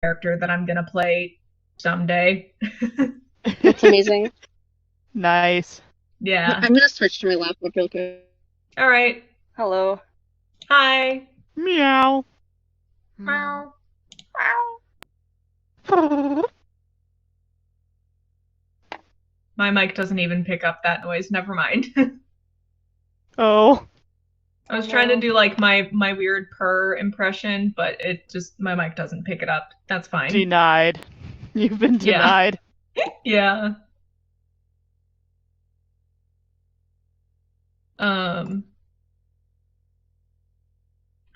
character that I'm gonna play someday. That's amazing. Nice. Yeah. I'm gonna switch to my laptop real quick. All right. Hello. Hi. Meow. Meow. Meow. My mic doesn't even pick up that noise. Never mind. Oh, I was trying to do like my weird purr impression, but it just my mic doesn't pick it up. That's fine. denied. You've been Yeah. denied. Yeah. Um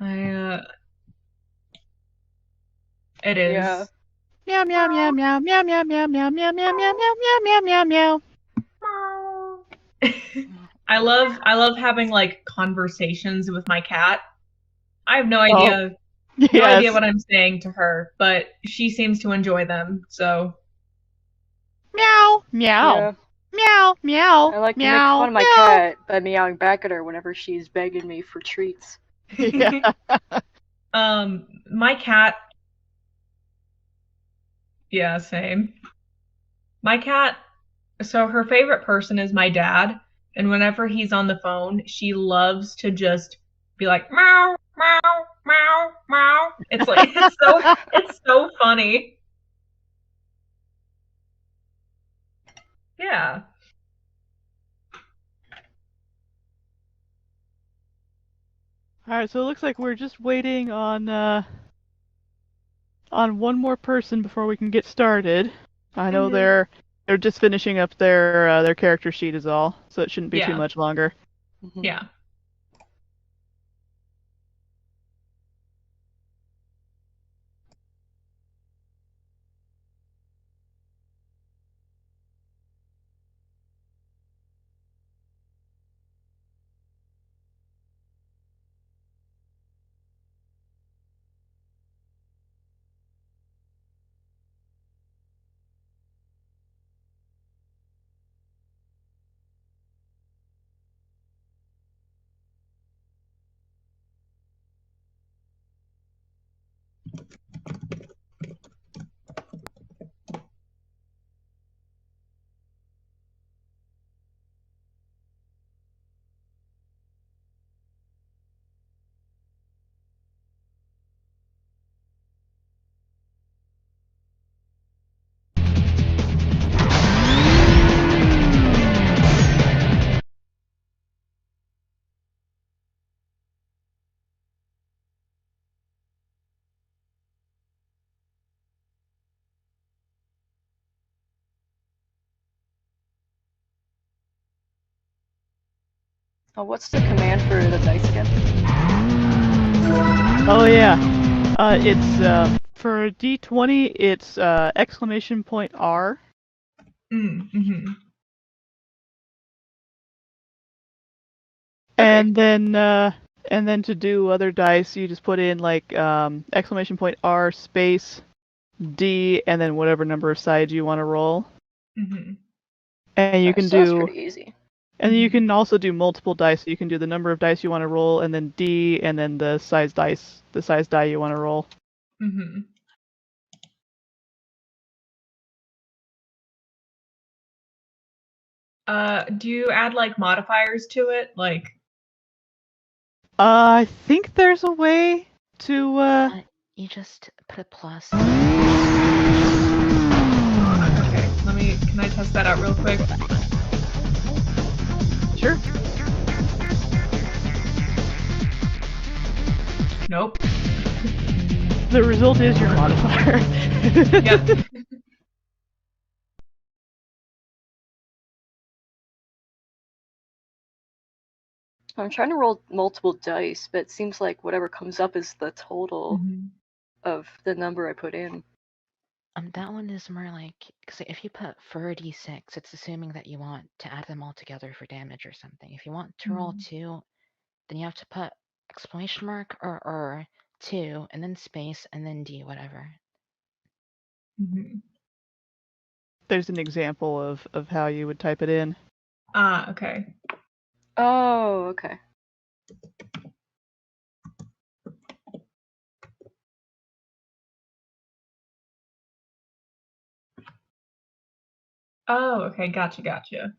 I it Yeah. is. Meow meow meow meow meow meow meow meow meow meow meow meow meow meow meow. I love having like conversations with my cat. I have Oh, no idea yes. what I'm saying to her, but she seems to enjoy them. So, Meow meow Yeah. meow meow I like to make fun meow of my meow. cat by meowing back at her whenever she's begging me for treats. Yeah. my cat, yeah, same. My cat, so her favorite person is my dad, and whenever he's on the phone, she loves to just be like meow, meow, meow, meow. It's like it's so funny. Yeah. All right, so it looks like we're just waiting on one more person before we can get started. I know Hmm. they're just finishing up their character sheet is all, so it shouldn't be too Yeah. much longer. Mhm. Yeah. Oh, what's the command for the dice again? Oh yeah, it's for D20, it's exclamation point R, Mm-hmm. Okay. and then to do other dice, you just put in like exclamation point R space D, and then whatever number of sides you want to roll, Mm-hmm. and you Okay, can so that's do pretty easy. and you can also do multiple dice. So you can do the number of dice you want to roll, and then D, and then the size die you want to roll. Mm-hmm. Do you add like modifiers to it? Like, I think there's a way to You just put a plus. okay, can I test that out real quick? Sure. Nope. The result is your modifier. Yep. I'm trying to roll multiple dice, but it seems like whatever comes up is the total Mm-hmm. of the number I put in. That one is more like, because if you put for a d6, it's assuming that you want to add them all together for damage or something. If you want to roll 2, then you have to put exclamation mark or 2, and then space, and then D, whatever. Mm-hmm. There's an example of how you would type it in. Ah, okay. Oh, okay. Oh, okay, gotcha.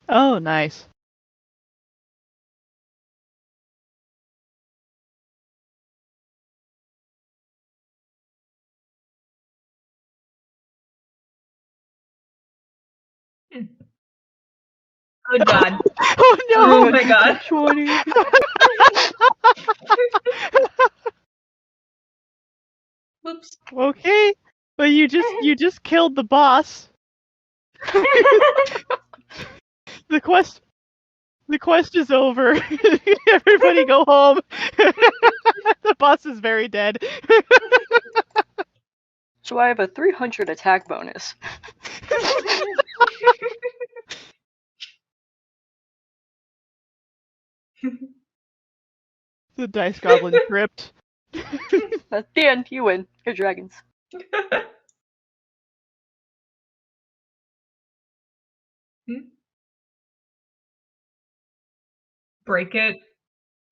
Oh, nice. Hmm. Good God. Oh Oh no! my God. 20. Whoops. Okay, but you just killed the boss. The quest the quest is over. Everybody go home. The boss is very dead. So I have a 300 attack bonus. The dice goblin tripped. At the end, you win. Your dragons. Break it.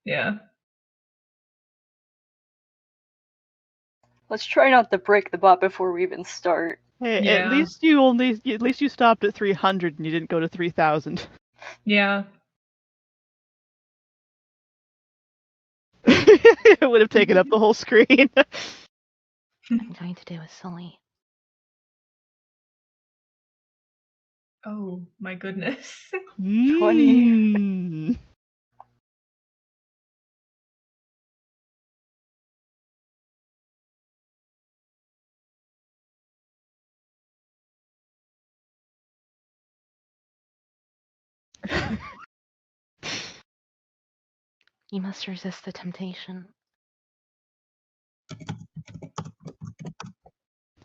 Yeah. Let's try not to break the bot before we even start. Hey, Yeah. at least you stopped at 300 and you didn't go to 3,000. Yeah. It would have taken up the whole screen. I'm going to do a silly. Oh my goodness. 20. Mm. You must resist the temptation.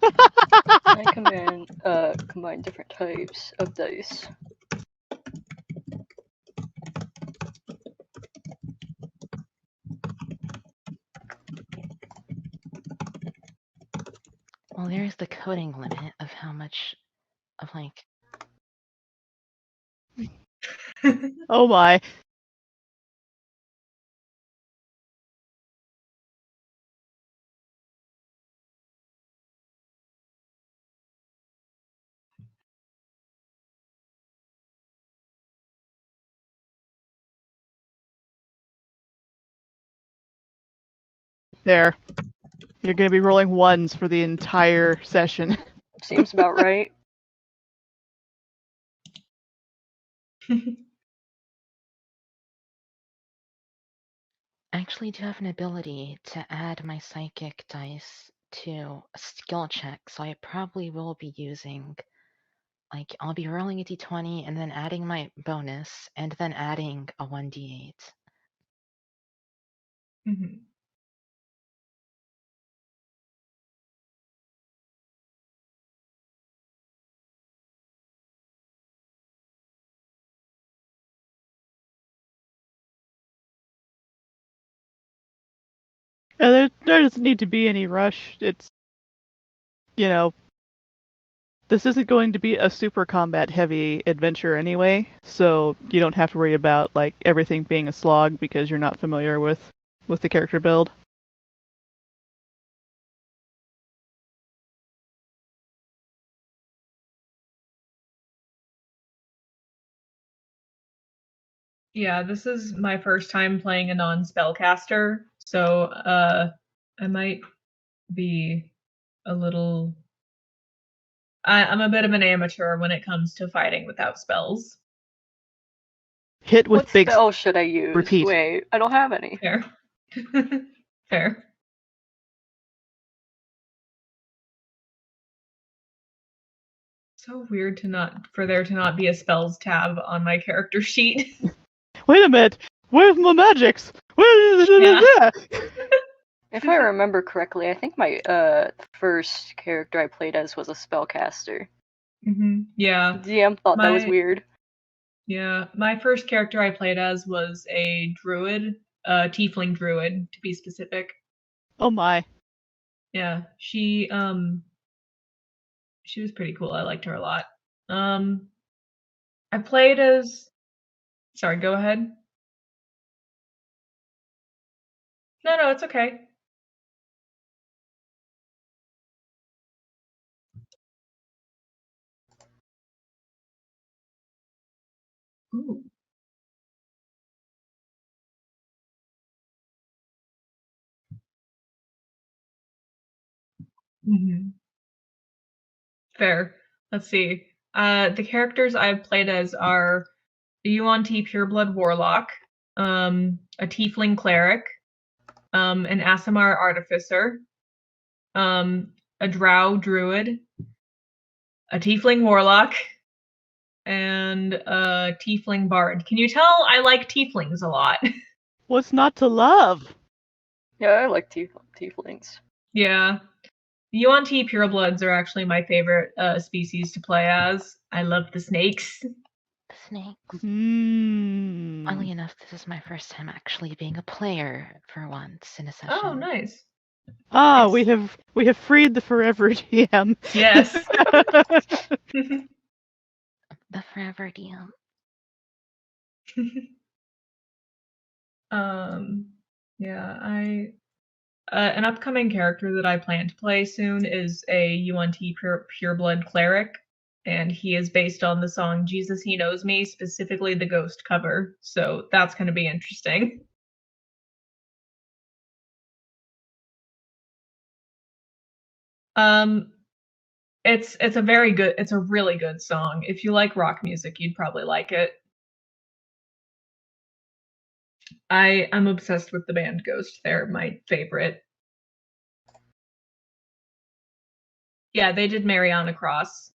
I combine different types of dice. Well, there's the coding limit of how much of like. Oh my. There. You're going to be rolling ones for the entire session. Seems about right. I actually do have an ability to add my psychic dice to a skill check, so I probably will be using. Like, I'll be rolling a d20 and then adding my bonus, and then adding a 1d8. Mhm. There doesn't need to be any rush. It's, you know, this isn't going to be a super combat heavy adventure anyway, so you don't have to worry about like everything being a slog because you're not familiar with the character build. Yeah, this is my first time playing a non-spellcaster, so I might be a little. I'm a bit of an amateur when it comes to fighting without spells. Hit with What big spell should I use? repeat. Wait, I don't have any. Fair. Fair. So weird for there to not be a spells tab on my character sheet. Wait a minute. Where's my magics? Yeah. If I remember correctly, I think my first character I played as was a spellcaster. Yeah. DM thought that was weird. Yeah, my first character I played as was a druid, a tiefling druid to be specific. Oh my. Yeah, she she was pretty cool. I liked her a lot. I played as. Sorry, go ahead. No, it's okay. Ooh. Mhm. Fair. Let's see. The characters I've played as are a UNT Pureblood Warlock, a Tiefling Cleric, an Aasimar Artificer, a Drow Druid, a Tiefling Warlock, and a Tiefling Bard. Can you tell I like Tieflings a lot? What's not to love? Yeah, I like tieflings. Yeah. UNT Purebloods are actually my favorite species to play as. I love the snakes. The snakes. Hmm. Oddly enough, this is my first time actually being a player for once in a session. Oh, nice. Ah, Nice. we have freed the forever DM. Yes. The forever DM. Yeah, an upcoming character that I plan to play soon is a UNT Pureblood Cleric, and he is based on the song Jesus He Knows Me, specifically the Ghost cover, so that's going to be interesting. Um, it's a really good song. If you like rock music, you'd probably like it. I'm obsessed with the band Ghost. They're my favorite. Yeah, they did Mariana Cross.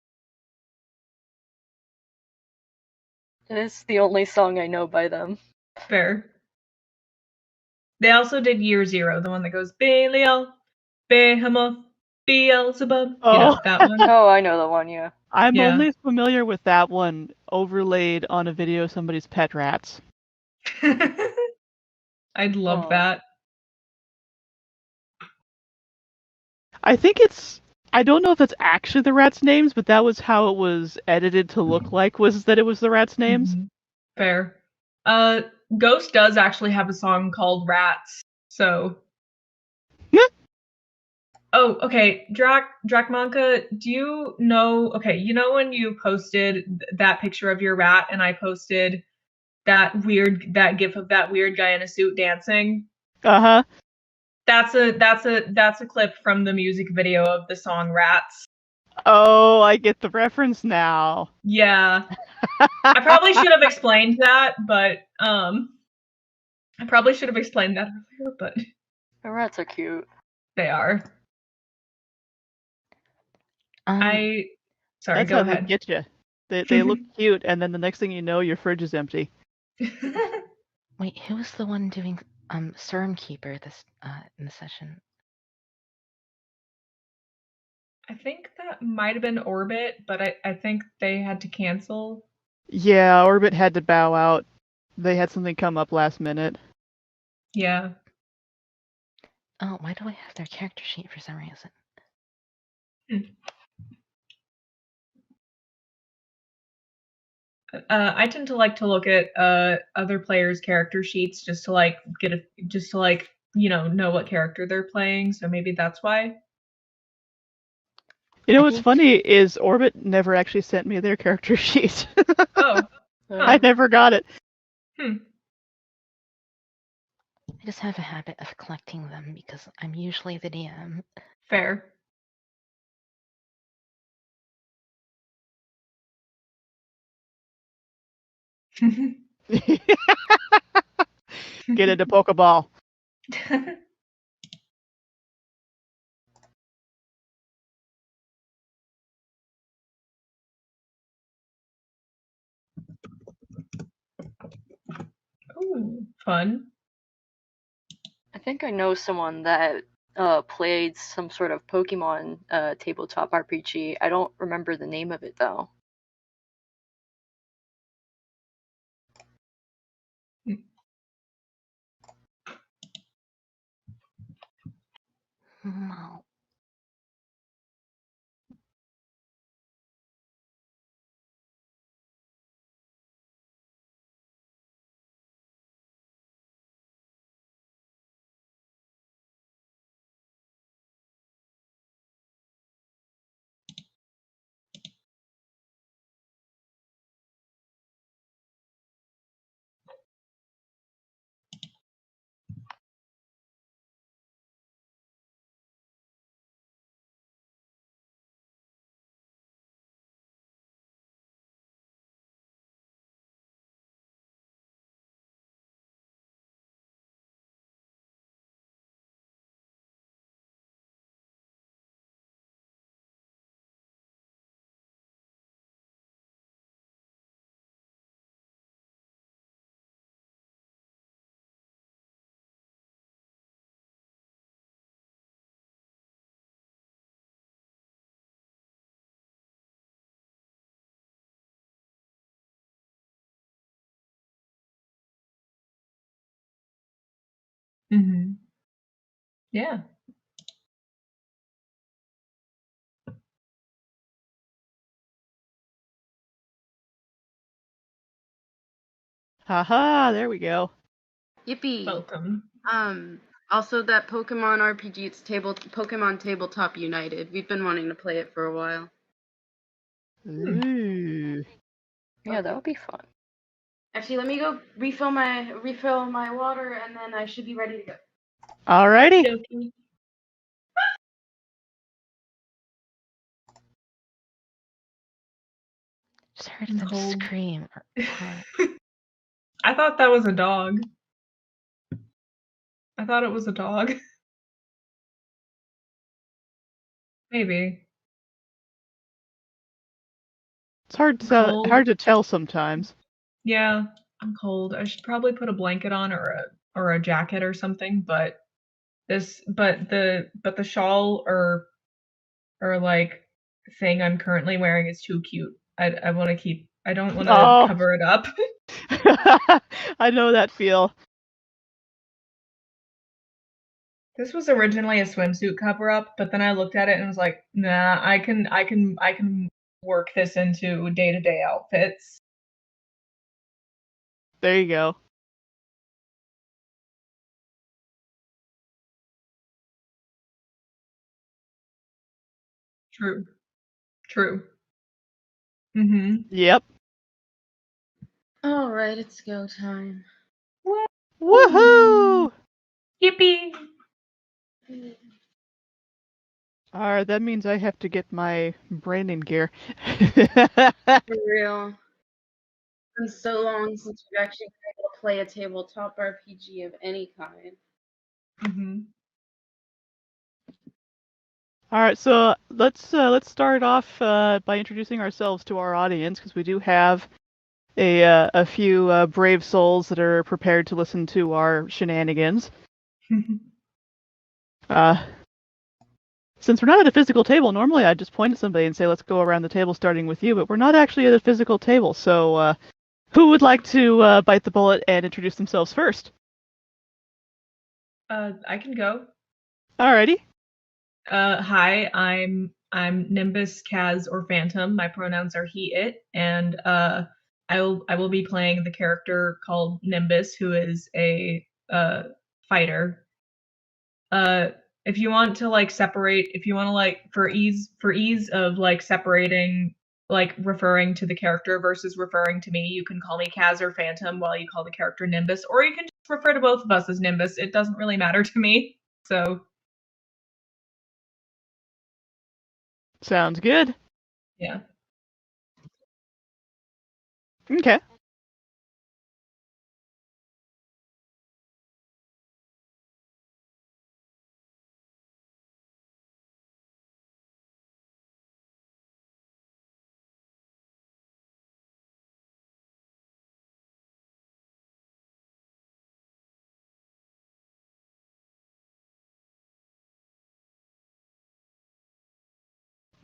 It is the only song I know by them. Fair. They also did Year Zero, the one that goes Belial, Behemoth, Beelzebub. Oh. You know, that one. Oh, I know the one, yeah. I'm Yeah. only familiar with that one overlaid on a video of somebody's pet rats. I'd love Oh. that. I think I don't know if it's actually the rats' names, but that was how it was edited to look like, was that it was the rats' names. Mhm. Fair. Ghost does actually have a song called Rats, so. Oh, okay. Drakmanka, do you know? Okay, you know when you posted that picture of your rat, and I posted that gif of that weird guy in a suit dancing? Uh-huh. That's a clip from the music video of the song Rats. Oh, I get the reference now. Yeah. I probably should have explained that, but I probably should have explained that earlier, but The rats are cute. they are. Sorry, That's go how they ahead. get you. They look cute, and then the next thing you know, your fridge is empty. Wait, who was the one doing Keeper this in the session? I think that might have been Orbit, but I think they had to cancel. Yeah, Orbit had to bow out. They had something come up last minute. Yeah. Oh, why do I have their character sheet for some reason? I tend to like to look at other players' character sheets just to know what character they're playing. So maybe that's why. You know I what's think- funny is Orbit never actually sent me their character sheet. Oh, I never got it. hmm. I just have a habit of collecting them because I'm usually the DM. Fair. Get into Pokeball. Ooh, fun. I think I know someone that played some sort of Pokemon tabletop RPG. I don't remember the name of it though. No. Mm-hmm. Yeah. Haha, there we go. Yippee! Welcome. Also that Pokemon RPG, it's Pokemon Tabletop United. We've been wanting to play it for a while. Ooh. Yeah, that would be fun. Actually, let me go refill my water, and then I should be ready to go. Alrighty. Dokey. Just heard I'm them cold. scream. What? I thought that was a dog. I thought it was a dog. Maybe. It's hard Cold. to tell sometimes. Yeah, I'm cold. I should probably put a blanket on or a jacket or something, but the shawl or like thing I'm currently wearing is too cute. I want to keep. I don't want to Oh, cover it up. I know that feel. This was originally a swimsuit cover up, but then I looked at it and was like, nah, I can work this into day-to-day outfits. There you go. True. True. Mm-hmm. Yep. All right, it's go time. Woohoo! Yippee! Alright, that means I have to get my branding gear. For real. It's been so long since we've actually been able to play a tabletop RPG of any kind. Mm-hmm. Alright, so let's start off by introducing ourselves to our audience, because we do have a few brave souls that are prepared to listen to our shenanigans. Since we're not at a physical table, normally I'd just point at somebody and say, let's go around the table starting with you, but we're not actually at a physical table, so who would like to bite the bullet and introduce themselves first? I can go. Alrighty. Hi, I'm Nimbus, Kaz, or Phantom. My pronouns are he, it, and I will be playing the character called Nimbus, who is a fighter. Uh, if you want to like separate, if you want to like for ease of like separating, like referring to the character versus referring to me, you can call me Kaz or Phantom while you call the character Nimbus, or you can just refer to both of us as Nimbus. It doesn't really matter to me. So Sounds good. yeah. Okay.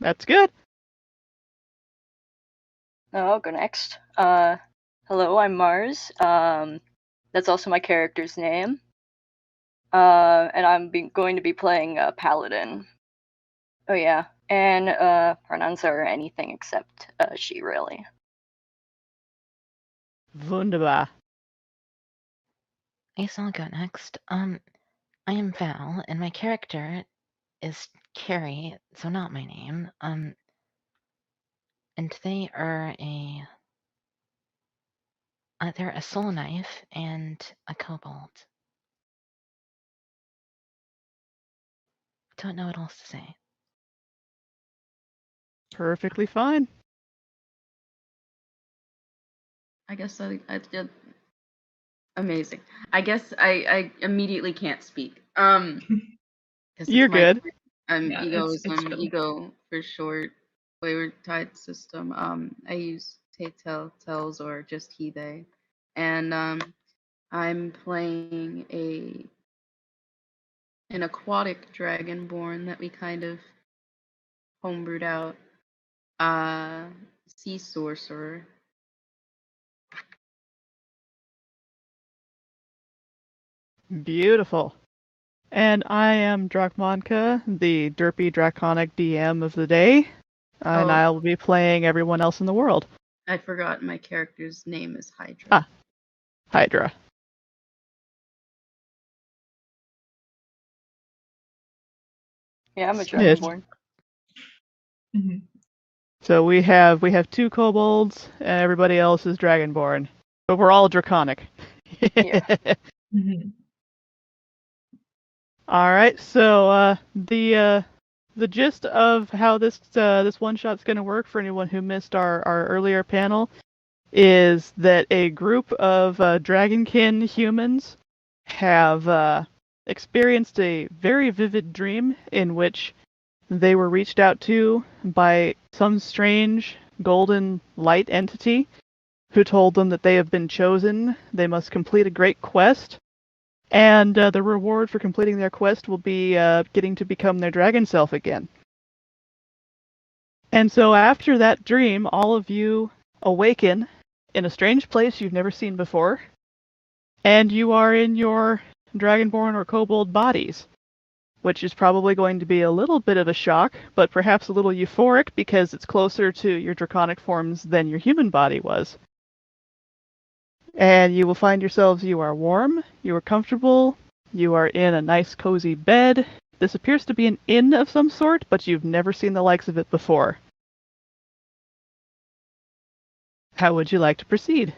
That's good. I'll go next. Hello, I'm Mars. That's also my character's name. And going to be playing a paladin. Oh yeah, and pronouns are anything except she, really. Wunderbar. I guess I'll go next. I am Val, and my character is Carrie, so not my name. And they are they're a soul knife and a kobold. Don't know what else to say. Perfectly fine. I guess I did amazing. I guess I immediately can't speak. 'Cause You're it's my good. I'm Yeah, it's chill. ego for short. Wayward Tide system. I use tells or just he they, and I'm playing an aquatic dragonborn that we kind of homebrewed out. Sea sorcerer. Beautiful. And I am Drakmanka, the derpy Draconic DM of the day, and Oh. I'll be playing everyone else in the world. I forgot my character's name is Hydra. Ah. Hydra. Yeah, I'm a Yes. Dragonborn. Mm-hmm. So we have 2 kobolds, and everybody else is Dragonborn. But we're all Draconic. Yeah. Mm-hmm. All right. So the gist of how this one shot's going to work for anyone who missed our earlier panel is that a group of dragonkin humans have experienced a very vivid dream in which they were reached out to by some strange golden light entity who told them that they have been chosen. They must complete a great quest, and the reward for completing their quest will be getting to become their dragon self again. And so after that dream, all of you awaken in a strange place you've never seen before, and you are in your dragonborn or kobold bodies, which is probably going to be a little bit of a shock, but perhaps a little euphoric because it's closer to your draconic forms than your human body was. And you will find yourselves, you are warm, you are comfortable, you are in a nice cozy bed. This appears to be an inn of some sort, but you've never seen the likes of it before. How would you like to proceed?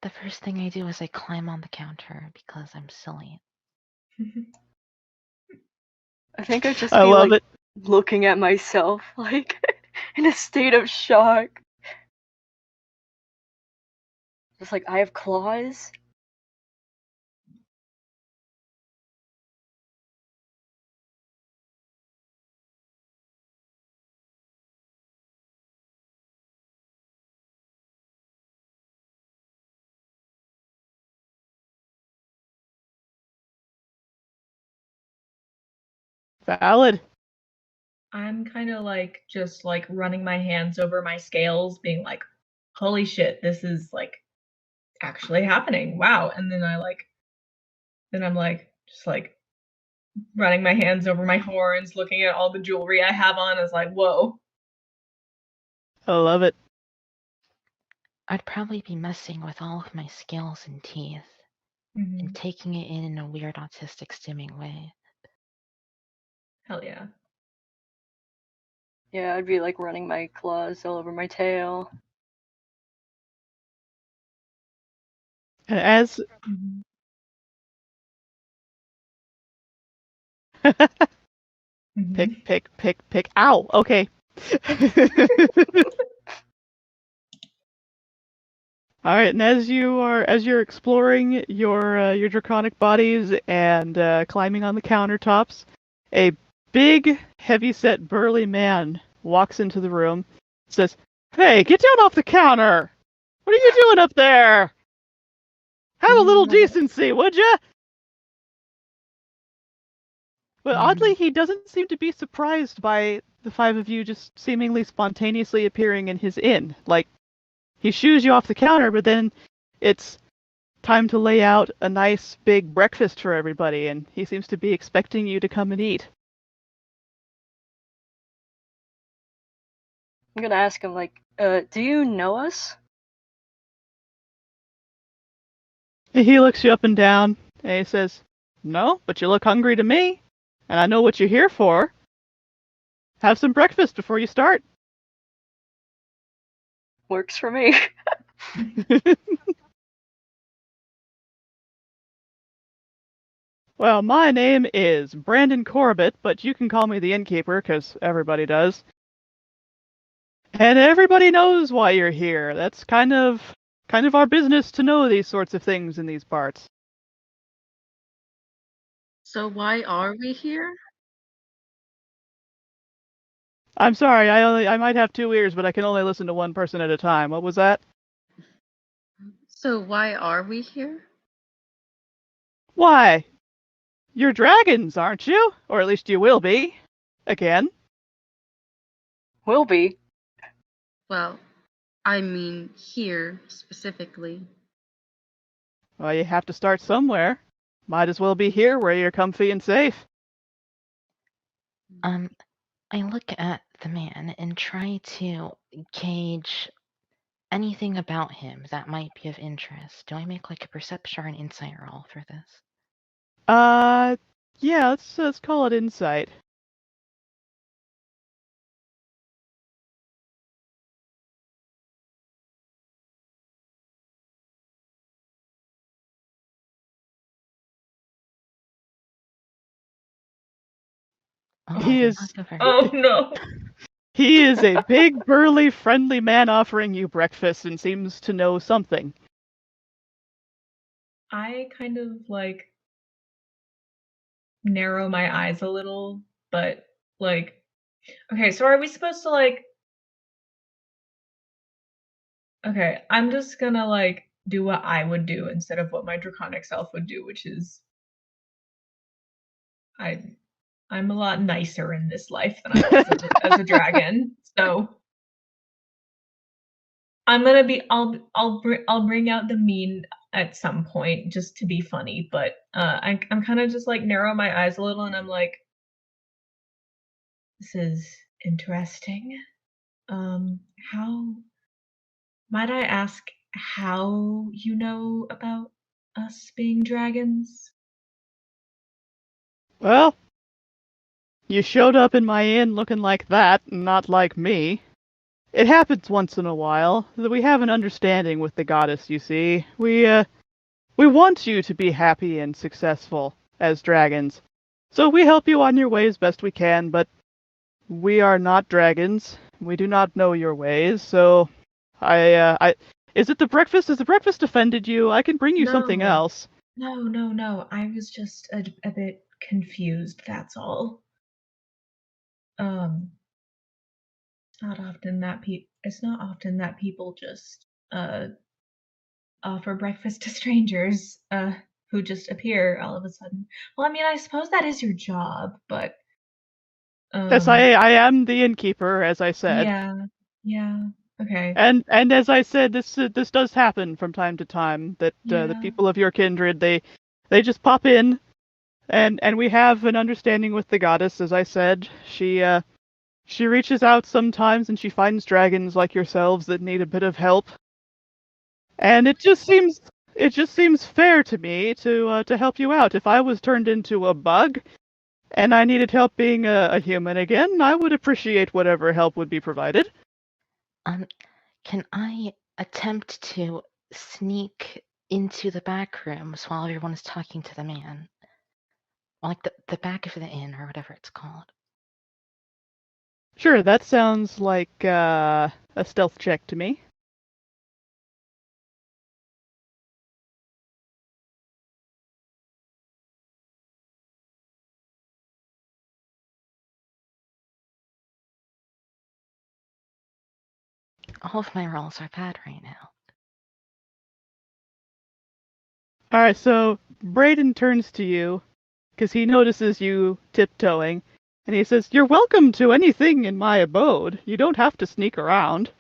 The first thing I do is I climb on the counter because I'm silly. I think I'd just I be love like it. looking at myself, like in a state of shock. Just like, I have claws? Valid. I'm kind of like just like running my hands over my scales, being like, holy shit, this is like actually happening. Wow. And then I'm like, just like running my hands over my horns, looking at all the jewelry I have on. Is like, whoa. I love it. I'd probably be messing with all of my scales and teeth Mm-hmm. and taking it in a weird autistic stimming way. Hell yeah. Yeah, I'd be like running my claws all over my tail. And as Mm-hmm. pick. Ow. Okay. All right, and as you're exploring your draconic bodies and climbing on the countertops, a big, heavy-set, burly man walks into the room, says, "Hey, get down off the counter! What are you doing up there? Have a little decency, would you?" But oddly, he doesn't seem to be surprised by the 5 of you just seemingly spontaneously appearing in his inn. Like, he shoos you off the counter, but then it's time to lay out a nice big breakfast for everybody, and he seems to be expecting you to come and eat. I'm gonna ask him, like, do you know us? He looks you up and down, and he says, "No, but you look hungry to me, and I know what you're here for. Have some breakfast before you start." Works for me. Well, my name is Brandon Corbett, but you can call me the innkeeper, 'cause everybody does. And everybody knows why you're here. That's kind of our business to know these sorts of things in these parts. So why are we here? I'm sorry, I might have 2 ears, but I can only listen to one person at a time. What was that? So why are we here? Why? You're dragons, aren't you? Or at least you will be. Again. Will be. Well, I mean, here, specifically. Well, you have to start somewhere. Might as well be here where you're comfy and safe. I look at the man and try to gauge anything about him that might be of interest. Do I make like a perception or an insight roll for this? Yeah, let's call it insight. Oh, He I did is not go very Oh no. he is a big, burly, friendly man offering you breakfast and seems to know something. I kind of like narrow my eyes a little, but like, okay, so are we supposed to like, okay, I'm just gonna like do what I would do instead of what my draconic self would do, which is I I'm a lot nicer in this life than I was as a dragon. So I'm gonna be I'll bring out the mean at some point just to be funny, but I'm kind of just like narrow my eyes a little and I'm like, this is interesting. How might I ask how you know about us being dragons? Well, you showed up in my inn looking like that, and not like me. It happens once in a while that we have an understanding with the goddess, you see. We want you to be happy and successful as dragons. So we help you on your way as best we can, but we are not dragons. We do not know your ways, so I is it the breakfast? Has the breakfast offended you? I can bring you something No, else. no. I was just a bit confused, that's all. Um, it's not often that people just offer breakfast to strangers who just appear all of a sudden. Well, I mean, I suppose that is your job, but Yes, I am the innkeeper, as I said. yeah, yeah, okay, And as I said, this does happen from time to time. That the yeah, people of your kindred they just pop in, and we have an understanding with the goddess. As I said, she reaches out sometimes, and she finds dragons like yourselves that need a bit of help. And it just seems fair to me to help you out. If I was turned into a bug and I needed help being a human again, I would appreciate whatever help would be provided. Can I attempt to sneak into the back rooms while everyone is talking to the man? Like the back of the inn or whatever it's called. Sure, that sounds like a stealth check to me. All of my rolls are bad right now. All right, so Brayden turns to you because he notices you tiptoeing, and he says, "You're welcome to anything in my abode. You don't have to sneak around.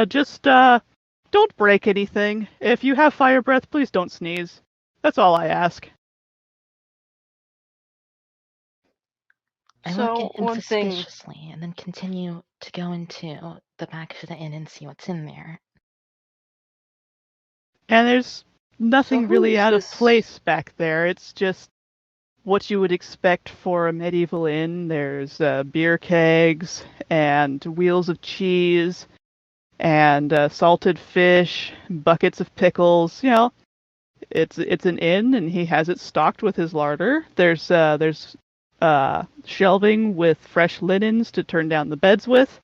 Just don't break anything. If you have fire breath, please don't sneeze. That's all I ask." I look So at him one thing, suspiciously and then continue to go into the back of the inn and see what's in there. And there's so nothing who really is out of this? place back there. It's just what you would expect for a medieval inn. There's beer kegs and wheels of cheese and salted fish, buckets of pickles. It's an inn, and he has it stocked with his larder. There's shelving with fresh linens to turn down the beds with.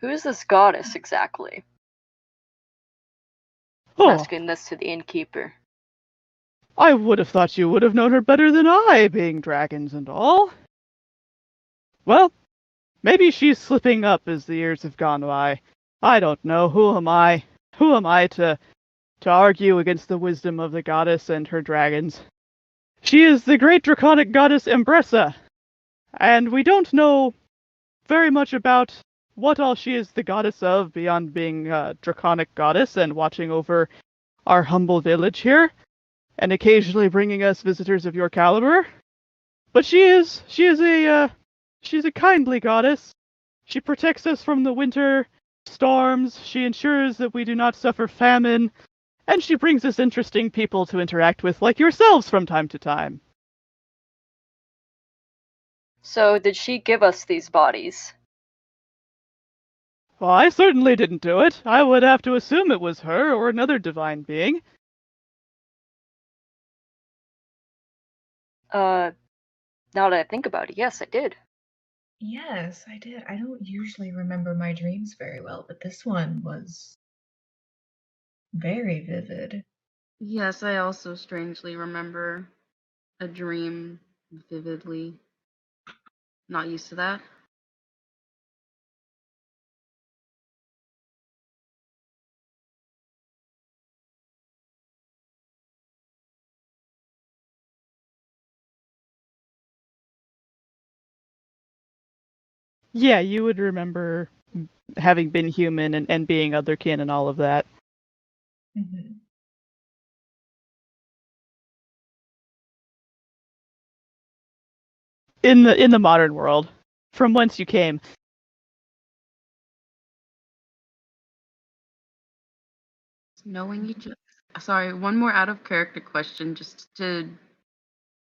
Who is this goddess exactly? I'm Oh, asking this to the innkeeper. I would have thought you would have known her better than I, being dragons and all. Well, maybe she's slipping up as the years have gone by. I don't know. Who am I? Who am I to argue against the wisdom of the goddess and her dragons? She is the great draconic goddess Embressa, and we don't know very much about what all she is the goddess of beyond being a draconic goddess and watching over our humble village here, and occasionally bringing us visitors of your caliber. But she's a kindly goddess. She protects us from the winter storms, she ensures that we do not suffer famine, and she brings us interesting people to interact with like yourselves from time to time. So, did she give us these bodies? Well, I certainly didn't do it. I would have to assume it was her or another divine being. Now that I think about it, yes, I did. Yes, I did. I don't usually remember my dreams very well, but this one was very vivid. Yes, I also strangely remember a dream vividly. Not used to that. Yeah, you would remember having been human and being otherkin and all of that. Mm-hmm. In the modern world, from whence you came. Knowing each other. Sorry, one more out of character question just to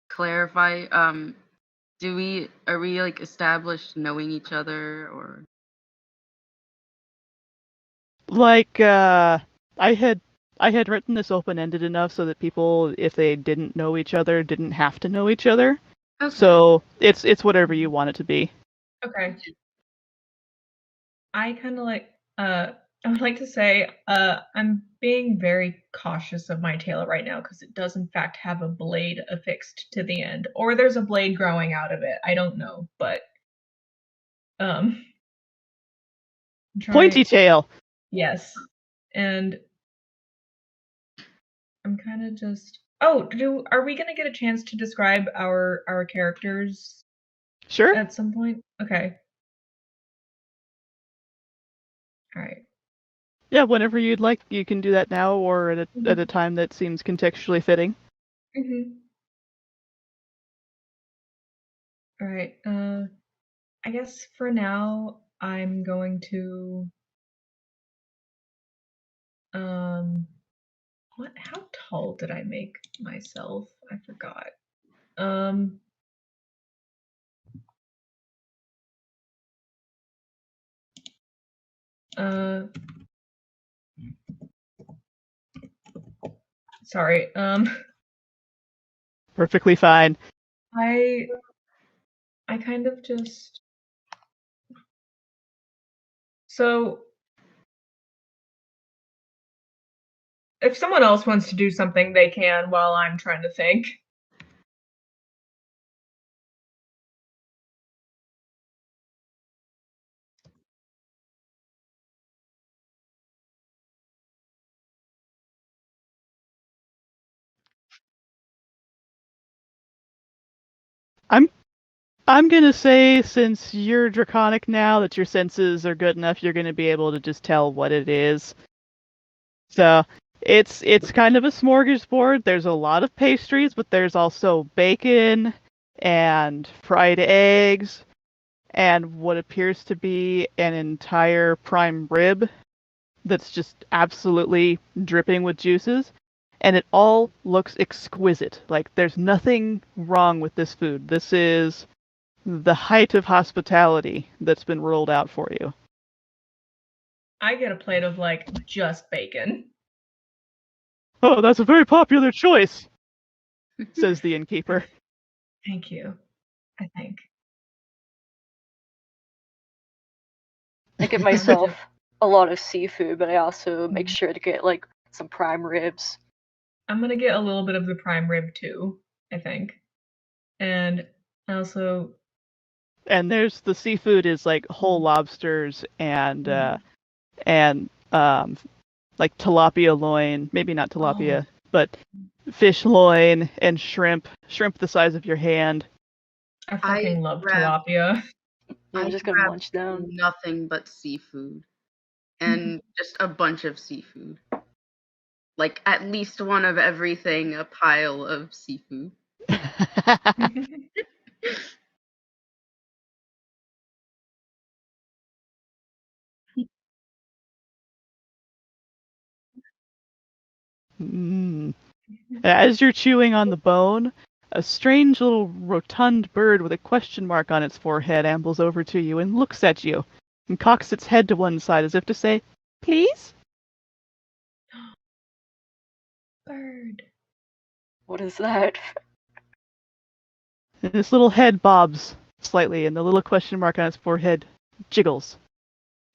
clarify. Are we like established knowing each other or? Like, I had written this open-ended enough so that people, if they didn't know each other, didn't have to know each other. Okay. So it's whatever you want it to be. Okay. I kind of like, I would like to say, I'm being very cautious of my tail right now because it does in fact have a blade affixed to the end, or there's a blade growing out of it. I don't know, but um, Pointy tail. Yes, and I'm kind of just. Oh, are we gonna get a chance to describe our characters Sure. at some point? Okay. All right. Yeah, whenever you'd like, you can do that now or at a Mhm. time that seems contextually fitting. Mhm. All right. I guess for now I'm going to um what how tall did I make myself? I forgot. Um uh sorry. Perfectly fine. I I kind of just so if someone else wants to do something they can while I'm trying to think. I'm I'm gonna say since you're draconic now that your senses are good enough, you're gonna be able to just tell what it is. So it's kind of a smorgasbord. There's a lot of pastries, but there's also bacon and fried eggs and what appears to be an entire prime rib that's just absolutely dripping with juices. And it all looks exquisite. Like there's nothing wrong with this food. This is the height of hospitality that's been rolled out for you. I get a plate of like just bacon. Oh, that's a very popular choice, says the innkeeper. Thank you. I think. I get myself a lot of seafood, but I also make sure to get like some prime ribs. I'm gonna get a little bit of the prime rib too, I think. And also And there's the seafood is like whole lobsters and like tilapia loin, maybe not tilapia, but fish loin and shrimp the size of your hand. I fucking love grabbed tilapia. Yeah, I'm I just gonna grabbed munch down. nothing but seafood and just a bunch of seafood. Like at least one of everything, a pile of seafood. Mm. As you're chewing on the bone, a strange little rotund bird with a question mark on its forehead ambles over to you and looks at you and cocks its head to one side as if to say, "Please?" Bird. What is that? And this little head bobs slightly and the little question mark on its forehead jiggles.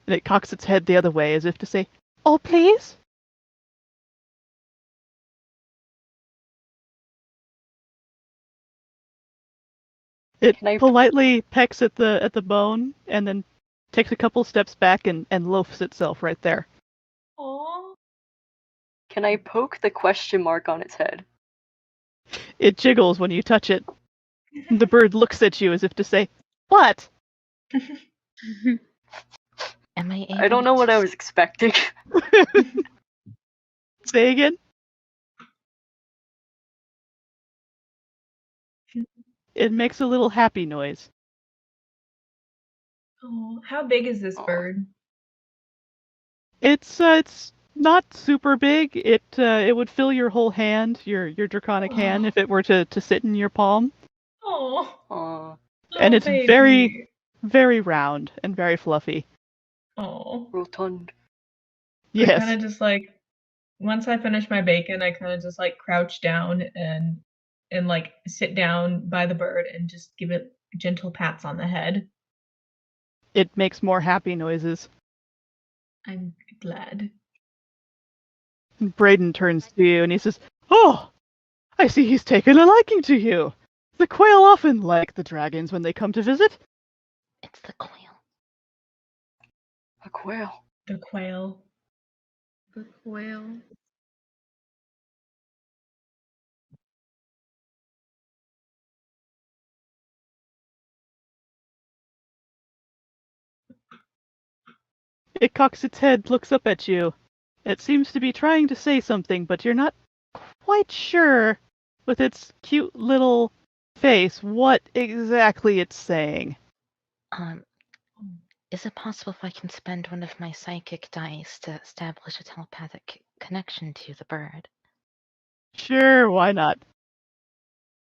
And it cocks its head the other way as if to say, "Oh, please?" It Can I politely pecks at the bone and then takes a couple steps back and loafs itself right there. Aww. can I poke the question mark on its head? It jiggles when you touch it. The bird looks at you as if to say, "What?" Am I able I don't know what I to was expecting. Say again? It makes a little happy noise. Oh, how big is this Aw. bird? It's not super big. It would fill your whole hand, your draconic hand, if it were to sit in your palm. Oh, Aw. And little it's very, baby. very round and very fluffy. Oh, Rotund. I kind Yes. of just like once I finish my bacon, I kind of just like crouch down and like sit down by the bird and just give it gentle pats on the head. It makes more happy noises. I'm glad. And Braden turns to you and he says, "Oh, I see he's taken a liking to you. The quail often like the dragons when they come to visit." It's the quail. A quail. The quail. The quail. It cocks its head, looks up at you. It seems to be trying to say something, but you're not quite sure, with its cute little face, what exactly it's saying. Um, is it possible if I can spend one of my psychic dice to establish a telepathic connection to the bird? Sure, why not?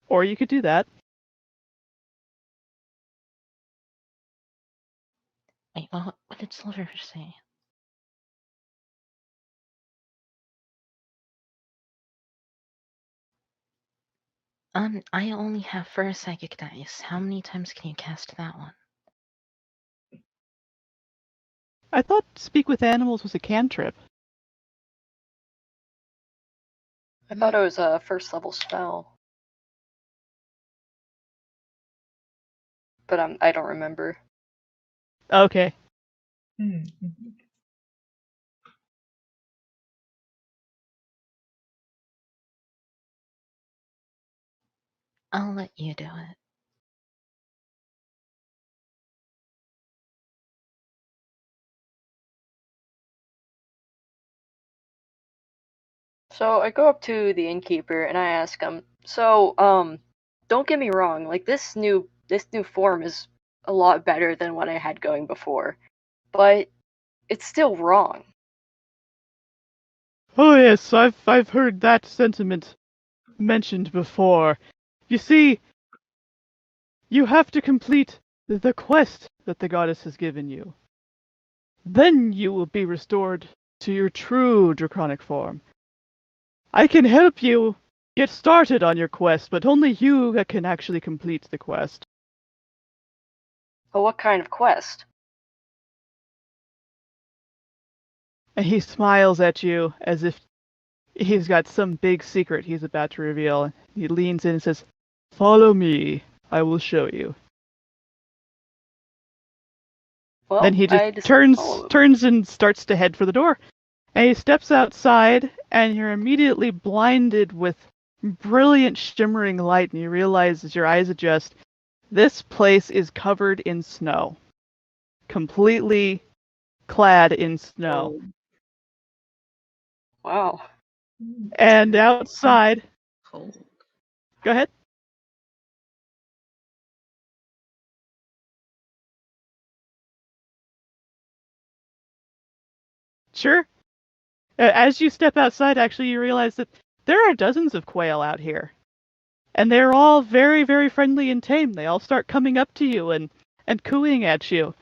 Or you could do that. Wait, well, what did Silverfish say? I only have 4 psychic dice. How many times can you cast that one? I thought Speak with Animals was a cantrip. I thought it was a first level spell. But I don't remember. Okay. Hmm. I'll let you do it. So I go up to the innkeeper and I ask him, so, don't get me wrong, like this new form is a lot better than what I had going before. But it's still wrong. Oh yes, I've heard that sentiment mentioned before. You see, you have to complete the quest that the goddess has given you. Then you will be restored to your true draconic form. I can help you get started on your quest, but only you can actually complete the quest. But what kind of quest? And he smiles at you as if he's got some big secret he's about to reveal. He leans in and says, "Follow me. I will show you." Well, Then he just I decide to follow him. turns and starts to head for the door. And he steps outside, and you're immediately blinded with brilliant shimmering light, and you realize as your eyes adjust This place is covered in snow. Completely clad in snow. Oh, Wow. And outside, cold. go ahead. Sure. As you step outside, actually, you realize that there are dozens of quail out here. And they're all very, very friendly and tame. They all start coming up to you and cooing at you.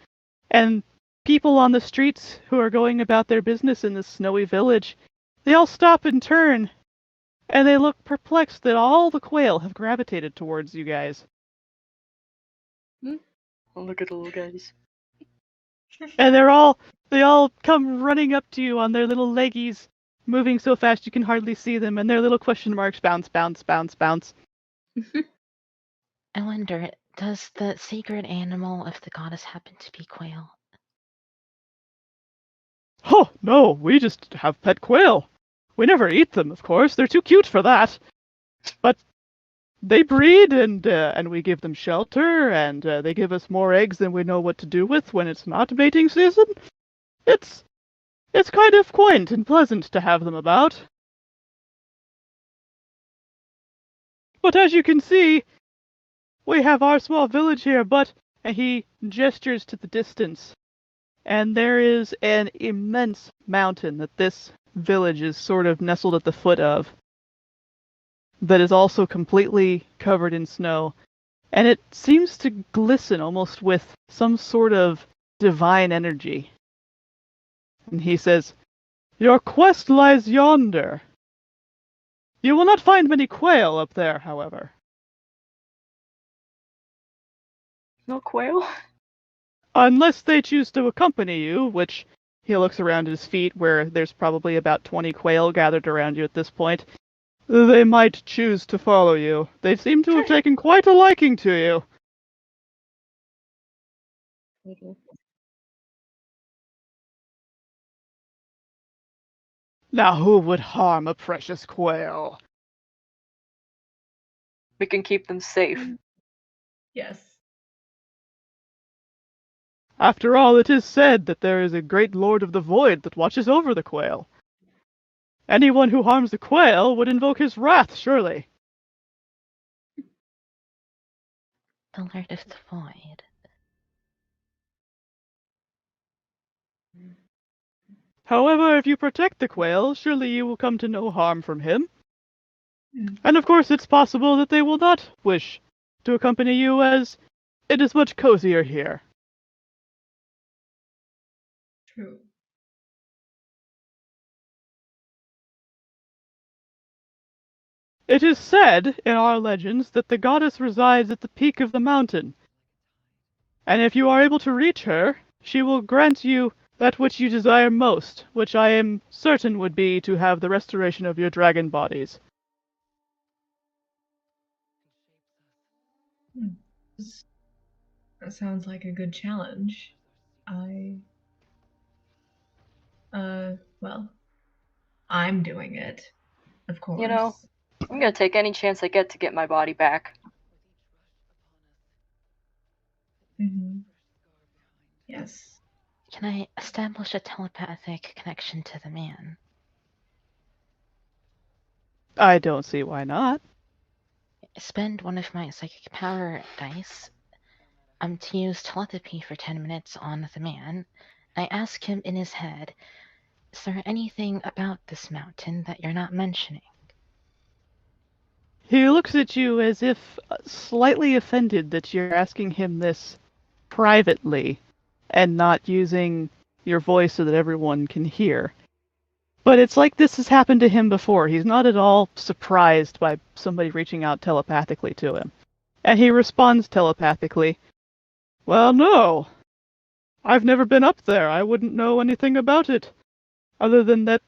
And people on the streets who are going about their business in this snowy village, they all stop and turn. And they look perplexed that all the quail have gravitated towards you guys. Oh, look at the little guys. And they all come running up to you on their little leggies, moving so fast you can hardly see them, and their little question marks bounce, bounce, bounce, bounce. I wonder, does the sacred animal of the goddess happen to be quail? Oh, no, we just have pet quail. We never eat them, of course. They're too cute for that. But they breed, and we give them shelter, and they give us more eggs than we know what to do with when it's not mating season. It's kind of quaint and pleasant to have them about. But as you can see, we have our small village here, and he gestures to the distance, and there is an immense mountain that this village is sort of nestled at the foot of, that is also completely covered in snow, and it seems to glisten almost with some sort of divine energy. And he says, "Your quest lies yonder. You will not find many quail up there, however." No quail? Unless they choose to accompany you, which he looks around at his feet where there's probably about 20 quail gathered around you at this point. They might choose to follow you. They seem to have taken quite a liking to you. Now who would harm a precious quail? We can keep them safe. Yes. After all, it is said that there is a great lord of the void that watches over the quail. Anyone who harms the quail would invoke his wrath, surely. The Lord of the Void. However, if you protect the quail, surely you will come to no harm from him. And of course, it's possible that they will not wish to accompany you, as it is much cozier here. True. It is said in our legends that the goddess resides at the peak of the mountain, and if you are able to reach her, she will grant you that which you desire most, which I am certain would be to have the restoration of your dragon bodies. That sounds like a good challenge. Well, I'm doing it, of course. You know, I'm gonna take any chance I get to get my body back. Mm-hmm. Yes. Can I establish a telepathic connection to the man? I don't see why not. Spend one of my psychic power dice to use telepathy for 10 minutes on the man. I ask him in his head, is there anything about this mountain that you're not mentioning? He looks at you as if slightly offended that you're asking him this privately and not using your voice so that everyone can hear. But it's like this has happened to him before. He's not at all surprised by somebody reaching out telepathically to him. And he responds telepathically, "Well, no. I've never been up there. I wouldn't know anything about it. Other than that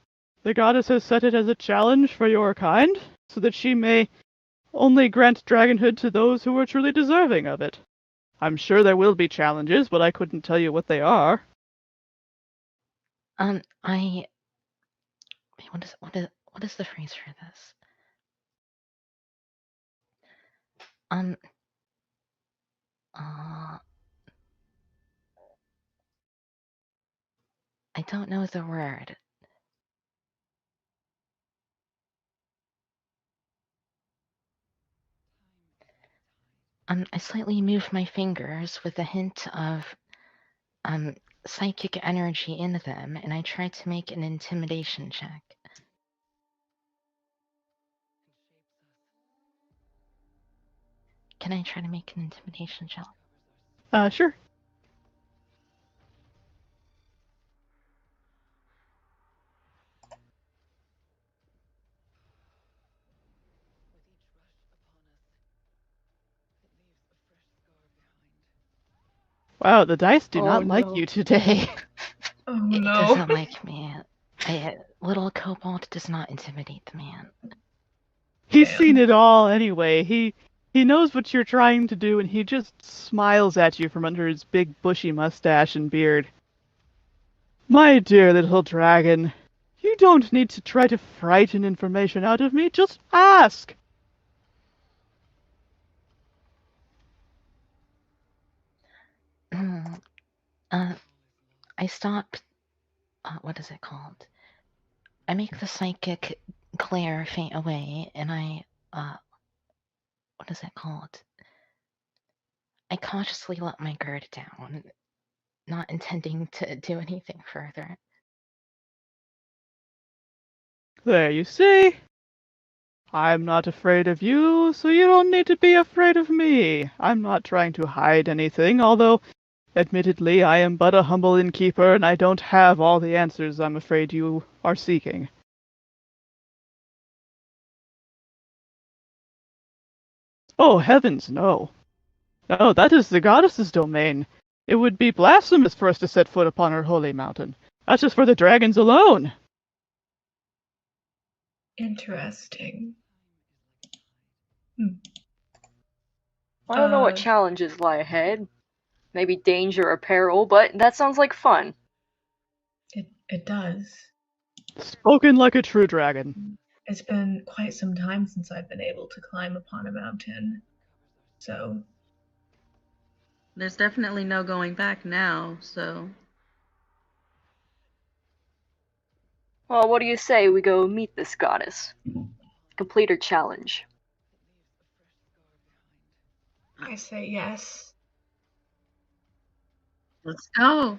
the goddess has set it as a challenge for your kind, so that she may only grant dragonhood to those who are truly deserving of it. I'm sure there will be challenges, but I couldn't tell you what they are." What is the phrase for this? I don't know the word. I slightly move my fingers with a hint of psychic energy in them, and I try to make an intimidation check. Can I try to make an intimidation check? Sure. Wow, the dice do not like you today. Oh It no. doesn't like me. Little kobold does not intimidate the man. He's Damn. seen it all anyway. He knows what you're trying to do, and he just smiles at you from under his big bushy mustache and beard. My dear little dragon, you don't need to try to frighten information out of me. Just ask. I stop. What is it called? I make the psychic glare faint away, and I. What is it called? I cautiously let my guard down, not intending to do anything further. There, you see? I'm not afraid of you, so you don't need to be afraid of me. I'm not trying to hide anything, although, admittedly, I am but a humble innkeeper, and I don't have all the answers I'm afraid you are seeking. Oh, heavens, no. No, that is the goddess's domain. It would be blasphemous for us to set foot upon her holy mountain. That's just for the dragons alone. Interesting. I don't know what challenges lie ahead. Maybe danger or peril, but that sounds like fun. It does. Spoken like a true dragon. It's been quite some time since I've been able to climb upon a mountain. So There's definitely no going back now, so. Well, what do you say we go meet this goddess? Complete her challenge. I say yes. Let's go.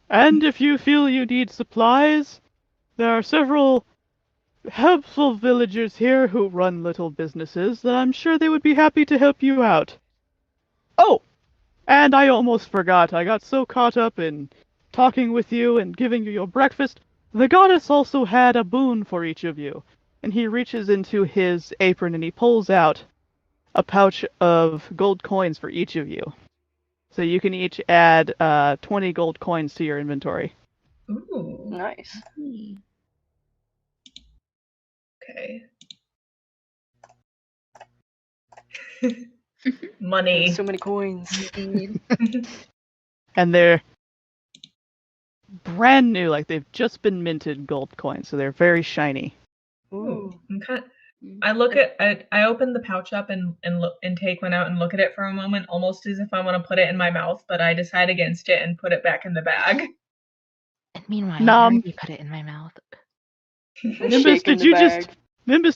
And if you feel you need supplies, there are several helpful villagers here who run little businesses that I'm sure they would be happy to help you out. Oh, and I almost forgot. I got so caught up in talking with you and giving you your breakfast. The goddess also had a boon for each of you. And he reaches into his apron and he pulls out a pouch of gold coins for each of you. So you can each add 20 gold coins to your inventory. Ooh. Nice. Okay. Money. So many coins. And they're brand new, like they've just been minted gold coins, so they're very shiny. Ooh. Okay. I open the pouch up and look and take one out and look at it for a moment, almost as if I want to put it in my mouth, but I decide against it and put it back in the bag. And meanwhile, Nom. I already put it in my mouth. Nimbus,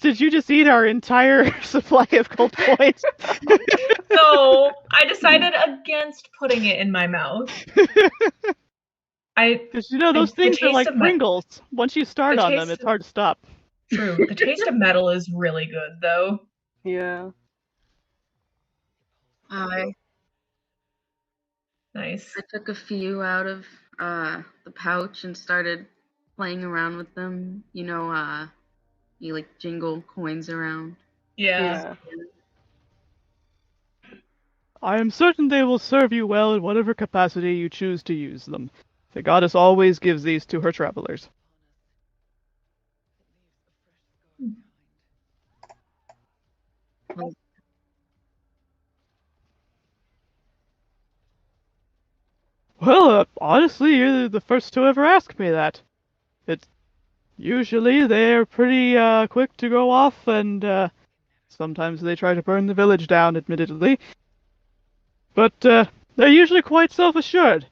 did you just eat our entire supply of gold coins? No, I decided against putting it in my mouth. Because you know those things are like Pringles. Once you start on them, it's hard to stop. True. The taste of metal is really good, though. Yeah. I Nice. took a few out of the pouch and started playing around with them. You know, you like jingle coins around. Yeah. I am certain they will serve you well in whatever capacity you choose to use them. The goddess always gives these to her travelers. Well, honestly, you're the first to ever ask me that. It's usually they're pretty quick to go off, and sometimes they try to burn the village down, admittedly. But they're usually quite self-assured.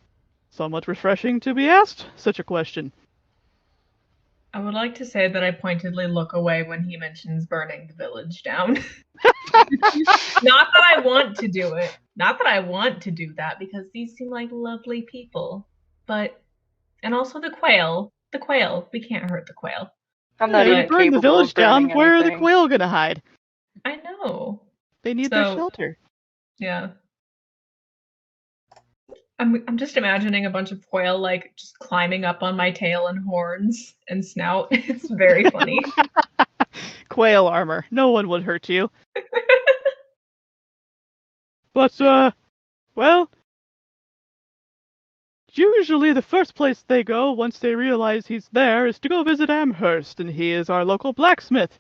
Somewhat refreshing to be asked such a question. I would like to say that I pointedly look away when he mentions burning the village down. Not that I want to do it. Not that I want to do that, because these seem like lovely people. But, and also the quail. The quail. We can't hurt the quail. I'm not You even burn the capable village of burning down, where are the anything. quail gonna hide? I know. They need their So, shelter. yeah. I'm just imagining a bunch of quail like just climbing up on my tail and horns and snout. It's very funny. Quail armor. No one would hurt you. But, well, usually the first place they go once they realize he's there is to go visit Amherst, and he is our local blacksmith.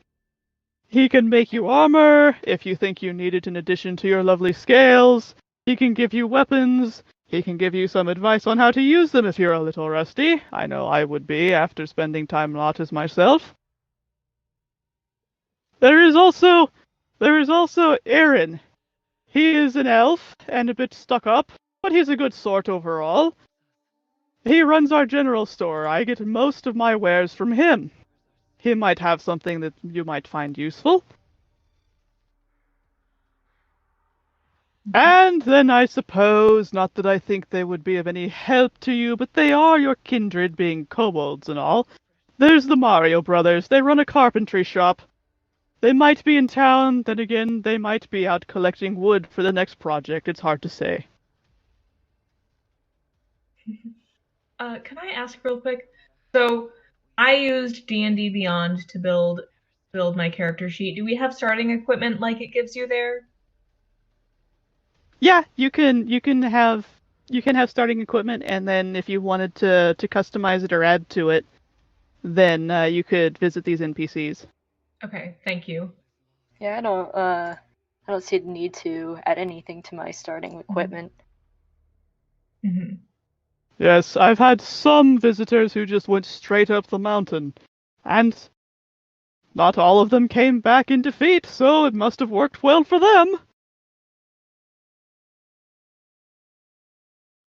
He can make you armor if you think you need it in addition to your lovely scales. He can give you weapons. He can give you some advice on how to use them if you're a little rusty. I know I would be after spending time in Lotus myself. There is also Aaron. He is an elf and a bit stuck up, but he's a good sort overall. He runs our general store. I get most of my wares from him. He might have something that you might find useful. And then I suppose, not that I think they would be of any help to you, but they are your kindred, being kobolds and all. There's the Mario brothers. They run a carpentry shop. They might be in town, then again, they might be out collecting wood for the next project. It's hard to say. Can I ask real quick? So, I used D&D Beyond to build my character sheet. Do we have starting equipment like it gives you there? Yeah, you can have starting equipment, and then if you wanted to customize it or add to it, then you could visit these NPCs. Okay, thank you. Yeah, I don't see the need to add anything to my starting equipment. Mm-hmm. Yes, I've had some visitors who just went straight up the mountain, and not all of them came back in defeat, so it must have worked well for them.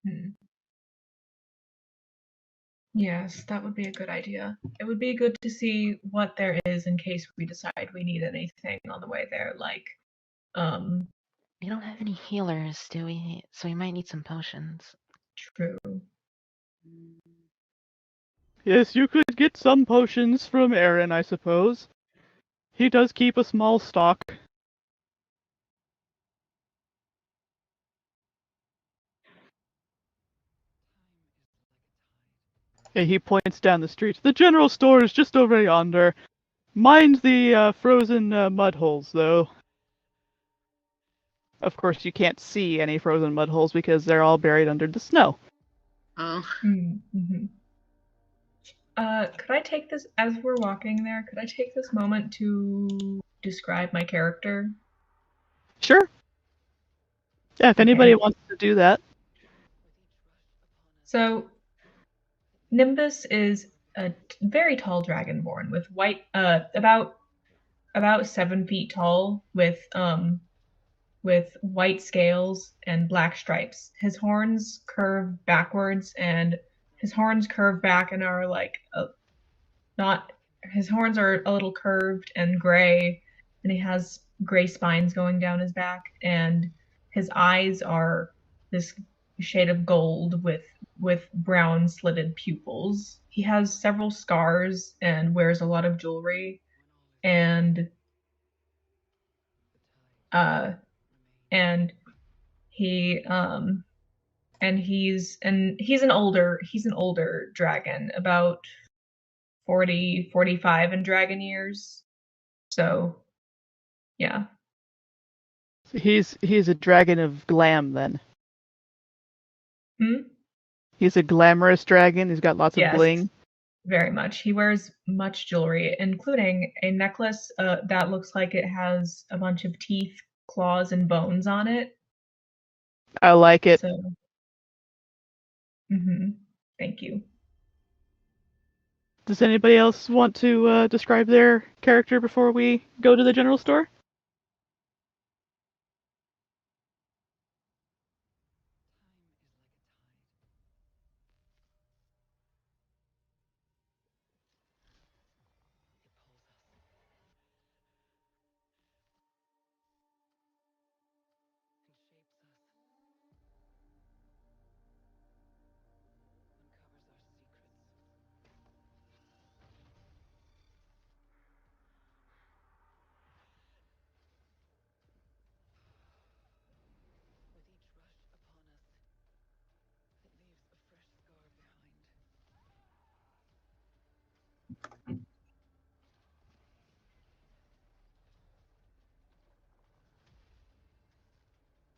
Hmm. Yes, that would be a good idea. It would be good to see what there is in case we decide we need anything on the way there, like, We don't have any healers, do we? So we might need some potions. true. Yes, you could get some potions from Aaron, I suppose. He does keep a small stock. And he points down the street. The general store is just over yonder. Mind the frozen mud holes, though. Of course, you can't see any frozen mud holes because they're all buried under the snow. Oh. Mm-hmm. Could I take this, as we're walking there, could I take this moment to describe my character? Sure. Yeah, if Okay. anybody wants to do that. So, Nimbus is a very tall dragonborn with white, about 7 feet tall, with white scales and black stripes. His horns curve backwards, and his horns curve back and are like not. His horns are a little curved and gray, and he has gray spines going down his back, and his eyes are this shade of gold with brown slitted pupils. He has several scars and wears a lot of jewelry, and uh and he he's an older dragon, about 40-45 in dragon years. So yeah. He's a dragon of glam, then. Hmm? He's a glamorous dragon. He's got lots of Yes, bling. very much. He wears much jewelry, including a necklace that looks like it has a bunch of teeth, claws, and bones on it. I like it. So, thank you. Does anybody else want to describe their character before we go to the general store?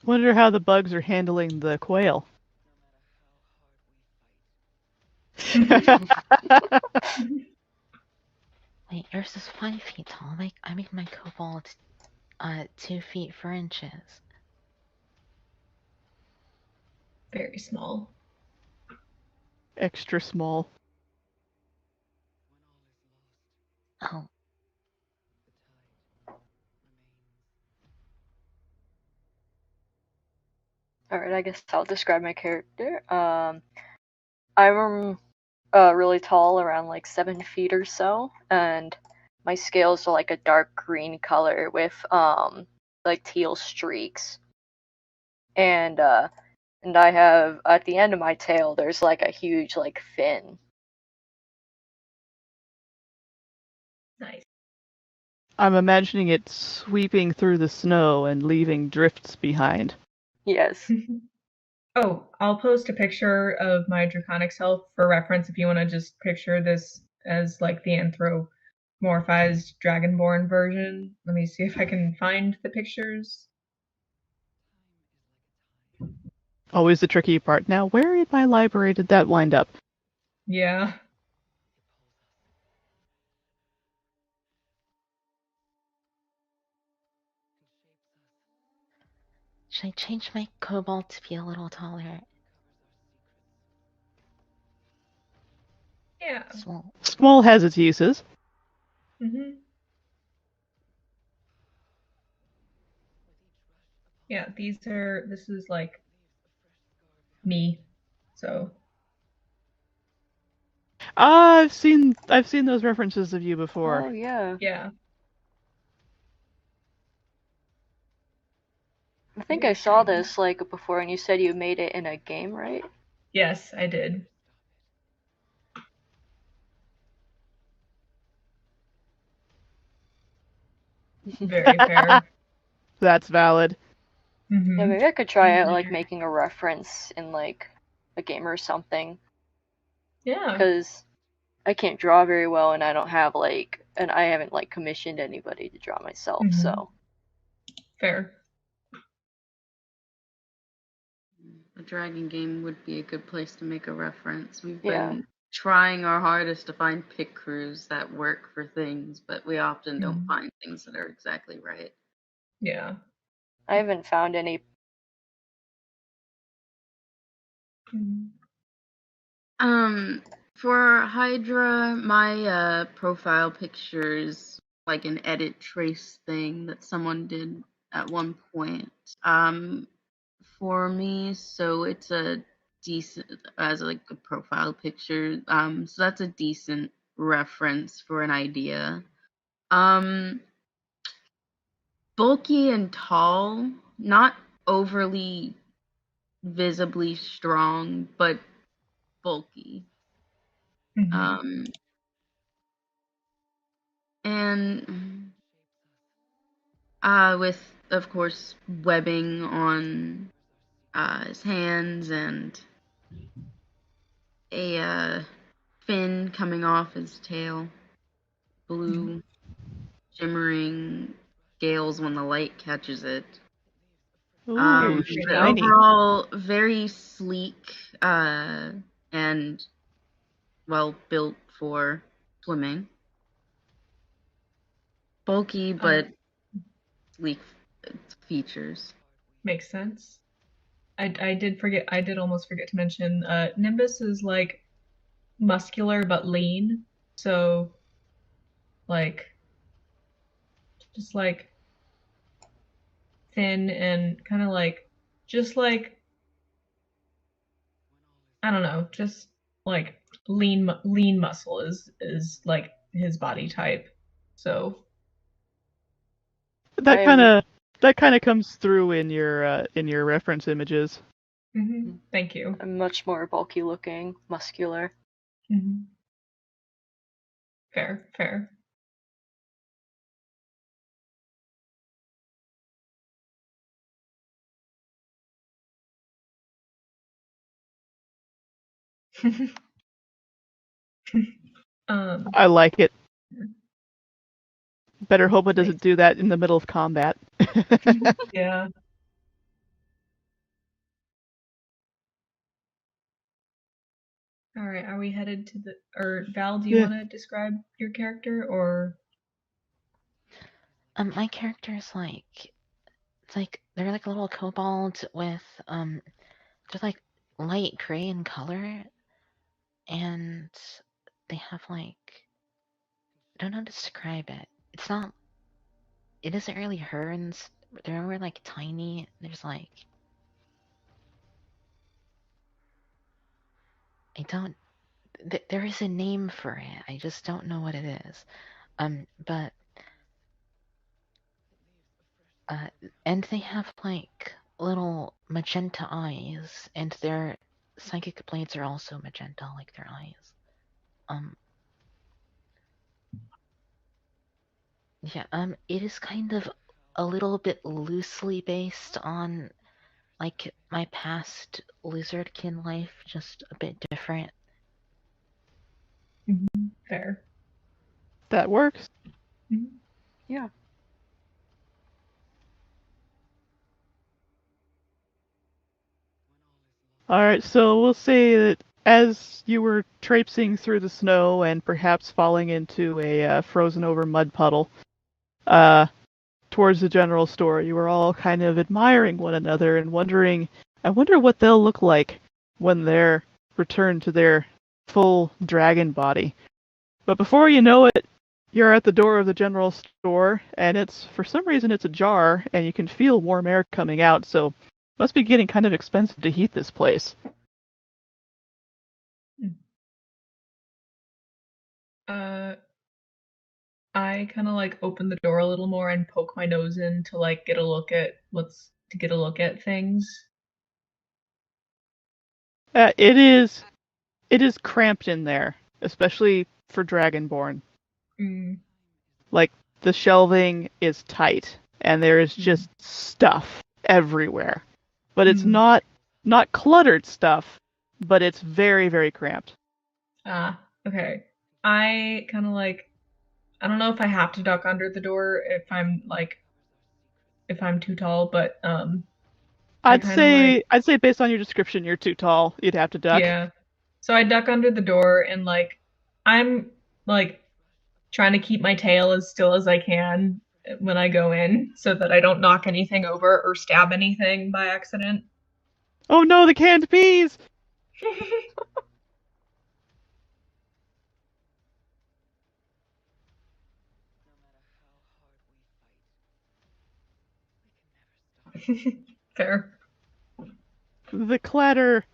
Wonder how the bugs are handling the quail. Wait, yours is 5 feet tall. I make my kobold 2 feet 4 inches. Very small. Extra small. Oh, Alright, I guess I'll describe my character. I'm really tall, around like 7 feet or so, and my scales are like a dark green color with like teal streaks. And I have at the end of my tail there's like a huge like fin. Nice. I'm imagining it sweeping through the snow and leaving drifts behind. Yes. Oh, I'll post a picture of my Draconic self for reference if you want to just picture this as like the anthropomorphized dragonborn version. Let me see if I can find the pictures. Always the tricky part. Now, where in my library did that wind up? Yeah. should I change my kobold to be a little taller? Yeah. Small. Small has its uses. Mhm. Yeah, this is like me. So, I've seen those references of you before. Oh yeah. yeah. I think Very I saw shiny. this like before, and you said you made it in a game, right? Yes, I did. Very fair. That's valid. Yeah, Mhm. maybe I could try out like making a reference in like a game or something, Yeah. because I can't draw very well, and I don't have like, and I haven't like commissioned anybody to draw myself, Mhm. so. Fair. A dragon game would be a good place to make a reference. We've Yeah. been trying our hardest to find pick crews that work for things, but we often don't Mhm. find things that are exactly right. Yeah. I haven't found any. Mhm. For Hydra, my profile picture is like an edit trace thing that someone did at one point. For me, so it's a decent as like a profile picture. So that's a decent reference for an idea. Um, Bulky and tall, not overly visibly strong, but bulky. Mhm. And with of course webbing on his hands and a fin coming off his tail, blue shimmering scales when the light catches it. Ooh, Very But pretty. shiny. overall, very sleek and well built for swimming. Bulky but sleek features. Makes sense. I did forget. I did almost forget to mention. Nimbus is like muscular but lean. So like just like thin and kind of like just like I don't know, just like lean muscle is like his body type. So That kind I'm of that kind of comes through in your reference images. thank you. I'm much more bulky looking, muscular. Fair, fair. I like it. Better hope it doesn't Thanks. do that in the middle of combat. Yeah. All right, are we headed to the... Or, Val, do you Yeah. want to describe your character, or... My character is it's like they're like a little kobold with just like light gray in color, and they have I don't know how to describe it. It isn't really horns. They're more like tiny. There's I don't. There is a name for it. I just don't know what it is. But and they have little magenta eyes, and their psychic blades are also magenta, like their eyes. Yeah. It is kind of a little bit loosely based on my past lizardkin life, just a bit different. Fair. That works. Yeah. Alright, so we'll say that as you were traipsing through the snow and perhaps falling into a frozen over mud puddle towards the general store, you were all kind of admiring one another and wondering, I wonder what they'll look like when they're returned to their full dragon body. But before you know it, you're at the door of the general store, and for some reason it's ajar, and you can feel warm air coming out, so it must be getting kind of expensive to heat this place. I kind of open the door a little more and poke my nose in to get a look at things. It is cramped in there, especially for Dragonborn. Like, the shelving is tight, and there is just stuff everywhere. But it's not cluttered stuff, but it's very, very cramped. Okay. I kind of I don't know if I have to duck under the door if I'm too tall, but I'd say based on your description, you're too tall. You'd have to duck. Yeah. So I duck under the door and I'm trying to keep my tail as still as I can when I go in so that I don't knock anything over or stab anything by accident. Oh no, the canned peas! Fair. The clatter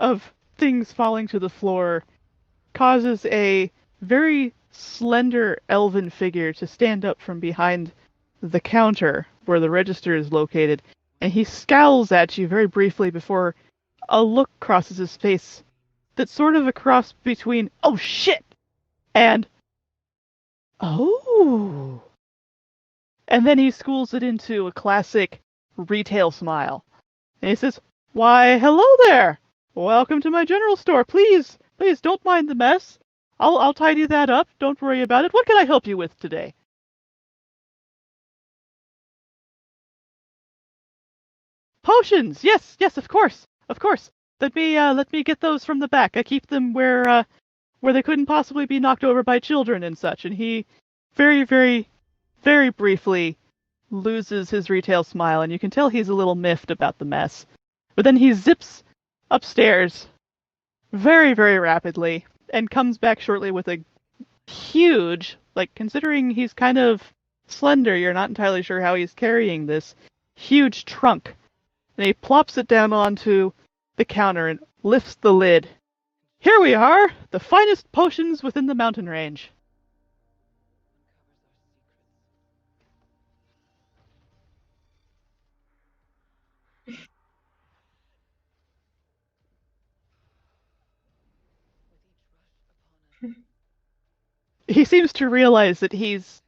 of things falling to the floor causes a very slender elven figure to stand up from behind the counter where the register is located, and he scowls at you very briefly before a look crosses his face that's sort of a cross between, oh shit, and, oh. And then he schools it into a classic retail smile. And he says, why, hello there! Welcome to my general store. Please don't mind the mess. I'll tidy that up. Don't worry about it. What can I help you with today? Potions! Yes, of course. Let me get those from the back. I keep them where they couldn't possibly be knocked over by children and such. And he very, very, very briefly loses his retail smile, and you can tell he's a little miffed about the mess. But then he zips upstairs very, very rapidly and comes back shortly with a huge, considering he's kind of slender, you're not entirely sure how he's carrying this huge trunk. And he plops it down onto the counter and lifts the lid. Here we are, the finest potions within the mountain range. He seems to realize that he's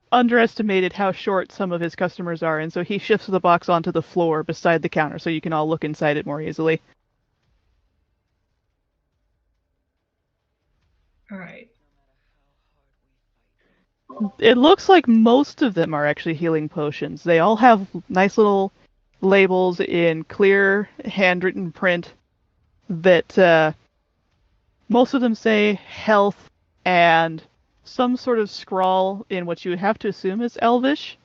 underestimated how short some of his customers are, and so he shifts the box onto the floor beside the counter so you can all look inside it more easily. All right. It looks like most of them are actually healing potions. They all have nice little labels in clear handwritten print that Most of them say health and some sort of scrawl in what you have to assume is Elvish,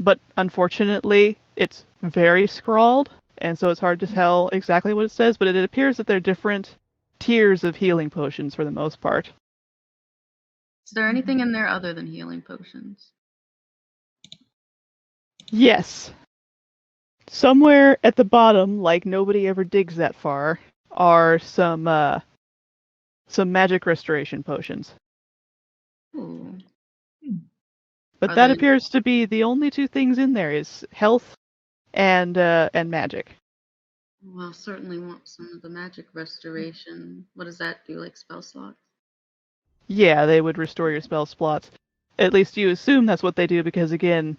but unfortunately, it's very scrawled, and so it's hard to tell exactly what it says, but it appears that there are different tiers of healing potions for the most part. Is there anything in there other than healing potions? Yes. Somewhere at the bottom, like nobody ever digs that far, are some magic restoration potions. Ooh. But Are that they- appears to be the only two things in there is health and magic. Well, I'll certainly want some of the magic restoration. What does that do, like spell slots? Yeah, they would restore your spell slots. At least you assume that's what they do because, again,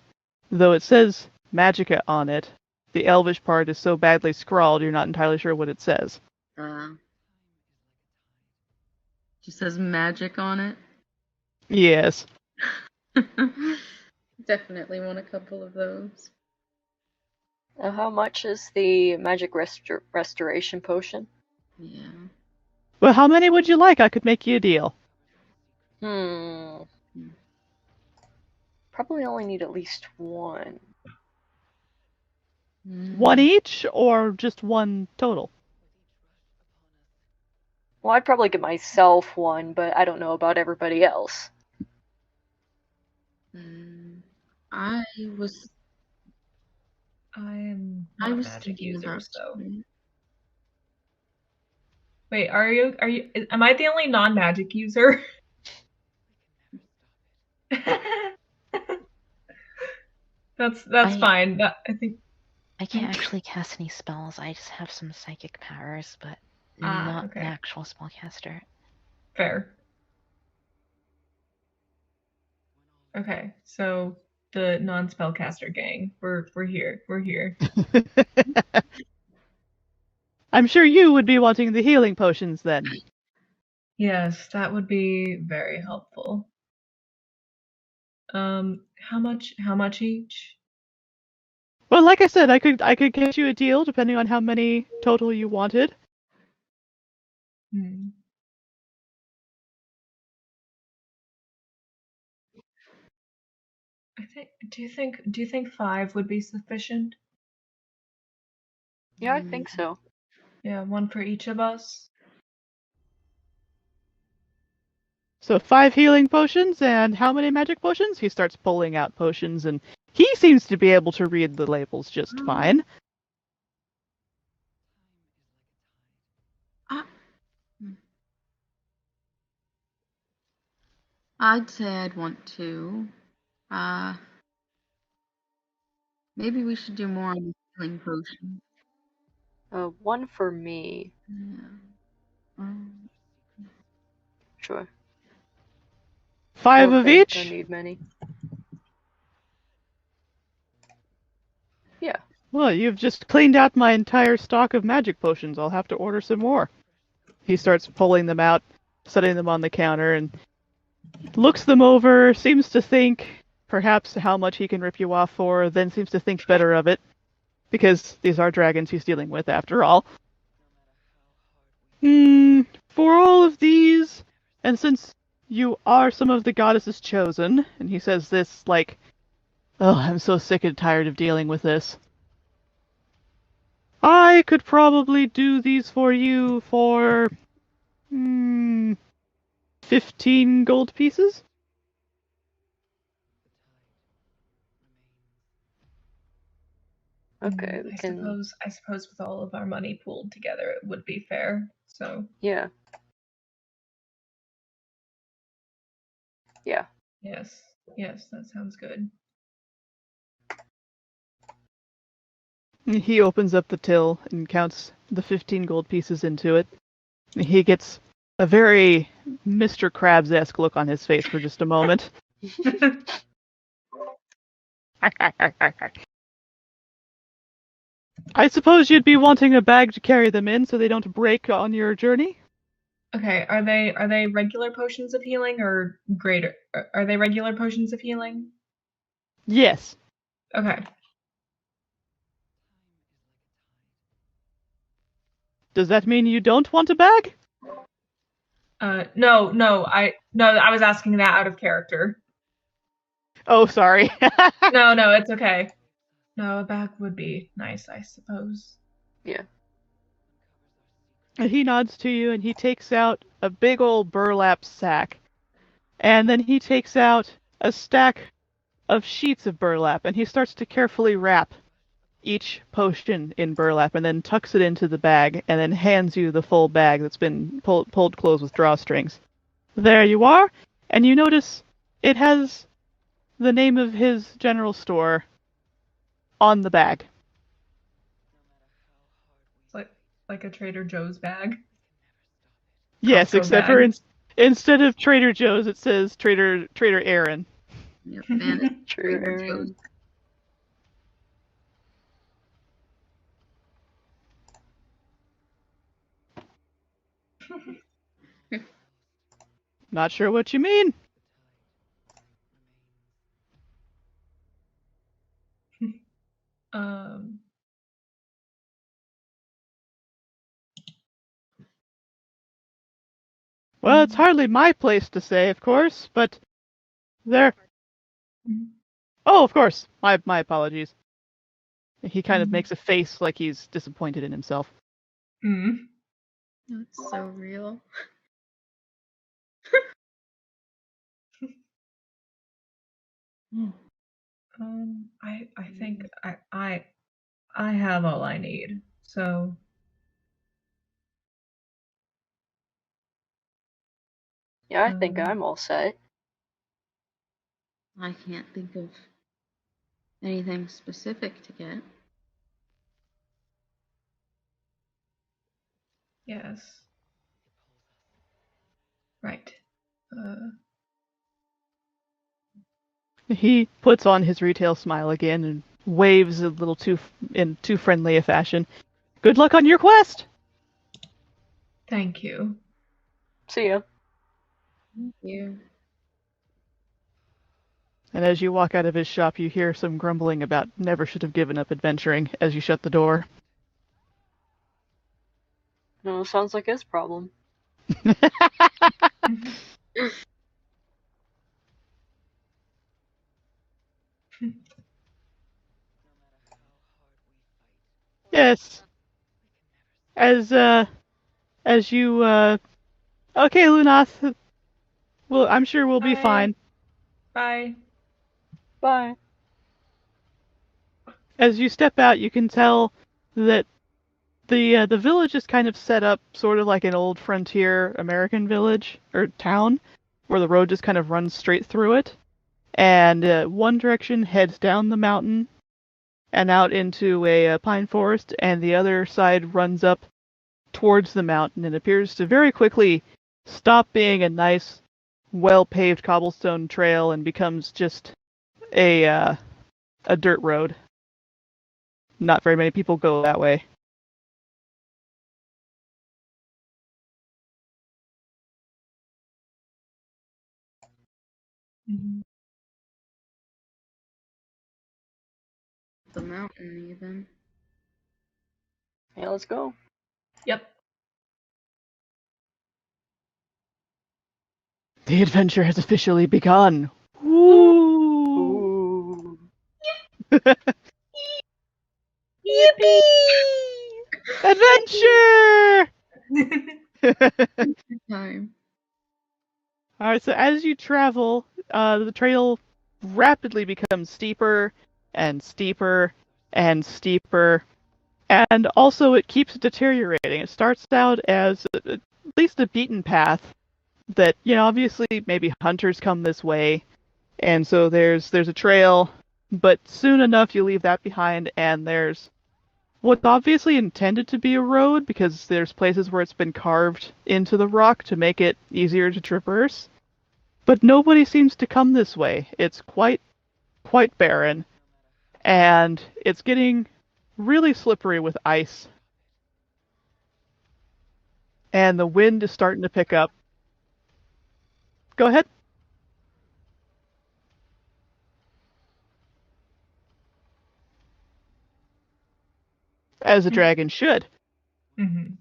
though it says Magica on it, the Elvish part is so badly scrawled you're not entirely sure what it says. She says magic on it. Yes. Definitely want a couple of those. How much is the magic restoration potion? Yeah. Well, how many would you like? I could make you a deal. Probably only need at least one. One each, or just one total? Well, I'd probably get myself one, but I don't know about everybody else. I was not magic thinking user, about so. doing- Wait, are you? Am I the only non-magic user? That's fine. I think. I can't actually cast any spells. I just have some psychic powers, but not okay. an actual spellcaster. Fair. Okay, so the non-spellcaster gang, we're here. We're here. I'm sure you would be wanting the healing potions then. Yes, that would be very helpful. How much each? Well, like I said, I could get you a deal depending on how many total you wanted. Do you think 5 would be sufficient? Yeah, I think so. Yeah, one for each of us. So 5 healing potions, and how many magic potions? He starts pulling out potions, and he seems to be able to read the labels just fine. I'd say I'd want two. Maybe we should do more on the healing potion. One for me. Yeah. Sure. 5 of Okay, each? don't need many. Yeah. Well, you've just cleaned out my entire stock of magic potions. I'll have to order some more. He starts pulling them out, setting them on the counter, and looks them over, seems to think perhaps how much he can rip you off for, then seems to think better of it, because these are dragons he's dealing with after all. For all of these, and since you are some of the goddesses chosen, and he says this like, oh, I'm so sick and tired of dealing with this. I could probably do these for you for 15 gold pieces? Okay, we I can. suppose with all of our money pooled together, it would be fair. So. Yeah. Yeah. Yes, that sounds good. He opens up the till and counts the 15 gold pieces into it. He gets a very Mr. Krabs-esque look on his face for just a moment. I suppose you'd be wanting a bag to carry them in so they don't break on your journey? Okay, are they regular potions of healing or greater? Are they regular potions of healing? Yes. Okay. Does that mean you don't want a bag? No, I was asking that out of character. Oh, sorry. No, it's okay. No, a bag would be nice, I suppose. Yeah. And he nods to you, and he takes out a big old burlap sack. And then he takes out a stack of sheets of burlap, and he starts to carefully wrap each potion in burlap, and then tucks it into the bag, and then hands you the full bag that's been pulled closed with drawstrings. There you are, and you notice it has the name of his general store on the bag. It's like a Trader Joe's bag. Yes, Costco except bag. for instead of Trader Joe's, it says Trader Aaron. Yep, and it's Trader True. Joe's. Not sure what you mean. Um, Well, it's hardly my place to say, of course, but there. Oh, of course. My apologies. He kind of makes a face like he's disappointed in himself. mm. That's so real. I think I have all I need. So Yeah, I think I'm all set. I can't think of anything specific to get. yes. Right. He puts on his retail smile again and waves a little in too friendly a fashion. Good luck on your quest! Thank you. See ya. Thank you. And as you walk out of his shop, you hear some grumbling about never should have given up adventuring as you shut the door. No, sounds like his problem. Yes. As you okay, Lunath. Well, I'm sure we'll be Bye. fine. Bye. Bye. As you step out, you can tell that the village is kind of set up sort of like an old frontier American village or town, where the road just kind of runs straight through it, and one direction heads down the mountain and out into a pine forest, and the other side runs up towards the mountain and appears to very quickly stop being a nice, well-paved cobblestone trail and becomes just a dirt road. Not very many people go that way. The mountain, even. Yeah, let's go. Yep. The adventure has officially begun. Woo! Ooh. Yippee! Adventure! Time. Alright, so as you travel, the trail rapidly becomes steeper and steeper and steeper, and also it keeps deteriorating. It starts out as at least a beaten path that, obviously maybe hunters come this way, and so there's a trail, but soon enough you leave that behind, and there's what's obviously intended to be a road, because there's places where it's been carved into the rock to make it easier to traverse. But nobody seems to come this way. It's quite barren, and it's getting really slippery with ice. And the wind is starting to pick up. Go ahead. As a dragon should. Mm-hmm.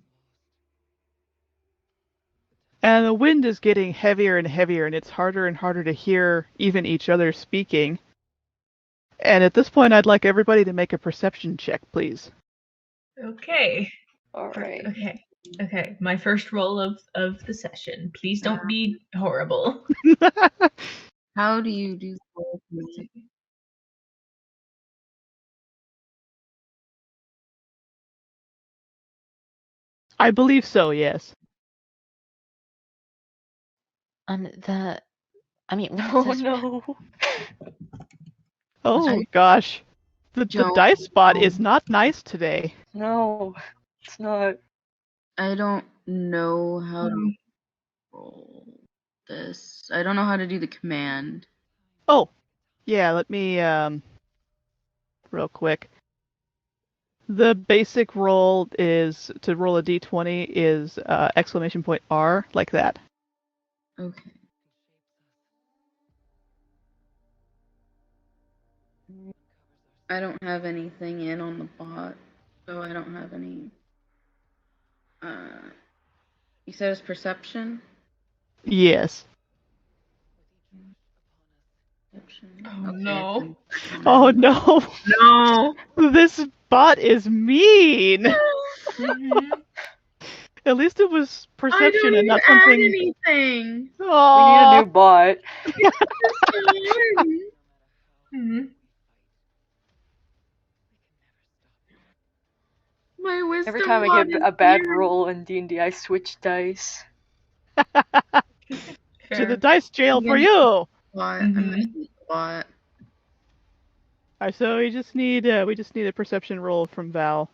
And the wind is getting heavier and heavier, and it's harder and harder to hear even each other speaking. And at this point, I'd like everybody to make a perception check, please. Okay. Alright. Okay. My first roll of the session. Please don't be horrible. How do you do roll for me? I believe so, yes. I mean, Oh this- no. Oh, gosh. The dice spot is not nice today. No, it's not. I don't know how to roll this. I don't know how to do the command. Oh, yeah, let me, real quick. The basic roll is, to roll a d20 is exclamation point R, like that. Okay. I don't have anything in on the bot, so I don't have any. You said it's perception? Yes. Perception. Oh, Okay, no. Oh, no. No. This bot is mean. Mhm. At least it was I perception don't and not even add something. anything. We need Oh, a new bot. Mhm. My wisdom Every time I mod get is a bad zero. roll in D&D, I switch dice. to the Fair. dice jail for Yeah. you. Bot. I'm gonna Mhm. use the bot. Alright, so we just need a perception roll from Val.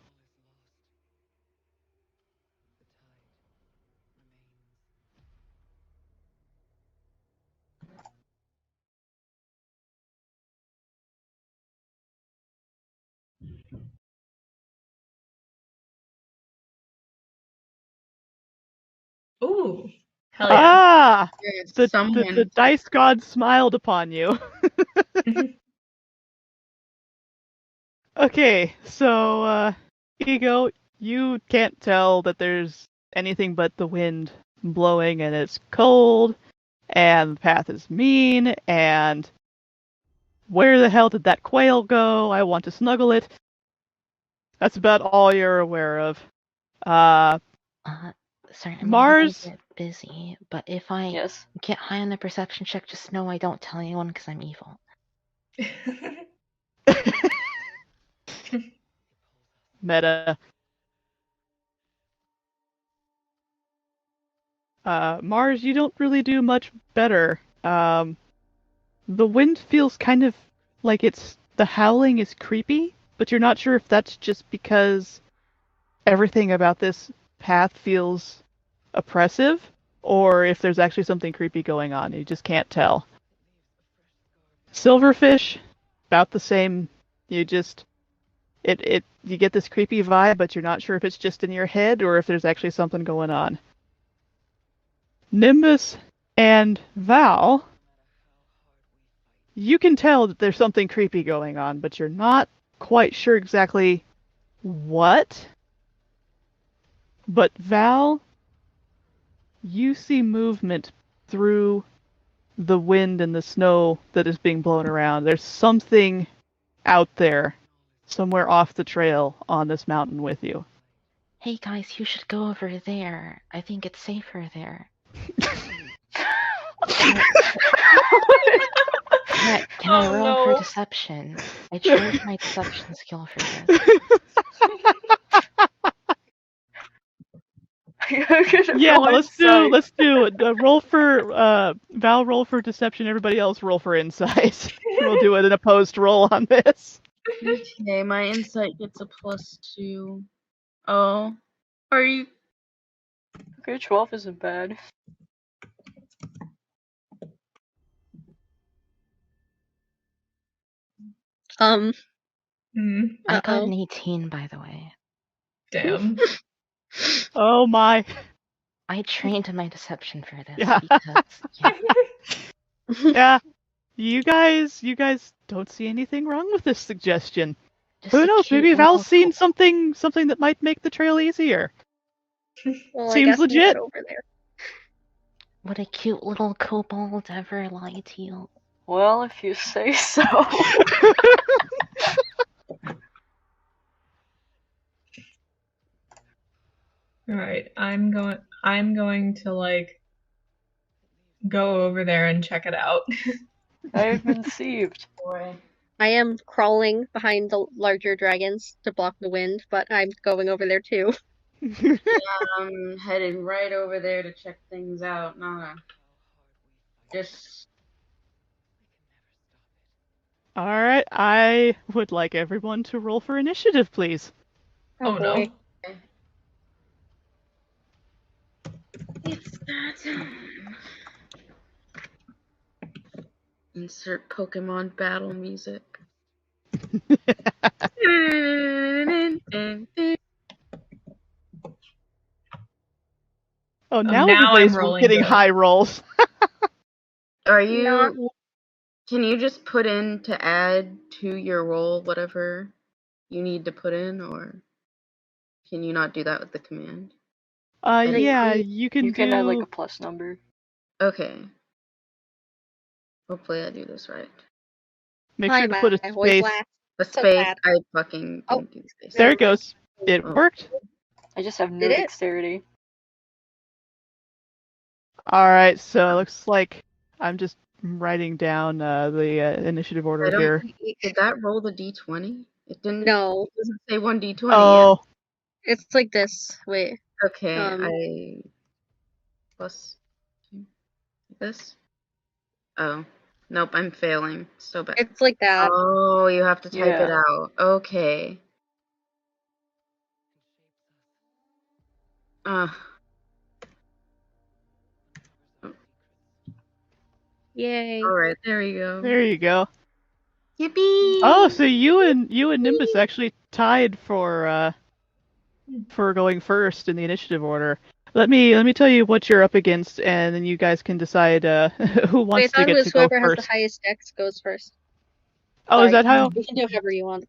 Ooh. Hell yeah. Ah, Yes, the someone. dice god smiled upon you. Okay, so Ego, you can't tell that there's anything but the wind blowing, and it's cold, and the path is mean, and where the hell did that quail go? I want to snuggle it. That's about all you're aware of. Sorry, I'm a Mars? little bit busy, but if I Yes. get high on the perception check, just know I don't tell anyone because I'm evil. Meta. Mars, you don't really do much better. The wind feels kind of like the howling is creepy, but you're not sure if that's just because everything about this path feels oppressive, or if there's actually something creepy going on. You just can't tell. Silverfish, about the same. You just you get this creepy vibe, but you're not sure if it's just in your head or if there's actually something going on. Nimbus and Val, you can tell that there's something creepy going on, but you're not quite sure exactly what. But Val, you see movement through the wind and the snow that is being blown around. There's something out there, somewhere off the trail on this mountain with you. Hey guys, you should go over there. I think it's safer there. Can I Oh, roll for no. deception? I chose my deception skill for this. Yeah, Roll let's insight. do a roll for Val, roll for deception, everybody else roll for insight. We'll do an opposed roll on this. Okay, my insight gets a +2. Oh, are you? Okay, 12 isn't bad. I got an 18, by the way. Damn. Oh my. I trained my deception for this Yeah. because Yeah. You guys don't see anything wrong with this suggestion. just Who a knows? cute Maybe Val's little seen something that might make the trail easier. Well, I Seems guess we'll legit. get over there. Would a cute little kobold ever lie to you? Well, if you say so. All right, I'm going to like go over there and check it out. I have been deceived. Boy. I am crawling behind the larger dragons to block the wind, but I'm going over there too. I'm headed right over there to check things out. Nah. Just All right, I would like everyone to roll for initiative, please. Oh no. boy. it's that time. Insert Pokemon battle music. Oh, now now everybody's I'm rolling getting good. high rolls. Are you? Not- Can you just put in to add to your roll whatever you need to put in, or can you not do that with the command? Yeah, you can You can add like do. a plus number. Okay. Hopefully I do this right. Make Why sure am to put a I always space. last? The So space, bad. I fucking Oh, didn't do the space. There it goes. It Oh. worked. I just have no Did it? dexterity. All right, so it looks like I'm just writing down the initiative I order don't. here. Did that roll the d20? It didn't. No, It doesn't say 1d20 Oh, it's like this. Wait. yet. Okay, I plus this. Oh, nope, I'm failing. So bad. It's like that. Oh, you have to type it Yeah. out. Okay. Yay. All right, there you go. there you go. Yippee! Oh, so you and Nimbus actually tied for going first in the initiative order. Let me tell you what you're up against, and then you guys can decide who Wait, I wants to thought it get was to go whoever has first. the highest dex goes first. Oh, is Sorry. that how? You can do whatever you want.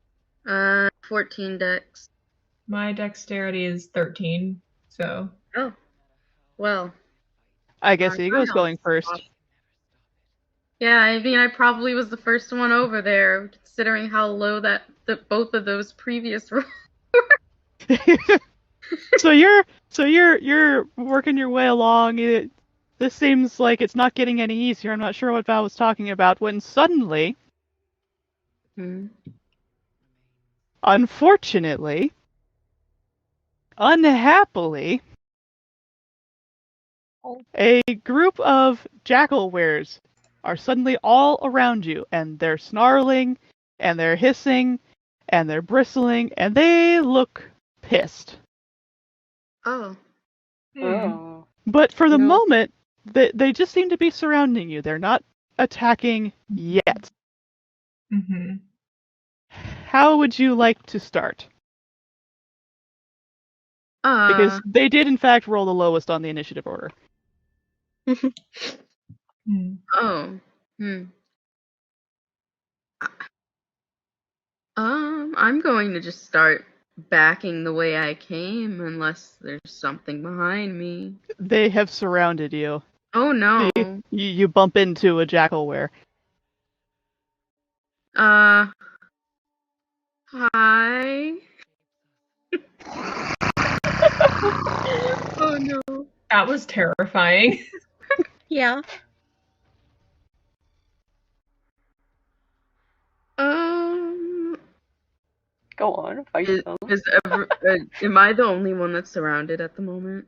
14 dex. My dexterity is 13, so Oh, well. I guess Ego's going first. Yeah, I mean, I probably was the first one over there, considering how low that both of those previous rolls. So you're working your way along. This seems like it's not getting any easier. I'm not sure what Val was talking about when suddenly, unfortunately, unhappily, a group of jackal wares are suddenly all around you, and they're snarling, and they're hissing, and they're bristling, and they look pissed. Oh. Oh. But for the No. moment, they just seem to be surrounding you. They're not attacking yet. Mm-hmm. How would you like to start? Because they did, in fact, roll the lowest on the initiative order. Oh. I'm going to just start backing the way I came, unless there's something behind me. They have surrounded you. Oh no. You bump into a jackal ware. Hi. Oh no. That was terrifying. Yeah. Go on, fight them. Am I the only one that's surrounded at the moment?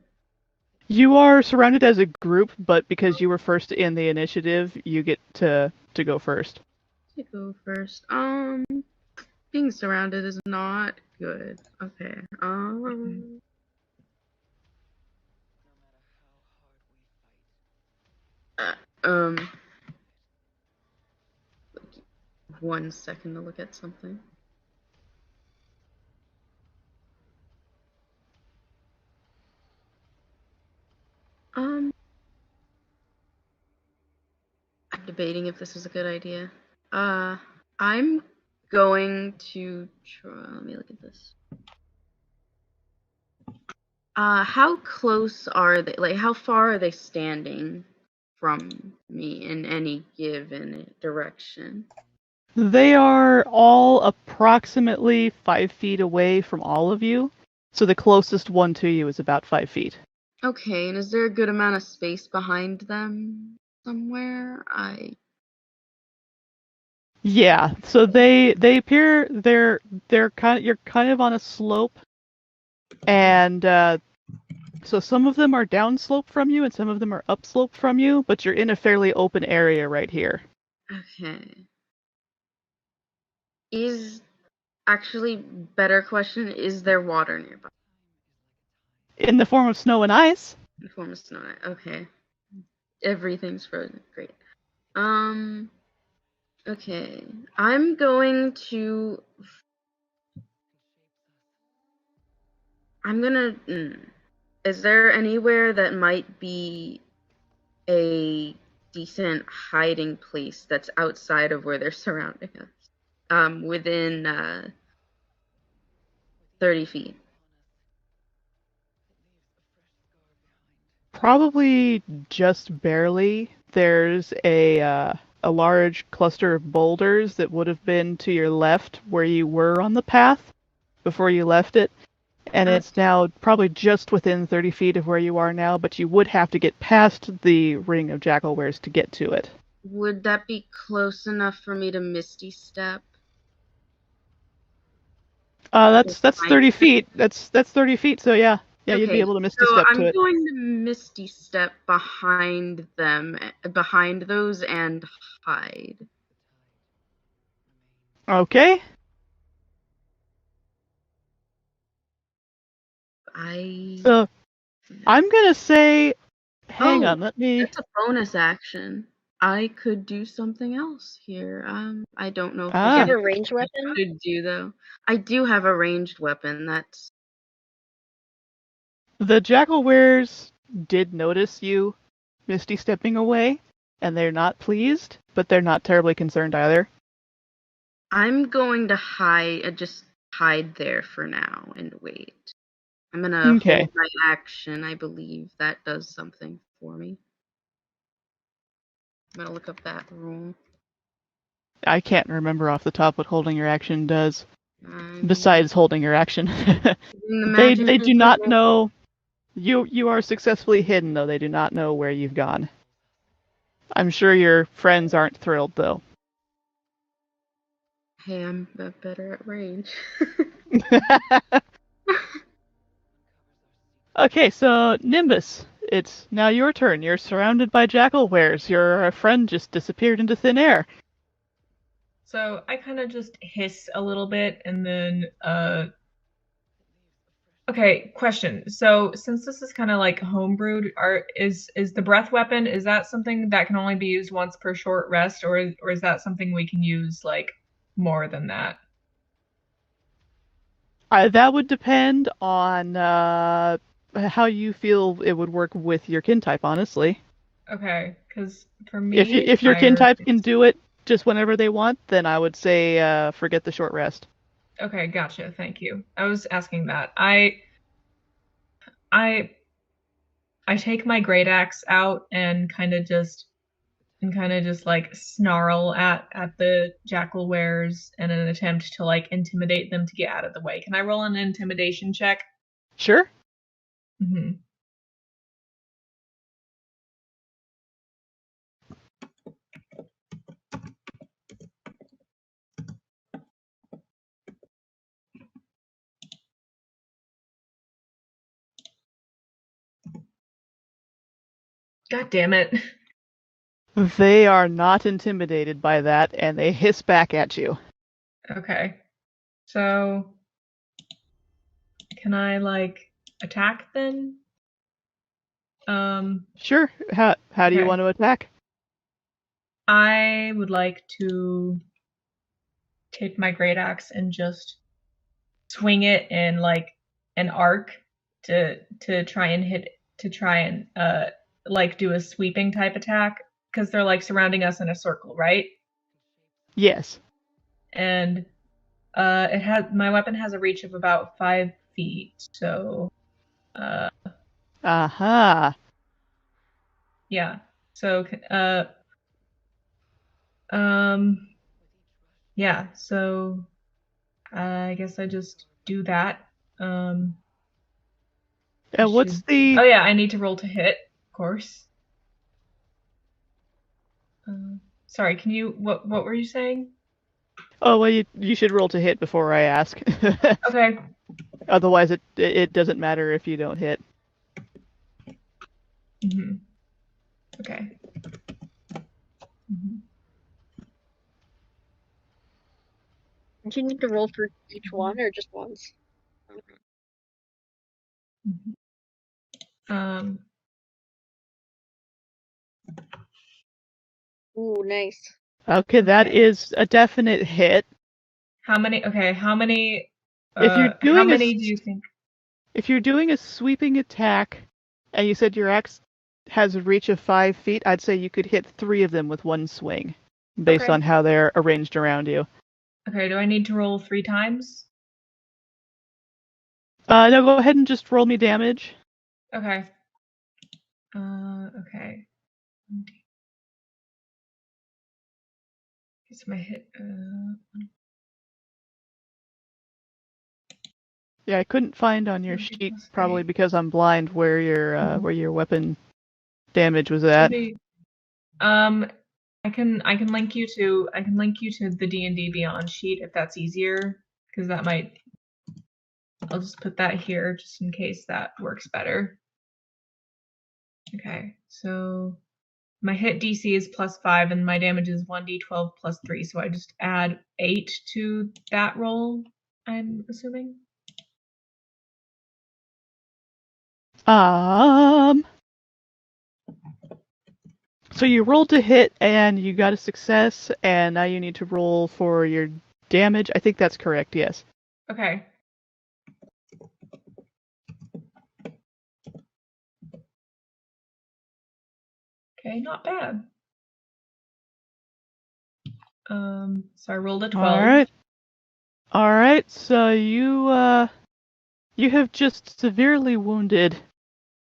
You are surrounded as a group, but because you were first in the initiative, you get to go first. To go first. Being surrounded is not good. Okay. Um. 1 second to look at something. I'm debating if this is a good idea. I'm going to try. Let me look at this. How close are they? Like, how far are they standing from me in any given direction? They are all approximately 5 feet away from all of you, so the closest one to you is about 5 feet. Okay, and is there a good amount of space behind them somewhere? Yeah, so they appear they're kind of, you're kind of on a slope, and so some of them are downslope from you and some of them are upslope from you, but you're in a fairly open area right here. Okay. Actually, better question, is there water nearby? In the form of snow and ice. In the form of snow. Okay. Everything's frozen. Great. Okay. I'm going to. I'm gonna. Is there anywhere that might be a decent hiding place that's outside of where they're surrounding us? Within 30 feet. Probably just barely. There's a large cluster of boulders that would have been to your left where you were on the path before you left it, and it's now probably just within 30 feet of where you are now, but you would have to get past the ring of jackalwares to get to it. Would that be close enough for me to Misty Step? That's 30 feet. That's 30 feet. So yeah, you'd be Okay, able to misty so step to I'm it. going to Misty Step behind them, behind those, and hide. Okay. So I'm gonna say, hang on, let me. That's a bonus action. I could do something else here. I don't know if Do you have a ranged weapon? should do though. I do have a ranged weapon. That's The jackalwares did notice you misty stepping away, and they're not pleased, but they're not terribly concerned either. I'm going to just hide there for now and wait. I'm gonna hold my action. I believe that does something for me. I'm gonna look up that rule. I can't remember off the top what holding your action does. Besides holding your action. They do not know. You are successfully hidden, though. They do not know where you've gone. I'm sure your friends aren't thrilled, though. Hey, I'm better at range. Okay, so Nimbus, it's now your turn. You're surrounded by jackalwares. Your friend just disappeared into thin air. So I kind of just hiss a little bit and then okay, question. So since this is kind of like homebrewed, is the breath weapon, is that something that can only be used once per short rest, or is that something we can use like more than that? That would depend on how you feel it would work with your kin type, honestly. Okay, because for me, If your kin type can do it just whenever they want, then I would say forget the short rest. Okay, gotcha. Thank you. I was asking that. I take my great axe out and kind of just like snarl at the jackal wares in an attempt to like intimidate them to get out of the way. Can I roll an intimidation check? Sure. Mm-hmm. God damn it. They are not intimidated by that, and they hiss back at you. Okay. So, can I, like, attack then? Sure. How do you want to attack? I would like to take my great axe and just swing it in, like, an arc to try and like, do a sweeping type attack. Because they're, like, surrounding us in a circle, right? Yes. And my weapon has a reach of about 5 feet, so Aha. Yeah. So, um, yeah. So I guess I just do that. And what's the? Oh yeah, I need to roll to hit, of course. Sorry, can you? What were you saying? Oh well, you should roll to hit before I ask. Okay. Otherwise, it doesn't matter if you don't hit. Mm-hmm. Okay. Mm-hmm. Do you need to roll for each one or just once? Um. Ooh, nice. Okay, that Okay. is a definite hit. How many? Okay, how many? If you're How doing many do you think? if you're doing a sweeping attack, and you said your axe has a reach of 5 feet, I'd say you could hit 3 of them with one swing, based Okay. on how they're arranged around you. Okay. Do I need to roll 3 times? No, go ahead and just roll me damage. Okay. Okay. Guess my hit. Yeah, I couldn't find on your 1d sheet, plus probably 8. because I'm blind, where your weapon damage was Should at. be. I can link you to the D&D Beyond sheet if that's easier, because that might. I'll just put that here just in case that works better. Okay, so my hit DC is +5 and my damage is 1d12 plus 3, so I just add 8 to that roll, I'm assuming. So you rolled to hit and you got a success, and now you need to roll for your damage. I think that's correct, yes. Okay. Okay, not bad. So I rolled a 12. Alright, so you have just severely wounded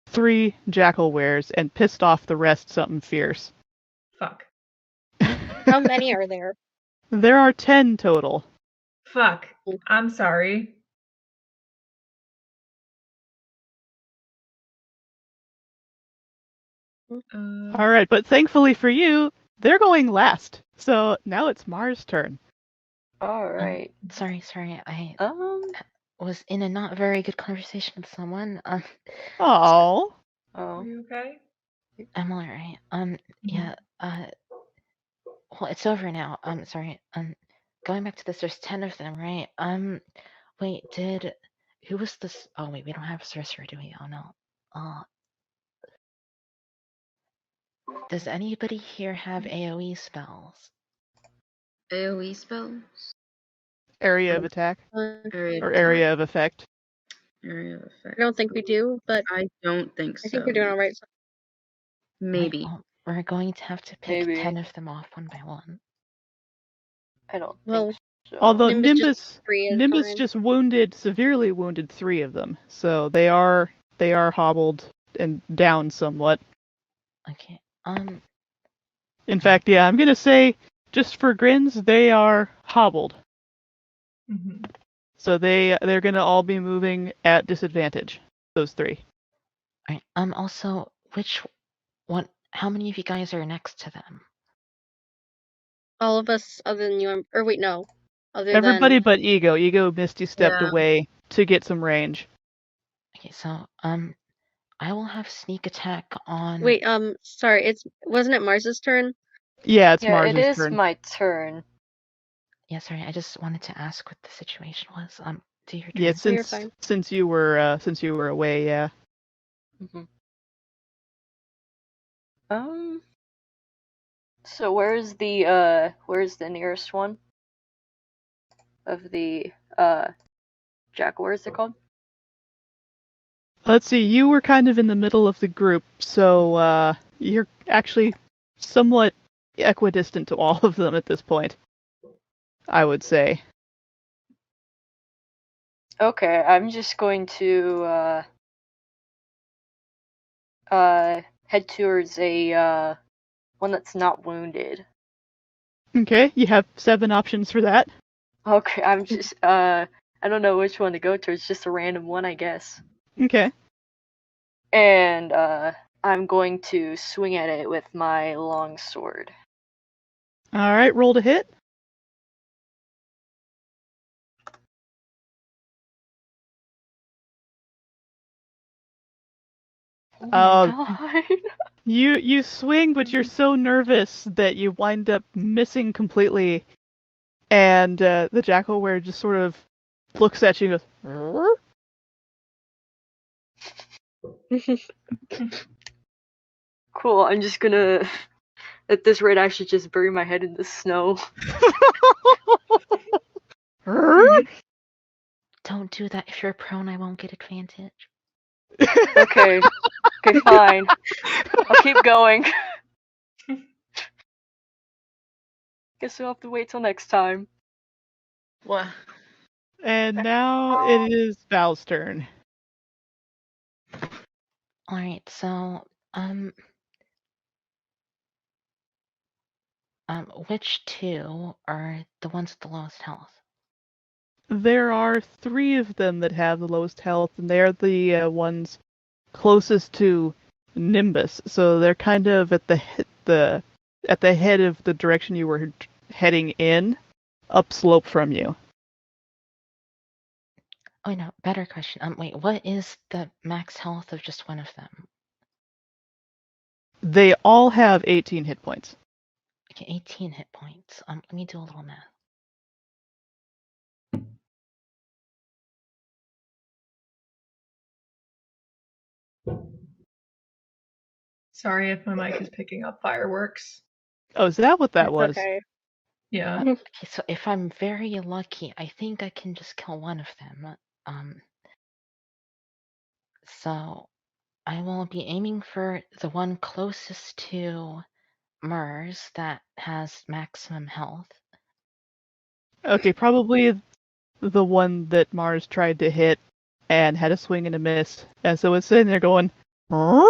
3 jackalwares and pissed off the rest something fierce. Fuck. How many are there? There are 10 total. Fuck. I'm sorry. Alright, but thankfully for you, they're going last. So now it's Mars' turn. Alright. Sorry, I was in a not very good conversation with someone. Oh. Are you okay? I'm alright. Yeah, well, it's over now. Sorry. Going back to this, there's 10 of them, right? Wait, who was this? Oh, wait, we don't have a sorcerer, do we? Oh, no. Does anybody here have AoE spells? AoE spells? Area of attack. Area Or of area of effect. Area of effect. I don't think we do, but I don't think so. I think we're doing all right. Maybe. Right, well, we're going to have to pick Maybe. 10 of them off one by one. I don't Well, think so. Although Nimbus just Nimbus just severely wounded 3 of them, so they are hobbled and down somewhat. Okay. In fact, yeah, I'm gonna say, just for grins, they are hobbled. Mm-hmm. So they're gonna all be moving at disadvantage. Those 3. Alright, also, which one, how many of you guys are next to them? all of us other than you. Or wait, no. Other Everybody than but Ego. Ego Misty stepped Yeah. away to get some range. Okay, so, I will have sneak attack on. wait. Sorry. Wasn't it Mars's turn? Yeah, it's Yeah, Mars' it is turn. my turn. Yeah, sorry, I just wanted to ask what the situation was. Do your turn. Yeah, You're fine. since you were away, yeah. Mm-hmm. So where's the nearest one of the Jack? Where is it called? Let's see, you were kind of in the middle of the group, so you're actually somewhat equidistant to all of them at this point, I would say. Okay, I'm just going to head towards a one that's not wounded. Okay, you have 7 options for that. Okay, I'm just I don't know which one to go to. It's just a random one, I guess. Okay. And I'm going to swing at it with my long sword. Alright, roll to hit. Oh my god. You swing, but you're so nervous that you wind up missing completely, and the jackal just sort of looks at you and goes, Cool, I'm just gonna at this rate I should just bury my head in the snow. Don't do that. If you're prone, I won't get advantage. Okay. Okay, fine. I'll keep going. Guess we'll have to wait till next time. What? And now it is Val's turn. Alright, so, which 2 are the ones with the lowest health? There are 3 of them that have the lowest health, and they're the ones closest to Nimbus. So they're kind of at the head of the direction you were heading in, upslope from you. Oh no, better question. Wait, what is the max health of just one of them? They all have 18 hit points. Okay, 18 hit points. Let me do a little math. Sorry if my mic is picking up fireworks. Oh, is that what that It's was? okay. Yeah. Okay, so if I'm very lucky, I think I can just kill one of them. So I will be aiming for the one closest to Mers that has maximum health. Okay, probably the one that Mars tried to hit and had a swing and a miss. And so it's sitting there going, huh?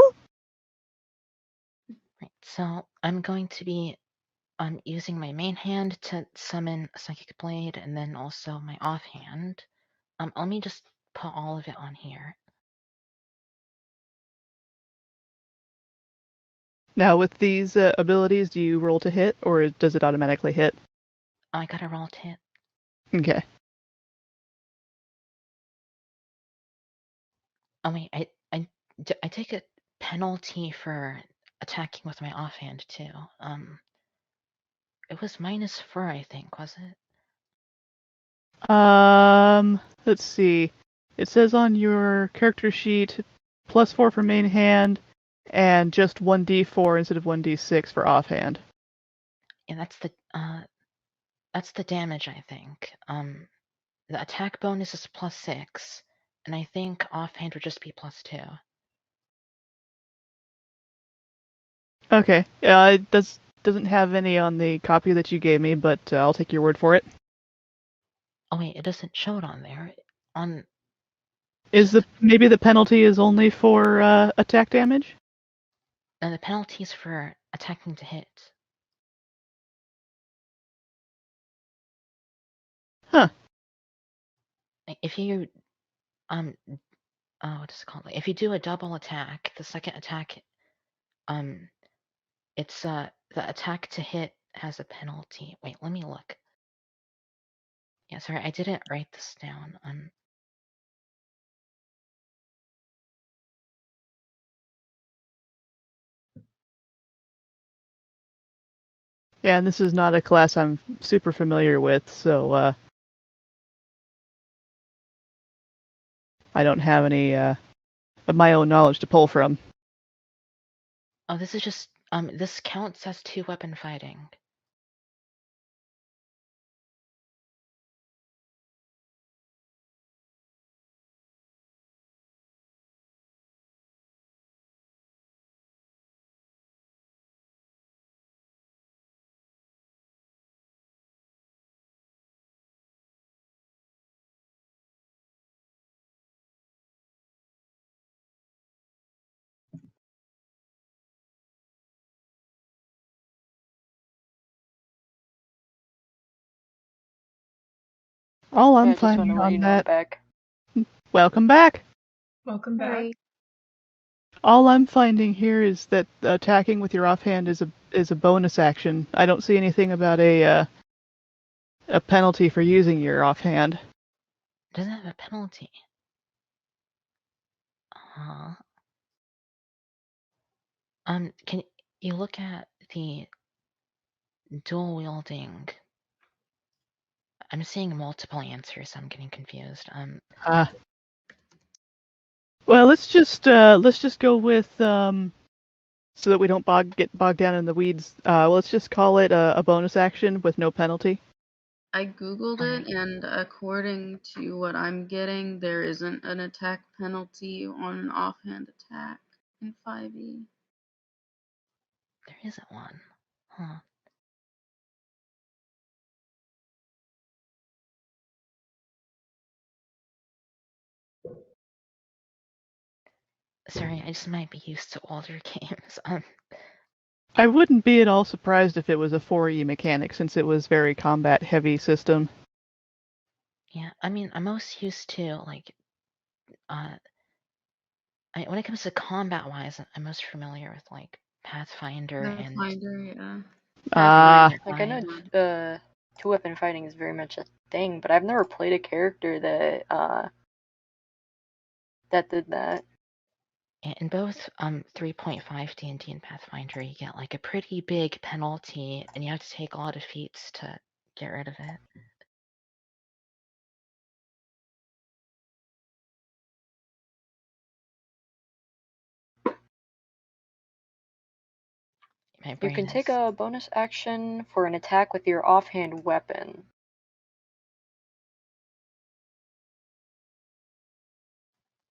Right, so I'm going to be using my main hand to summon a Psychic Blade and then also my offhand. Let me just put all of it on here. Now, with these abilities, do you roll to hit, or does it automatically hit? I gotta roll to hit. Okay. Oh wait, I take a penalty for attacking with my offhand too. It was -4, I think, was it? Let's see. It says on your character sheet +4 for main hand and just 1d4 instead of 1d6 for offhand. Yeah, that's the damage, I think. The attack bonus is +6, and I think offhand would just be +2. Okay. It doesn't have any on the copy that you gave me, but I'll take your word for it. Oh wait, it doesn't show it on there. On Maybe the penalty is only for attack damage? the penalties for attacking to hit. Huh. If you what is it called? Like, if you do a double attack, the second attack, it's the attack to hit has a penalty. Wait, let me look. Yeah, sorry, I didn't write this down. Yeah, and this is not a class I'm super familiar with, so I don't have any of my own knowledge to pull from. Oh, this is just this counts as 2-weapon fighting. All I'm Yeah, I just want finding to let you on know I'm that. back. Welcome back. Welcome back. Right. All I'm finding here is that attacking with your offhand is a bonus action. I don't see anything about a penalty for using your offhand. Doesn't have a penalty. Can you look at the dual wielding? I'm seeing multiple answers, so I'm getting confused. Well, let's just go with so that we don't get bogged down in the weeds. Let's just call it a bonus action with no penalty. I googled Alright. it, and according to what I'm getting, there isn't an attack penalty on an offhand attack in 5e. There isn't one. Huh. Sorry, I just might be used to older games. I wouldn't be at all surprised if it was a 4e mechanic, since it was very combat heavy system. Yeah, I mean, I'm most used to like, when it comes to combat-wise, I'm most familiar with like Pathfinder and Pathfinder, yeah. Ah, Like, I know Pathfinder 5. two-weapon fighting is very much a thing, but I've never played a character that that did that. In both 3.5 D&D and Pathfinder, you get like a pretty big penalty, and you have to take a lot of feats to get rid of it. My You brain can take is. a bonus action for an attack with your offhand weapon.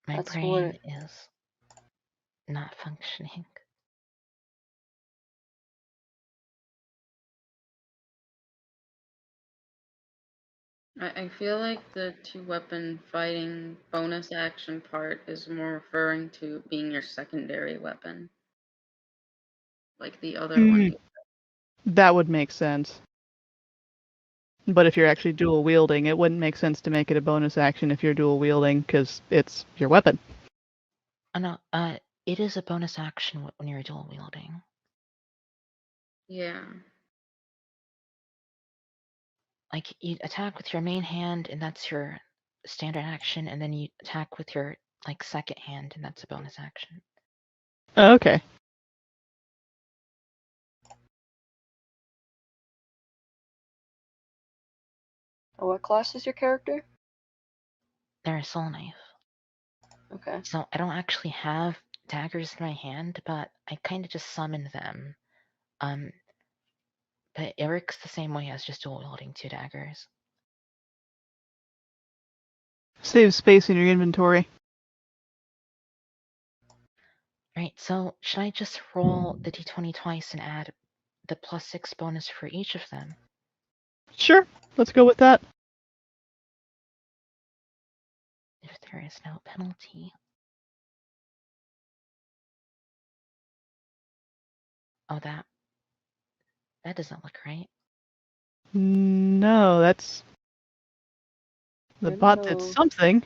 My That's brain is not functioning. I feel like the two-weapon fighting bonus action part is more referring to being your secondary weapon. Like the other one. that would make sense. But if you're actually dual wielding, it wouldn't make sense to make it a bonus action if you're dual wielding, because it's your weapon. Oh no, it is a bonus action when you're dual wielding. Yeah. Like, you attack with your main hand, and that's your standard action, and then you attack with your like second hand, and that's a bonus action. Okay. Oh, what class is your character? They're a soul knife. Okay. So I don't actually have daggers in my hand, but I kind of just summon them. But it works the same way as just dual wielding 2 daggers. Save space in your inventory. Right, so should I just roll the d20 twice and add the +6 bonus for each of them? Sure, let's go with that. If there is no penalty. Oh, that doesn't look right. No, that's the bot did No. something.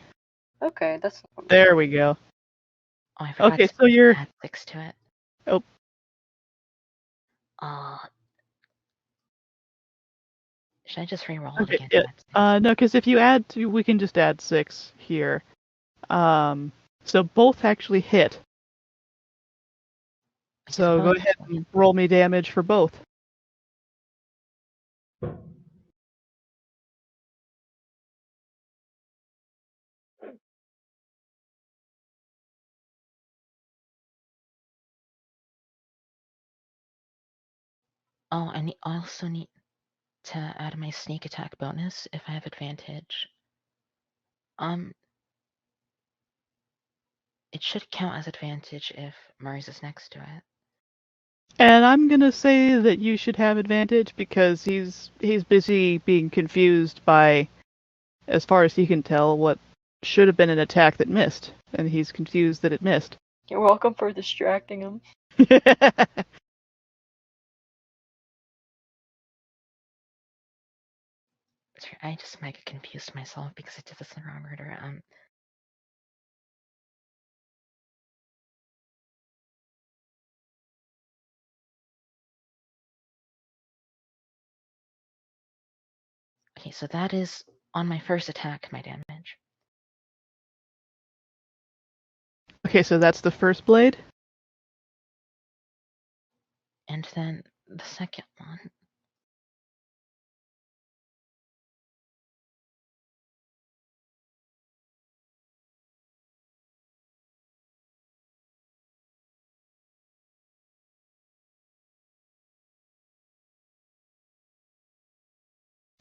Okay, that's not bad. There we go. Oh, I forgot Okay, to so you're. add 6 to it. Oh, Should I just re-roll it okay. again? Yeah. And add 6? No, because if you add 2, we can just add 6 here. So both actually hit. I So go suppose ahead I'll and roll me damage for both. Oh, I also need to add my sneak attack bonus if I have advantage. It should count as advantage if Mars is next to it. And I'm gonna say that you should have advantage because he's busy being confused by, as far as he can tell, what should have been an attack that missed, and he's confused that it missed. You're welcome for distracting him. Sorry, I just might get confused myself because I did this in the wrong order. Okay, so that is on my first attack, my damage. Okay, so that's the first blade. And then the second one.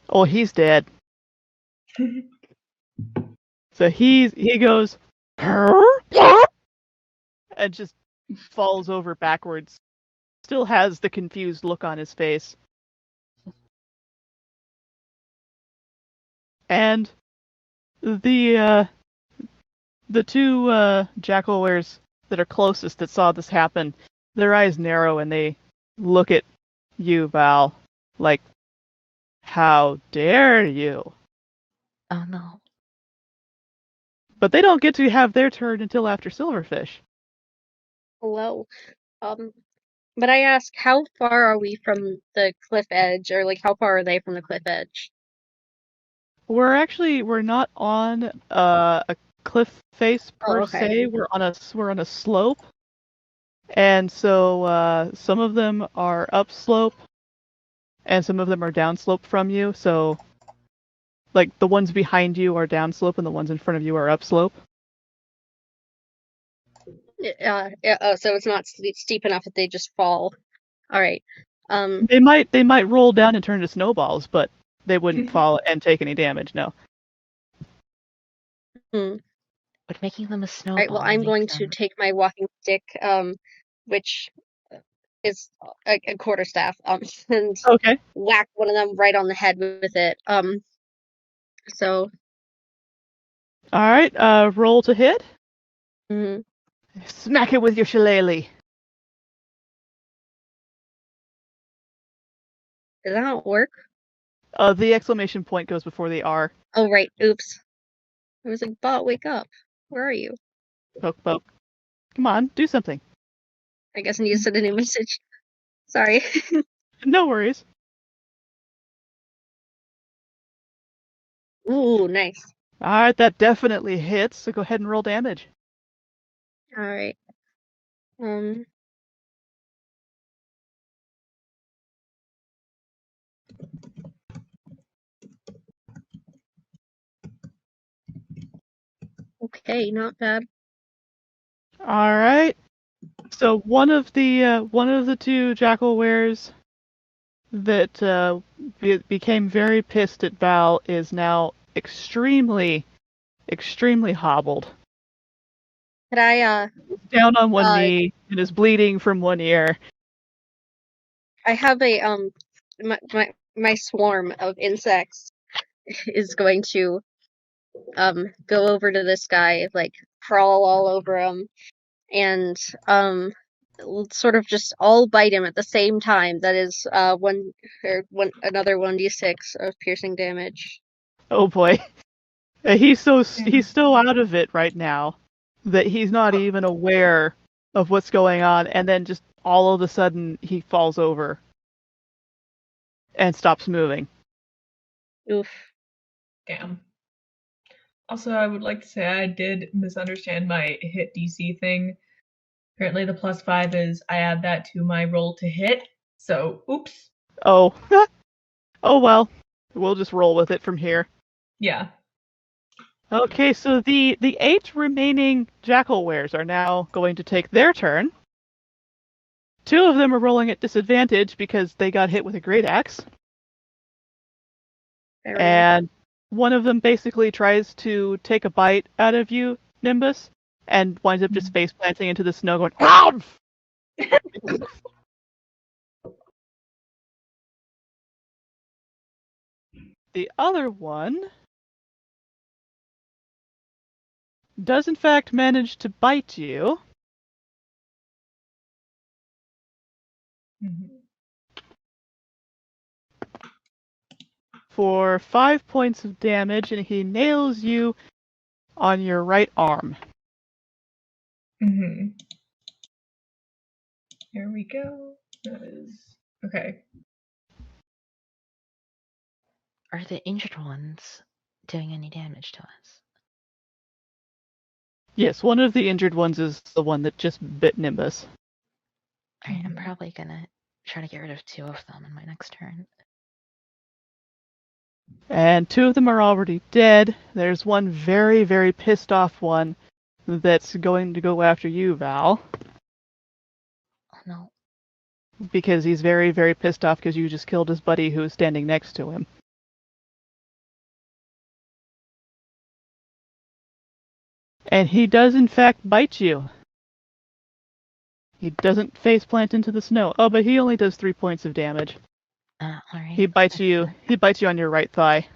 Oh, he's dead. So he goes and just falls over backwards. Still has the confused look on his face. And the two jackalwares that are closest that saw this happen, their eyes narrow and they look at you, Val, like, how dare you? Oh no. But they don't get to have their turn until after Silverfish. Hello. But I ask, how far are we from the cliff edge, or like how far are they from the cliff edge? We're not on a cliff face Oh, per okay. se. We're on a slope, and so some of them are upslope, and some of them are downslope from you. So, like the ones behind you are downslope, and the ones in front of you are upslope. So it's not steep enough that they just fall. All right. They might roll down and turn to snowballs, but they wouldn't fall and take any damage. No. But making them a All snowball. right. Well, I'm make going them... to take my walking stick, which is a quarterstaff, and Okay. whack one of them right on the head with it. So. All right. Roll to hit. Mm-hmm. Smack it with your shillelagh. Did that not work? The exclamation point goes before the R. Oh, right. Oops. I was like, Bot, wake up. Where are you? Poke, poke. Come on, do something. I guess I need to send a new message. Sorry. No worries. Ooh, nice. Alright, that definitely hits, so go ahead and roll damage. All right. Okay, not bad. Alright. So one of the two jackalwares that became very pissed at Val is now extremely hobbled. Could I Down on one knee and is bleeding from one ear. I have a my swarm of insects is going to go over to this guy, like crawl all over him, and sort of just all bite him at the same time. That is another 1d6 of piercing damage. Oh boy. He's so out of it right now that he's not even aware of what's going on, and then just all of a sudden he falls over and stops moving. Oof. Damn. Also, I would like to say I did misunderstand my hit DC thing. Apparently the +5 is I add that to my roll to hit. So, oops. Oh. Oh well. We'll just roll with it from here. Yeah. Okay, so the 8 remaining jackalwares are now going to take their turn. 2 of them are rolling at disadvantage because they got hit with a great axe. And one of them basically tries to take a bite out of you, Nimbus, and winds up just face planting into the snow going, "Ow!" The other one does in fact manage to bite you. for 5 points of damage, and he nails you on your right arm. Mm-hmm. Here we go. That is okay. Are the injured ones doing any damage to us? Yes, one of the injured ones is the one that just bit Nimbus. Alright, I'm probably gonna try to get rid of 2 of them in my next turn. And 2 of them are already dead. There's one very, very pissed off one that's going to go after you, Val. Oh no. Because he's very, very pissed off because you just killed his buddy who was standing next to him. And he does in fact bite you. He doesn't faceplant into the snow. Oh, but he only does 3 points of damage. Alright. He bites you on your right thigh.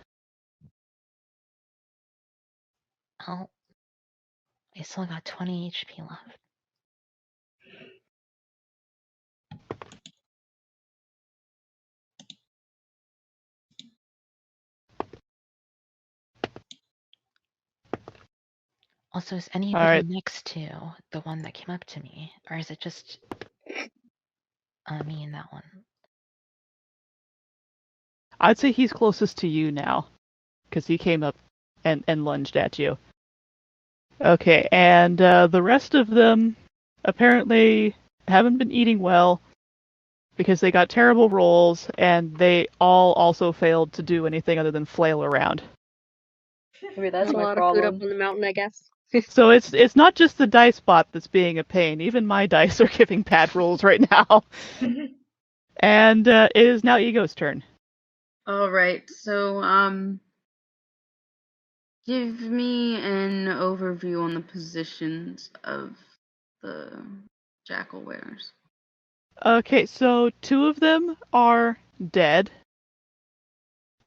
Oh. I still got 20 HP left. Also, is anybody next to the one that came up to me? Or is it just me and that one? I'd say he's closest to you now, because he came up and lunged at you. Okay, and the rest of them apparently haven't been eating well because they got terrible rolls, and they all also failed to do anything other than flail around. Maybe that's a my lot of food up problem. on the mountain, I guess. So it's not just the dice bot that's being a pain. Even my dice are giving bad rolls right now. And it is now Ego's turn. All right. So give me an overview on the positions of the jackal wares. Okay, so 2 of them are dead.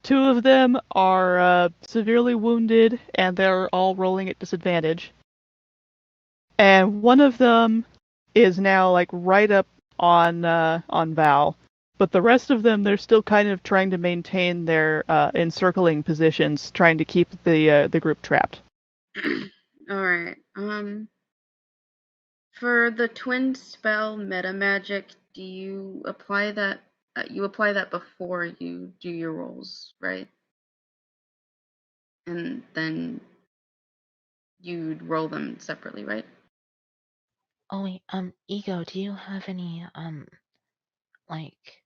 2 of them are severely wounded, and they're all rolling at disadvantage. And one of them is now like right up on Val, but the rest of them they're still kind of trying to maintain their encircling positions, trying to keep the group trapped. All right. For the twin spell meta magic, do you apply that? You apply that before you do your rolls, right? And then you'd roll them separately, right? Oh wait, Ego, do you have any, like...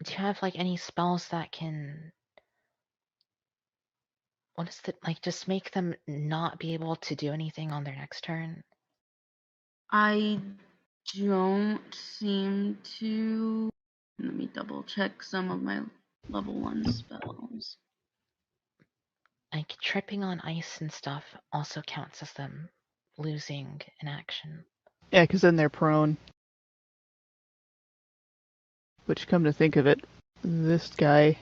Do you have, like, any spells that can... What is the... Like, just make them not be able to do anything on their next turn? I don't seem to. Let me double check some of my level 1 spells. Like, tripping on ice and stuff also counts as them losing an action. Yeah, because then they're prone. Which, come to think of it, this guy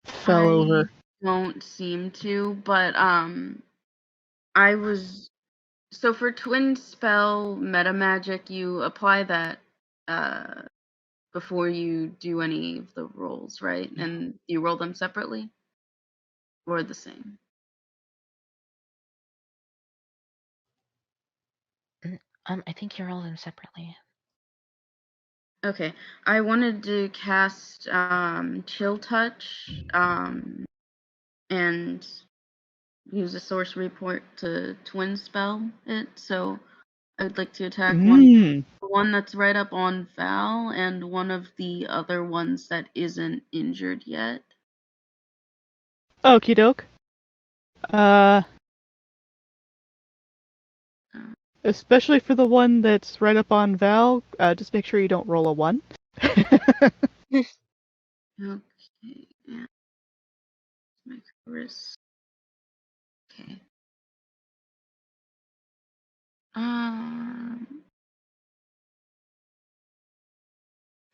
fell over. Don't seem to, but I was so for twin spell meta magic, you apply that before you do any of the rolls, right? Yeah. And you roll them separately or the same. I think you roll them separately. Okay, I wanted to cast Chill Touch and use a sorcery point to twin spell it. So I would like to attack one that's right up on Val and one of the other ones that isn't injured yet. Okie doke. Especially for the one that's right up on Val, just make sure you don't roll a 1. Okay, yeah. My wrist. Okay.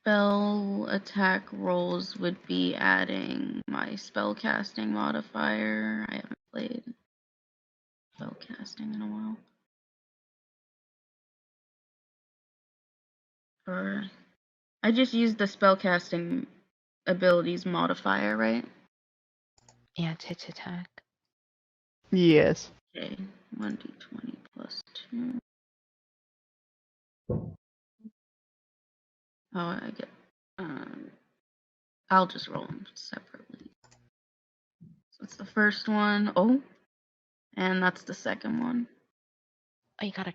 Spell attack rolls would be adding my spellcasting modifier. I haven't played spellcasting in a while. Or I just used the spellcasting ability's modifier, right? Yeah, it's hits attack. Yes. Okay, 1d20 plus 2. Oh, I get. I'll just roll them separately. So it's the first one. Oh, and that's the second one. Oh, you gotta.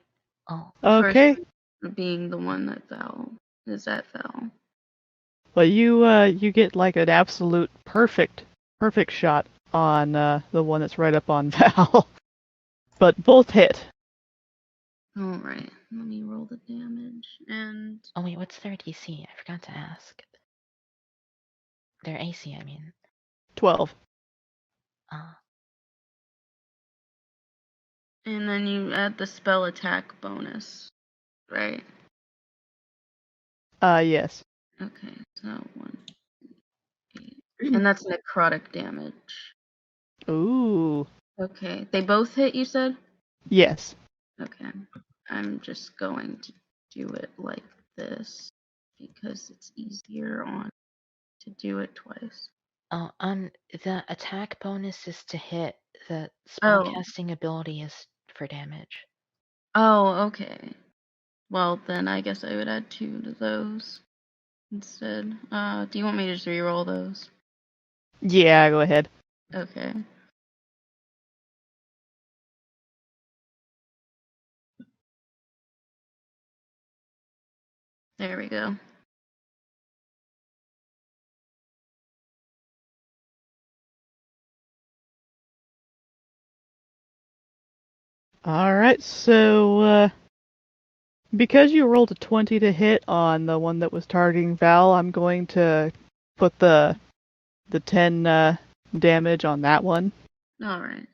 Oh, Okay. First being the one that fell. Is that fell? Well, you get like an absolute perfect shot on the one that's right up on Val, but both hit. All right. Let me roll the damage and. oh wait, what's their DC? I forgot to ask. Their AC, I mean. 12. And then you add the spell attack bonus, right? Yes. Okay, so 1, 8. And that's necrotic damage. Ooh. Okay, they both hit, you said? Yes. Okay. I'm just going to do it like this because it's easier on to do it twice. Oh, the attack bonus is to hit. The Oh. spellcasting ability is for damage. Oh, okay. Well, then I guess I would add 2 to those instead. Do you want me to just reroll those? Yeah, go ahead. Okay. There we go. All right, so because you rolled a 20 to hit on the one that was targeting Val, I'm going to put the 10 damage on that one. All right.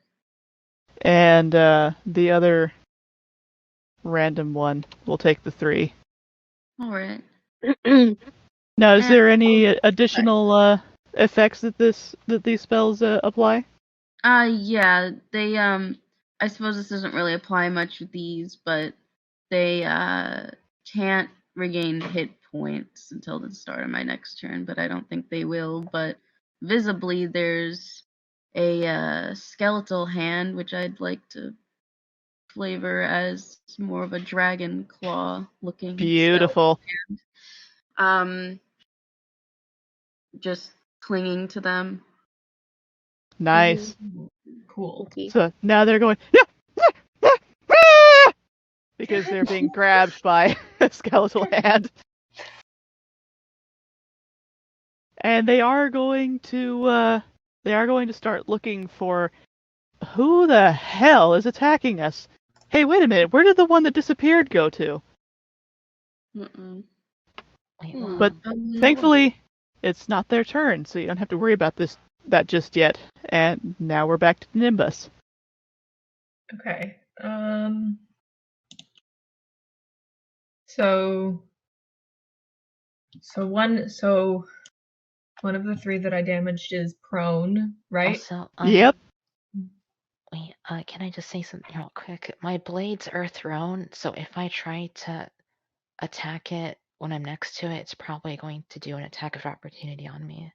And the other random one will take the 3. All right. Now, is there any additional effects that these spells apply? Yeah, they I suppose this doesn't really apply much with these, but they can't regain hit points until the start of my next turn, but I don't think they will. But visibly there's a skeletal hand which I'd like to flavor as more of a dragon claw looking Beautiful. just clinging to them. Nice. Cool. So now they're going because they're being grabbed by a skeletal hand. And they are going to start looking for who the hell is attacking us. Hey, wait a minute. Where did the one that disappeared go to? Mm-mm. Wait, But No. thankfully, it's not their turn, so you don't have to worry about that just yet. And now we're back to Nimbus. Okay. So one of the 3 that I damaged is prone, right? also, Yep. wait, can I just say something real quick? My blades are thrown, so if I try to attack it when I'm next to it, it's probably going to do an attack of opportunity on me.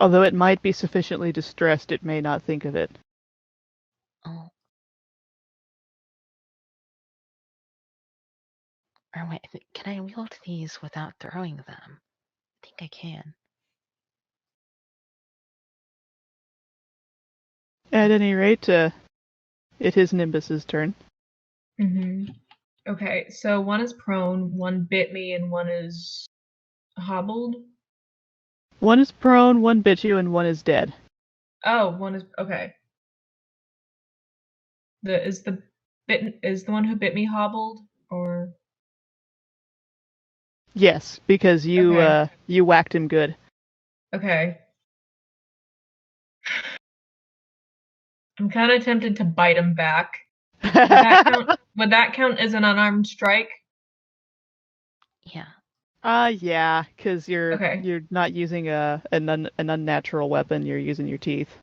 Although it might be sufficiently distressed, it may not think of it. Oh. Or wait, can I wield these without throwing them? I think I can. At any rate, it is Nimbus's turn. Mm-hmm. Okay, so one is prone, one bit me, and one is hobbled. One is prone, one bit you, and one is dead. Oh, one is okay. Is the one who bit me hobbled, or Yes, because you Okay. You whacked him good. okay? I'm kind of tempted to bite him back. Would that count as an unarmed strike? Yeah. Yeah, because you're Okay. not using an unnatural weapon. You're using your teeth.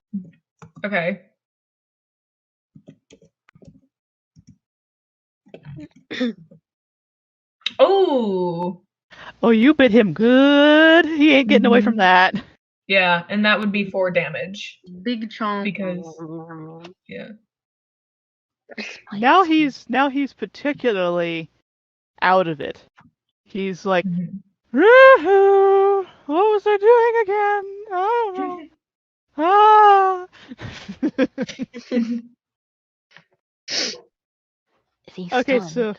Okay. Oh, Oh, you bit him good. He ain't getting away from that. Yeah, and that would be 4 damage Big chomp. because yeah. Now he's particularly out of it. He's like, Mhm. "Woohoo! What was I doing again? I don't know. Ah!" Is he Okay, stunned so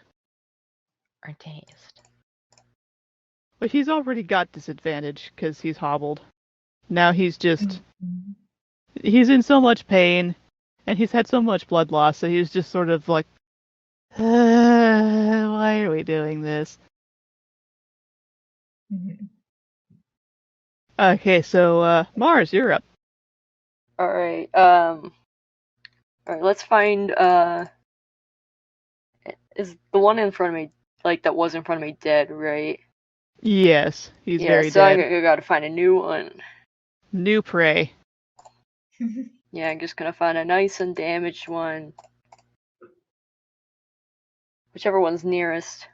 or dazed? but he's already got disadvantage because he's hobbled. Now he's in so much pain, and he's had so much blood loss, so he's just sort of like, why are we doing this? Mhm. Okay, so Mars, you're up. Alright, alright, let's find, is the one in front of me, like, that was in front of me dead, right? Yes, he's Yeah, very so I dead. gotta find a new one. New prey. Yeah, I'm just gonna find a nice undamaged one. Whichever one's nearest.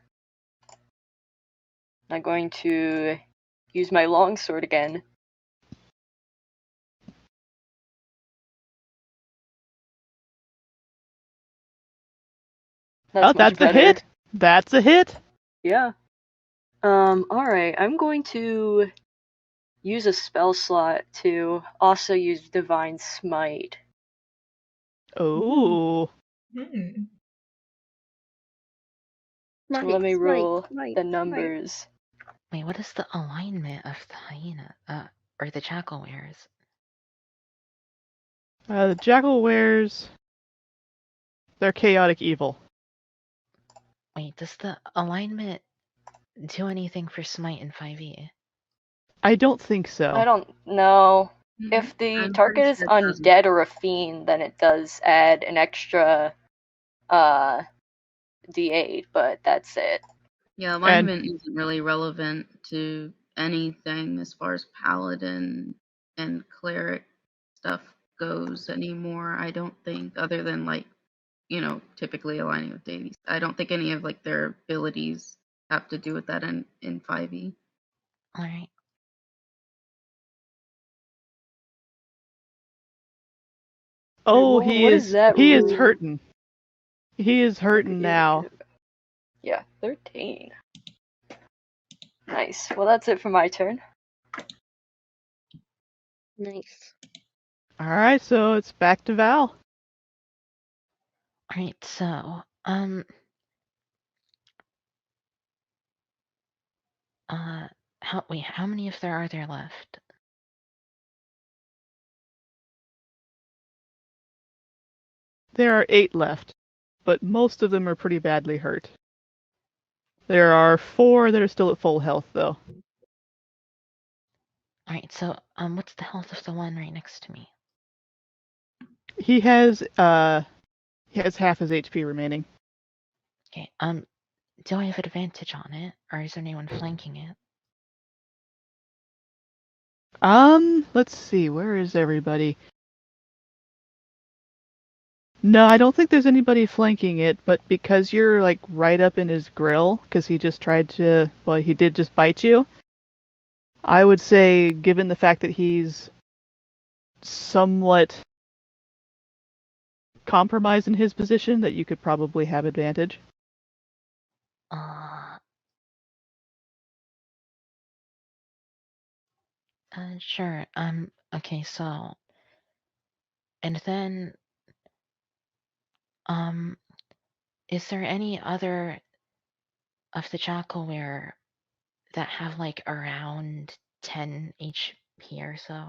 I'm going to use my longsword again. That's Oh, much that's a better. hit. That's a hit. Yeah. Alright, I'm going to use a spell slot to also use Divine Smite. Oh. Hmm. So let me roll Smite. the numbers. Wait, what is the alignment of the hyena? Or the jackal wears? The jackal wears. They're chaotic evil. Wait, does the alignment do anything for smite in 5e? I don't think so. I don't know. If the I'm target pretty is sure it doesn't. undead or a fiend, then it does add an extra d8, but that's it. Yeah, alignment isn't really relevant to anything as far as paladin and cleric stuff goes anymore. I don't think, other than like, typically aligning with deities. I don't think any of like their abilities have to do with that in 5e. Alright. Oh, What is that he is rule? hurting. He is hurting now. Yeah, 13. Nice. Well, that's it for my turn. Nice. Alright, so it's back to Val. Alright, so, how many of there are there left? There are 8 left, but most of them are pretty badly hurt. There are 4 that are still at full health, though. Alright, so, what's the health of the one right next to me? He has half his HP remaining. Okay, do I have advantage on it, or is there anyone flanking it? Let's see, where is everybody? No, I don't think there's anybody flanking it, but because you're like right up in his grill, because he just tried to, well, he did just bite you. I would say, given the fact that he's somewhat compromised in his position, that you could probably have advantage. Sure, okay, so, and then, is there any other of the jackalware that have like around 10 HP or so?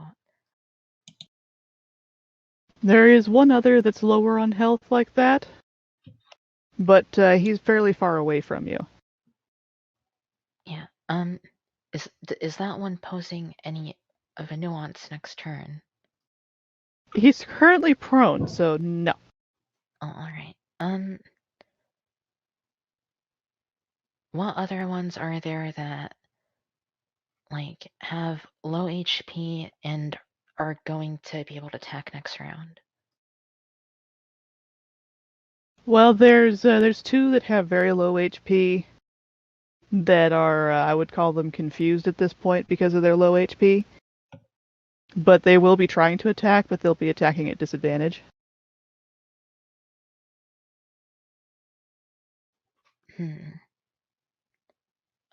There is one other that's lower on health like that, but he's fairly far away from you. Yeah, is that one posing any of a nuance next turn? He's currently prone, so no. Oh, alright. What other ones are there that like have low HP and are going to be able to attack next round? Well, there's 2 that have very low HP, that are, I would call them confused at this point because of their low HP. But they will be trying to attack, but they'll be attacking at disadvantage.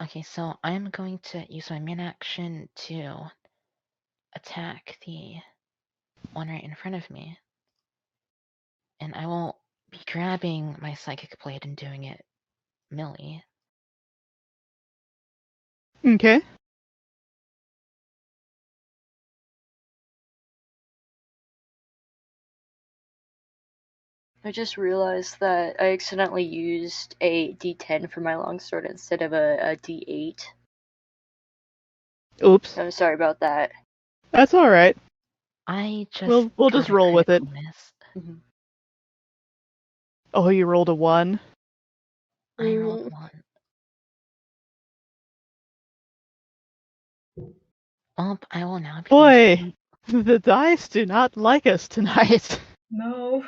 Okay, so I'm going to use my main action to attack the one right in front of me. And I will be grabbing my Psychic Blade and doing it melee. Okay. I just realized that I accidentally used a D10 for my longsword instead of a D8. Oops. I'm sorry about that. That's alright. I just We'll just roll with it. Miss. Mhm. Oh, you rolled a 1? I rolled 1. Well, I will now be Boy, the dice do not like us tonight. No.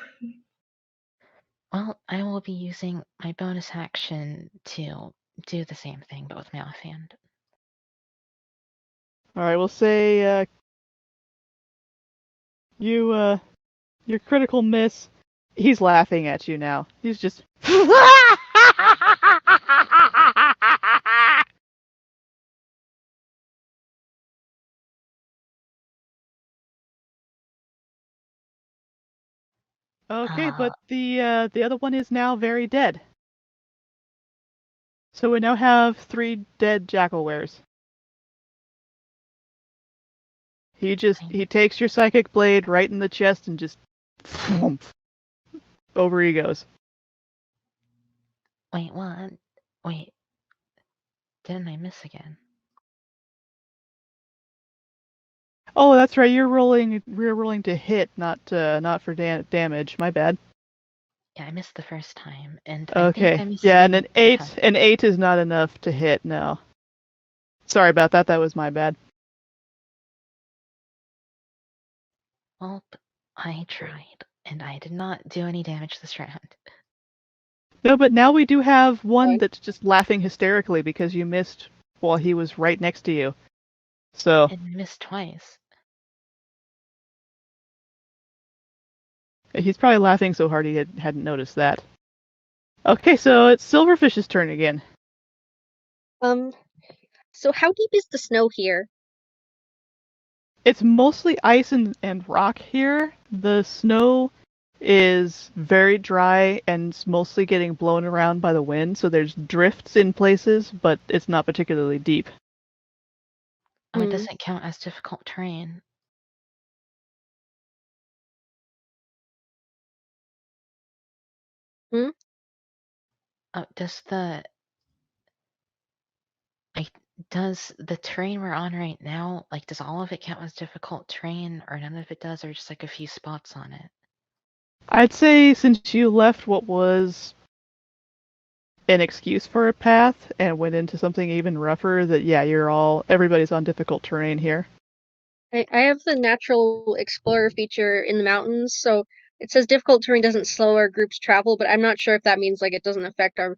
Well, I will be using my bonus action to do the same thing, but with my offhand. Alright, we'll say, your critical miss. He's laughing at you now. He's just. Okay, but the other one is now very dead. So we now have 3 dead Jackalwares. He takes your psychic blade right in the chest and just over he goes. Wait, what? Wait. Didn't I miss again? Oh, that's right. You're rolling to hit, not for damage. My bad. Yeah, I missed the first time, and I think Okay. I missed Yeah, again and the second time. an 8 is not enough to hit. No. Sorry about that. That was my bad. Well, I tried, and I did not do any damage this round. No, but now we do have one Okay. that's just laughing hysterically because you missed while he was right next to you. So And I missed twice. he's probably laughing so hard he hadn't noticed that. Okay, so it's Silverfish's turn again. So how deep is the snow here? It's mostly ice and rock here. The snow is very dry and it's mostly getting blown around by the wind, so there's drifts in places, but it's not particularly deep. Oh, it doesn't count as difficult terrain. Hmm? Oh, does the terrain we're on right now, does all of it count as difficult terrain, or none of it does, or just a few spots on it? I'd say since you left what was an excuse for a path and went into something even rougher, that yeah, everybody's on difficult terrain here. I have the natural explorer feature in the mountains, so it says difficult terrain doesn't slow our group's travel, but I'm not sure if that means it doesn't affect our,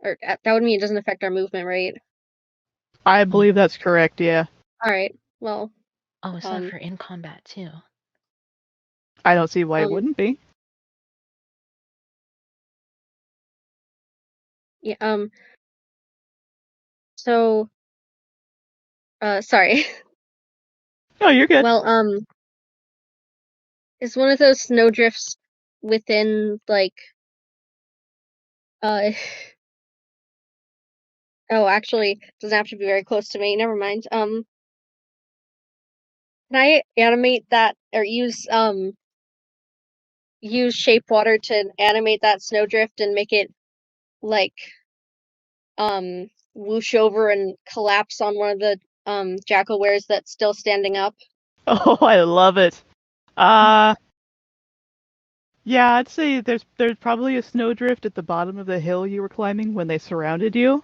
or that would mean it doesn't affect our movement, right? I believe that's correct, yeah. All right. Well. Oh, it's not for in combat too. I don't see why it wouldn't be. Yeah. So. Sorry. No, you're good. Well. Is one of those snowdrifts within Oh, actually, it doesn't have to be very close to me. Never mind. Can I animate that or use shape water to animate that snowdrift and make it whoosh over and collapse on one of the Jackalwares that's still standing up? Oh, I love it. Yeah, I'd say there's probably a snowdrift at the bottom of the hill you were climbing when they surrounded you.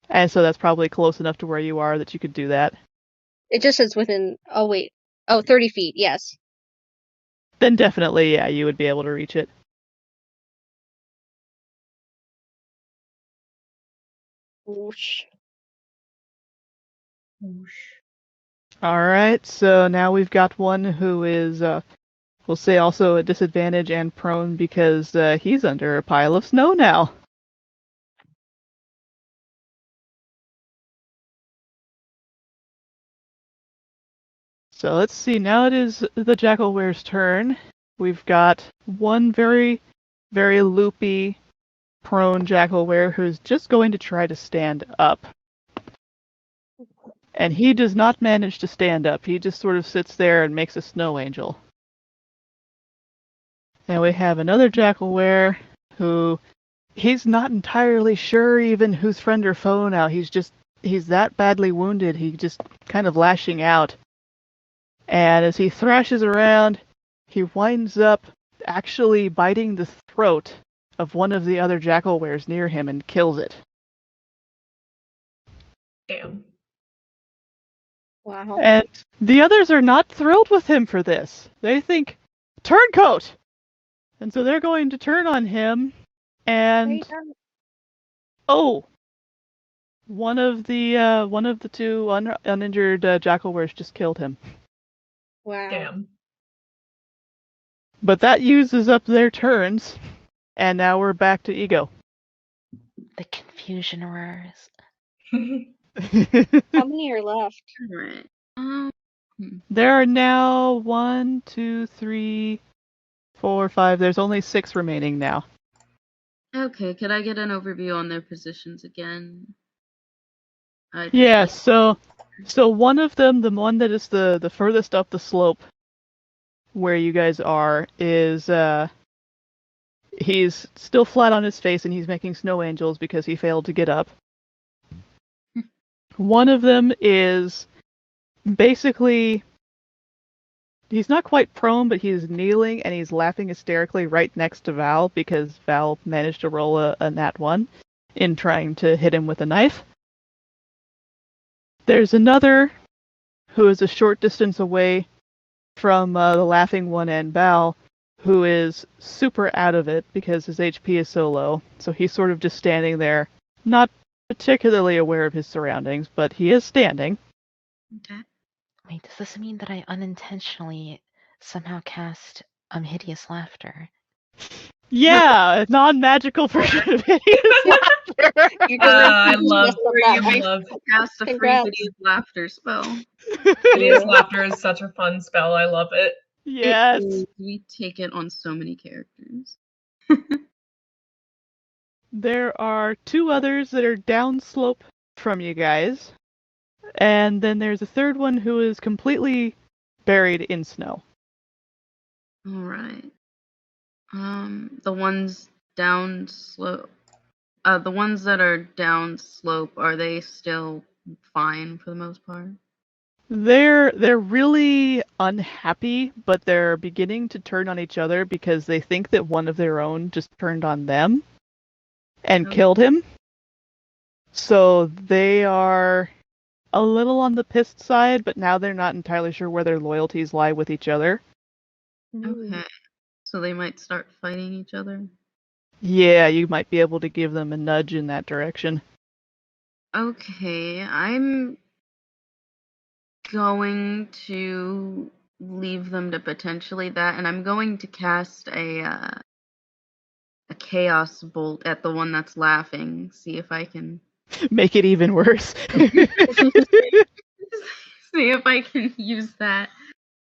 And so that's probably close enough to where you are that you could do that. It just says within, 30 feet, yes. Then definitely, yeah, you would be able to reach it. Whoosh. Whoosh. Alright, so now we've got one who is, we'll say also a disadvantage and prone because he's under a pile of snow now. So let's see, now it is the Jackalware's turn. We've got one very, very loopy, prone Jackalware who's just going to try to stand up. And he does not manage to stand up. He just sort of sits there and makes a snow angel. And we have another Jackalware who he's not entirely sure even who's friend or foe now. He's that badly wounded. He's just kind of lashing out. And as he thrashes around, he winds up actually biting the throat of one of the other Jackalwares near him and kills it. Damn. Wow. And the others are not thrilled with him for this. They think, turncoat! And so they're going to turn on him, and oh, one of the two uninjured Jackalwares just killed him. Wow. Damn. But that uses up their turns, and now we're back to Ego. The confusion roars. How many are left? Alright. There are now 1, 2, 3, 4, 5. There's only 6 remaining now. Okay, could I get an overview on their positions again? Yeah, so one of them, the one that is the furthest up the slope where you guys are, is he's still flat on his face and he's making snow angels because he failed to get up. One of them is basically, he's not quite prone, but he's kneeling and he's laughing hysterically right next to Val because Val managed to roll a nat 1 in trying to hit him with a knife. There's another who is a short distance away from the laughing one and Val, who is super out of it because his HP is so low. So he's sort of just standing there, not particularly aware of his surroundings, but he is standing. Okay. Wait, does this mean that I unintentionally somehow cast hideous laughter? Yeah, a non-magical version of hideous laughter. I love You love cast a free Congrats. hideous laughter spell. hideous laughter is such a fun spell. I love it. Yes. It is. We take it on so many characters. There are 2 others that are downslope from you guys. And then there's a third one who is completely buried in snow. Alright. The ones down slope. The ones that are down slope, are they still fine for the most part? They're really unhappy, but they're beginning to turn on each other because they think that one of their own just turned on them and Oh. killed him. So they are a little on the pissed side, but now they're not entirely sure where their loyalties lie with each other. Okay. So they might start fighting each other? Yeah, you might be able to give them a nudge in that direction. Okay, I'm going to leave them to potentially that, and I'm going to cast a chaos bolt at the one that's laughing. See if I can Make it even worse. see if I can use that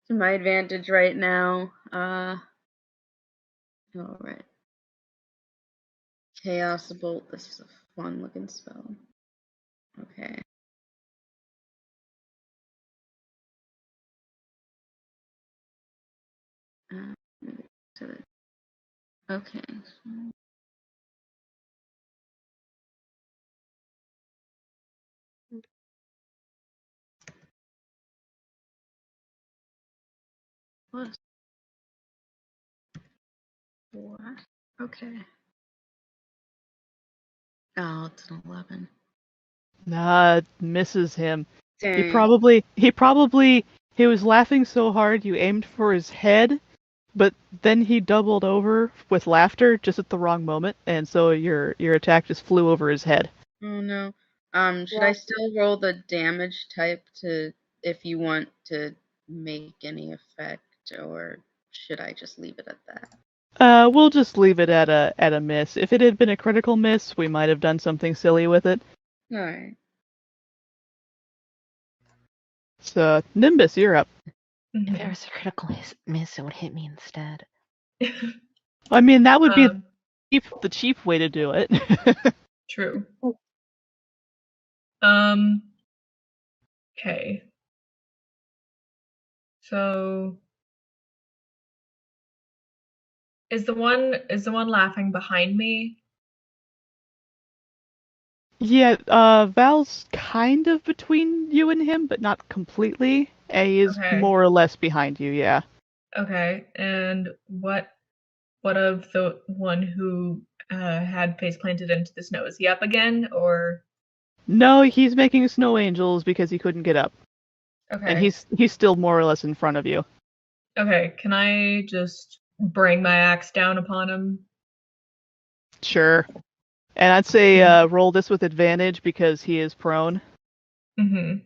to my advantage right now. Alright. Chaos bolt. This is a fun looking spell. Okay. Okay. Plus 4. Okay. Oh, it's an 11. Nah, it misses him. Dang. He was laughing so hard you aimed for his head, but then he doubled over with laughter just at the wrong moment, and so your attack just flew over his head. Oh no. Should Yeah. I still roll the damage type to if you want to make any effect, or should I just leave it at that? We'll just leave it at a miss. If it had been a critical miss, we might have done something silly with it. Alright. So, Nimbus, you're up. If it was a critical miss, it would hit me instead. I mean, that would be Um, the cheap way to do it. True. Okay. So is the one laughing behind me? Yeah, Val's kind of between you and him, but not completely. He is Okay. more or less behind you, yeah. Okay. And what of the one who had face planted into the snow? Is he up again or No, he's making snow angels because he couldn't get up. okay. And he's still more or less in front of you. Okay, can I just bring my axe down upon him? Sure. And I'd say roll this with advantage because he is prone. Mm-hmm.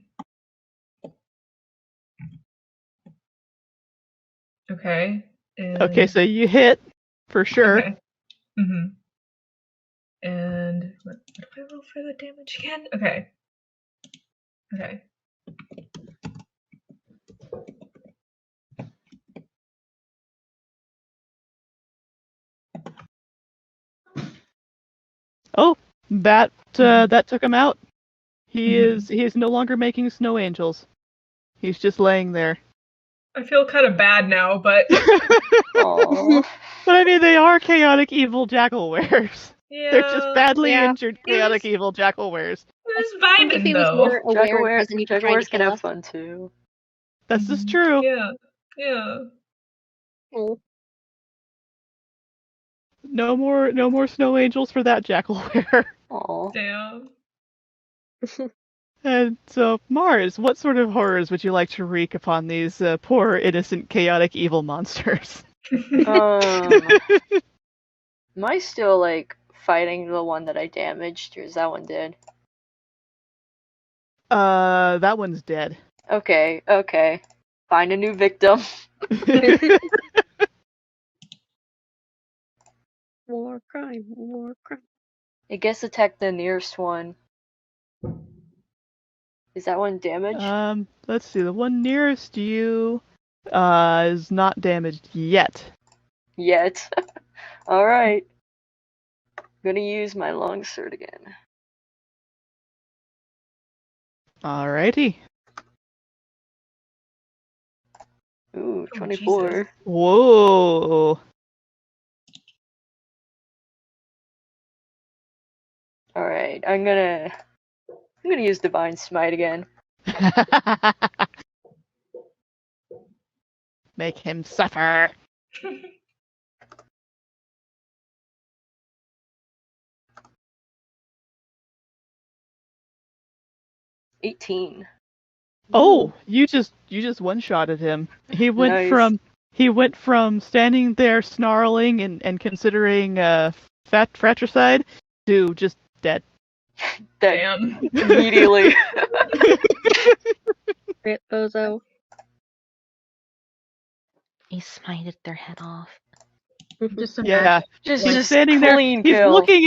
Okay. Okay, so you hit for sure. Okay. Mm-hmm. And what do I roll for the damage again? Okay. Okay. Oh, that took him out. He Mhm. is no longer making snow angels. He's just laying there. I feel kind of bad now, but Aww. But I mean, they are chaotic evil jackal wares. yeah, They're just badly Yeah. injured He was- chaotic evil jackal wares. it was I think if vibing he was though. more aware and wasn't even trying to Jaguars can kill have us. fun too. This is true. Yeah. Yeah. Oh, No more snow angels for that jackal ware. Aww. Damn. And so, Mars, what sort of horrors would you like to wreak upon these poor, innocent, chaotic evil monsters? Am I still like fighting the one that I damaged, or is that one dead? That one's dead. Okay. Find a new victim. war crime, war crime. I guess attack the nearest one. Is that one damaged? Let's see. The one nearest you is not damaged yet. Yet. Alright. Gonna use my longsword again. Alrighty. Ooh, Oh, 24. Jesus. Whoa. Alright, I'm gonna use Divine Smite again. Make him suffer. 18. Oh, you just one-shotted him. He went Nice. from standing there snarling and considering fratricide to just dead. Dead Damn. immediately. Rip bozo. He smited their head off. Just Yeah. Just He's standing there. clean He's kill. looking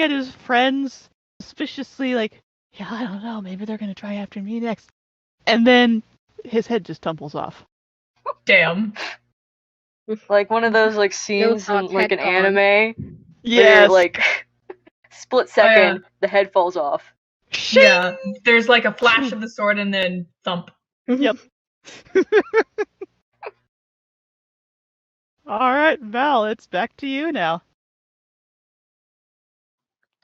at his friends suspiciously, like, yeah, I don't know, maybe they're gonna try after me next. And then his head just tumbles off. Damn. Like one of those like scenes in thoughts, like an head gone. anime. Yes. Where, like split second, the head falls off. Yeah. There's like a flash of the sword and then thump. Yep. All right, Val, it's back to you now.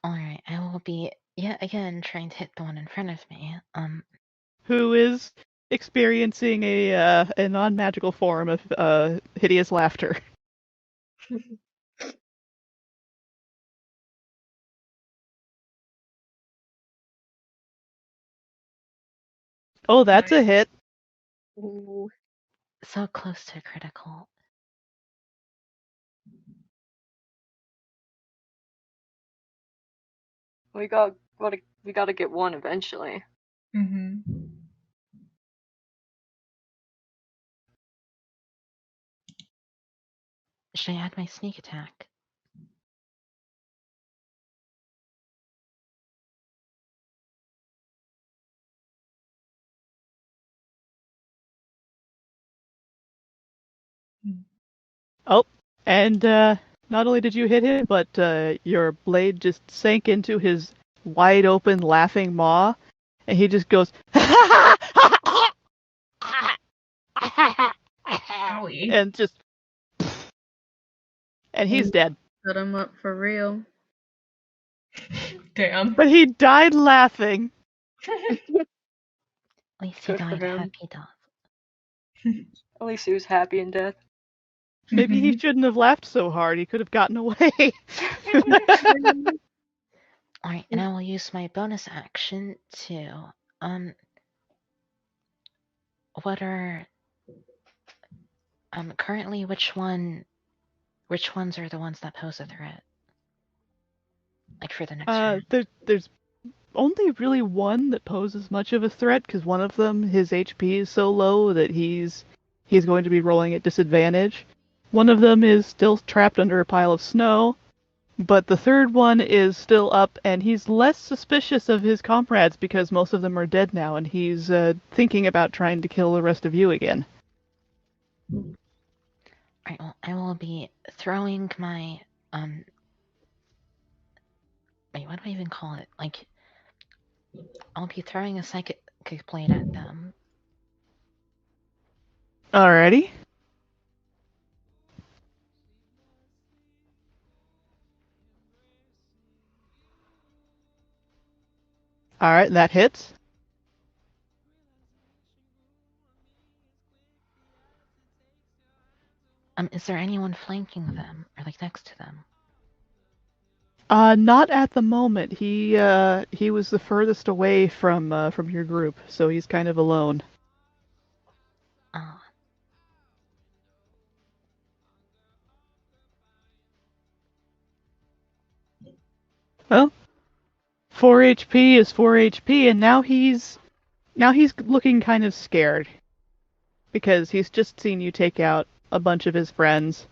Alright, I will be yet again trying to hit the one in front of me. Who is experiencing a non-magical form of hideous laughter. Oh, that's a hit. Ooh. So close to critical. We got We gotta get one eventually. Mm-hmm. Should I add my sneak attack? Oh, and not only did you hit him, but your blade just sank into his wide open laughing maw, and he just goes Owie. and just and he's dead. Set him up for real. Damn. But he died laughing. At least he Good for died a him. happy death. At least he was happy in death. Maybe he shouldn't have laughed so hard. He could have gotten away. Alright, and I will use my bonus action to what are currently which ones are the ones that pose a threat? Like for the next round. There's only really one that poses much of a threat, because one of them, his HP is so low that he's going to be rolling at disadvantage. One of them is still trapped under a pile of snow, but the third one is still up, and he's less suspicious of his comrades because most of them are dead now, and he's thinking about trying to kill the rest of you again. Alright, well, I will be throwing my wait, what do I even call it? Like, I'll be throwing a psychic blade at them. Alrighty. Alright, that hits. Is there anyone flanking them or like next to them? Not at the moment. He was the furthest away from your group, so he's kind of alone. Oh. Well, 4 HP is 4 HP, and now he's looking kind of scared because he's just seen you take out a bunch of his friends,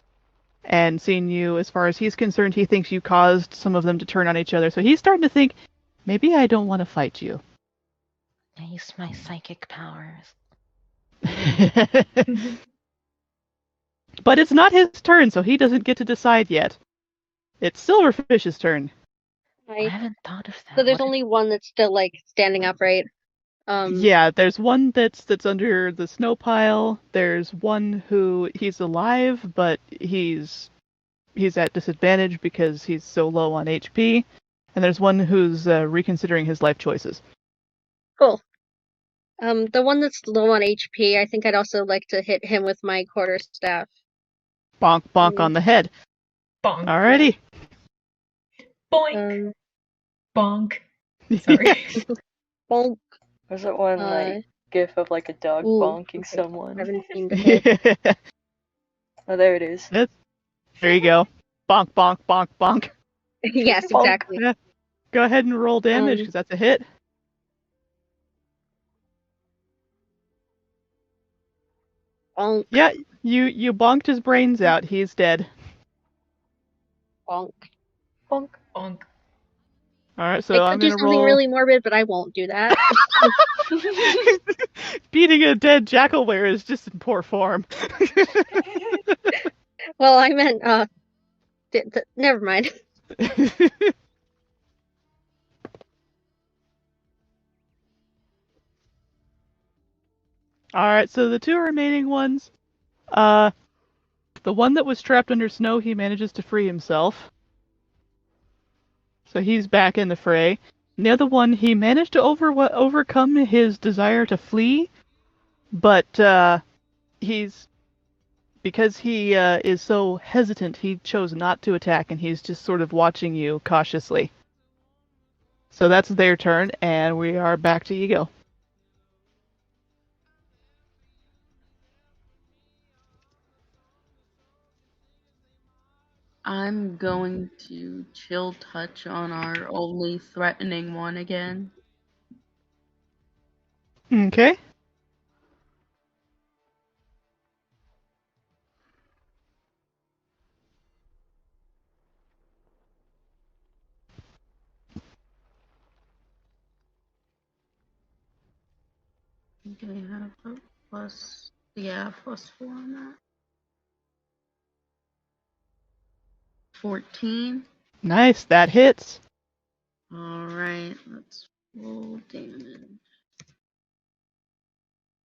and seen you, as far as he's concerned, he thinks you caused some of them to turn on each other. So he's starting to think, maybe I don't want to fight you. I use my psychic powers. But it's not his turn, so he doesn't get to decide yet. It's Silverfish's turn. I haven't thought of that. So there's What only one that's still like standing upright. Yeah, there's one that's under the snow pile. There's one who he's alive, but he's at disadvantage because he's so low on HP. And there's one who's reconsidering his life choices. Cool. The one that's low on HP, I think I'd also like to hit him with my quarterstaff. Bonk, bonk on the head. Bonk. Alrighty. Boink. Bonk. Sorry. Bonk. There's that one like gif of like a dog bonking okay. someone. 17 to hit. Oh, there it is. There you go. Bonk, bonk, bonk, bonk. Yes, Bonk. exactly. Yeah. Go ahead and roll damage, because that's a hit. Bonk. Yeah, you bonked his brains out. He's dead. Bonk. Bonk. Bonk. Alright, so I I'm could do gonna something roll... really morbid, but I won't do that. Beating a dead jackalware is just in poor form. Well, I meant, never mind. Alright, so the two remaining ones, the one that was trapped under snow, he manages to free himself. So he's back in the fray. And the other one, he managed to overcome his desire to flee, but because he is so hesitant, he chose not to attack, and he's just sort of watching you cautiously. So that's their turn, and we are back to Ego. I'm going to chill touch on our only threatening one again. Okay. Okay, I have a +4 on that. 14. Nice, that hits. Alright, let's roll damage.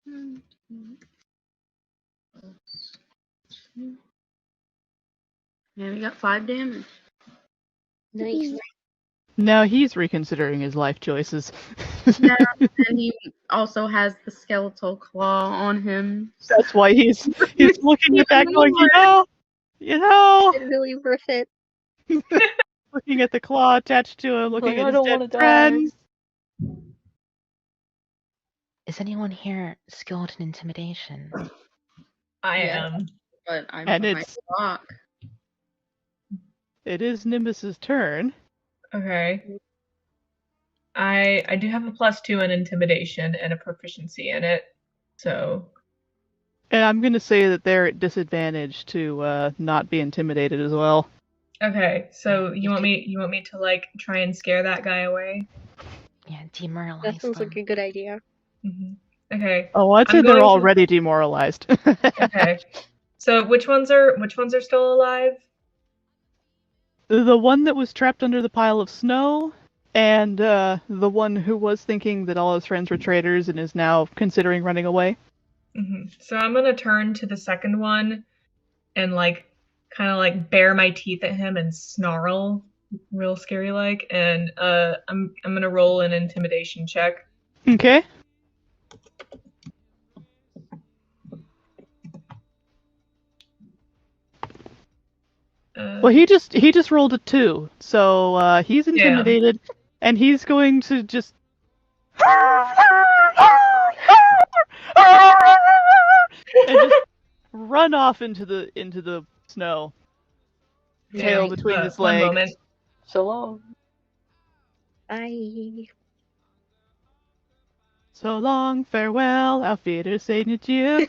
19 plus 2. Yeah, we got 5 damage. Nice. Now he's reconsidering his life choices. Yeah, and he also has the skeletal claw on him. That's why he's looking at that Even going, more. you know, It's really worth it. looking at the claw attached to him, looking Like, at I his don't dead want to die. friends. Is anyone here skilled in intimidation? I Yeah. am. But I'm And behind it's- the rock. It is Nimbus's turn. Okay. I do have a +2 in intimidation and a proficiency in it. So And I'm gonna say that they're at disadvantage to not be intimidated as well. okay, so You you want me to like try and scare that guy away? Yeah, demoralize That sounds them. like a good idea. Okay. Oh, I'd say I'm they're going to- already demoralized. Okay. So which ones are still alive? The one that was trapped under the pile of snow, and the one who was thinking that all his friends were traitors and is now considering running away. So I'm gonna turn to the second one and like kind of like bare my teeth at him and snarl, real scary like, and I'm gonna roll an intimidation check. Okay. Well, he just rolled a 2, so he's intimidated, and he's going to just and just run off into the snow, tail between his One legs. moment. So long. Bye. So long, farewell, auf Wiedersehen, adieu.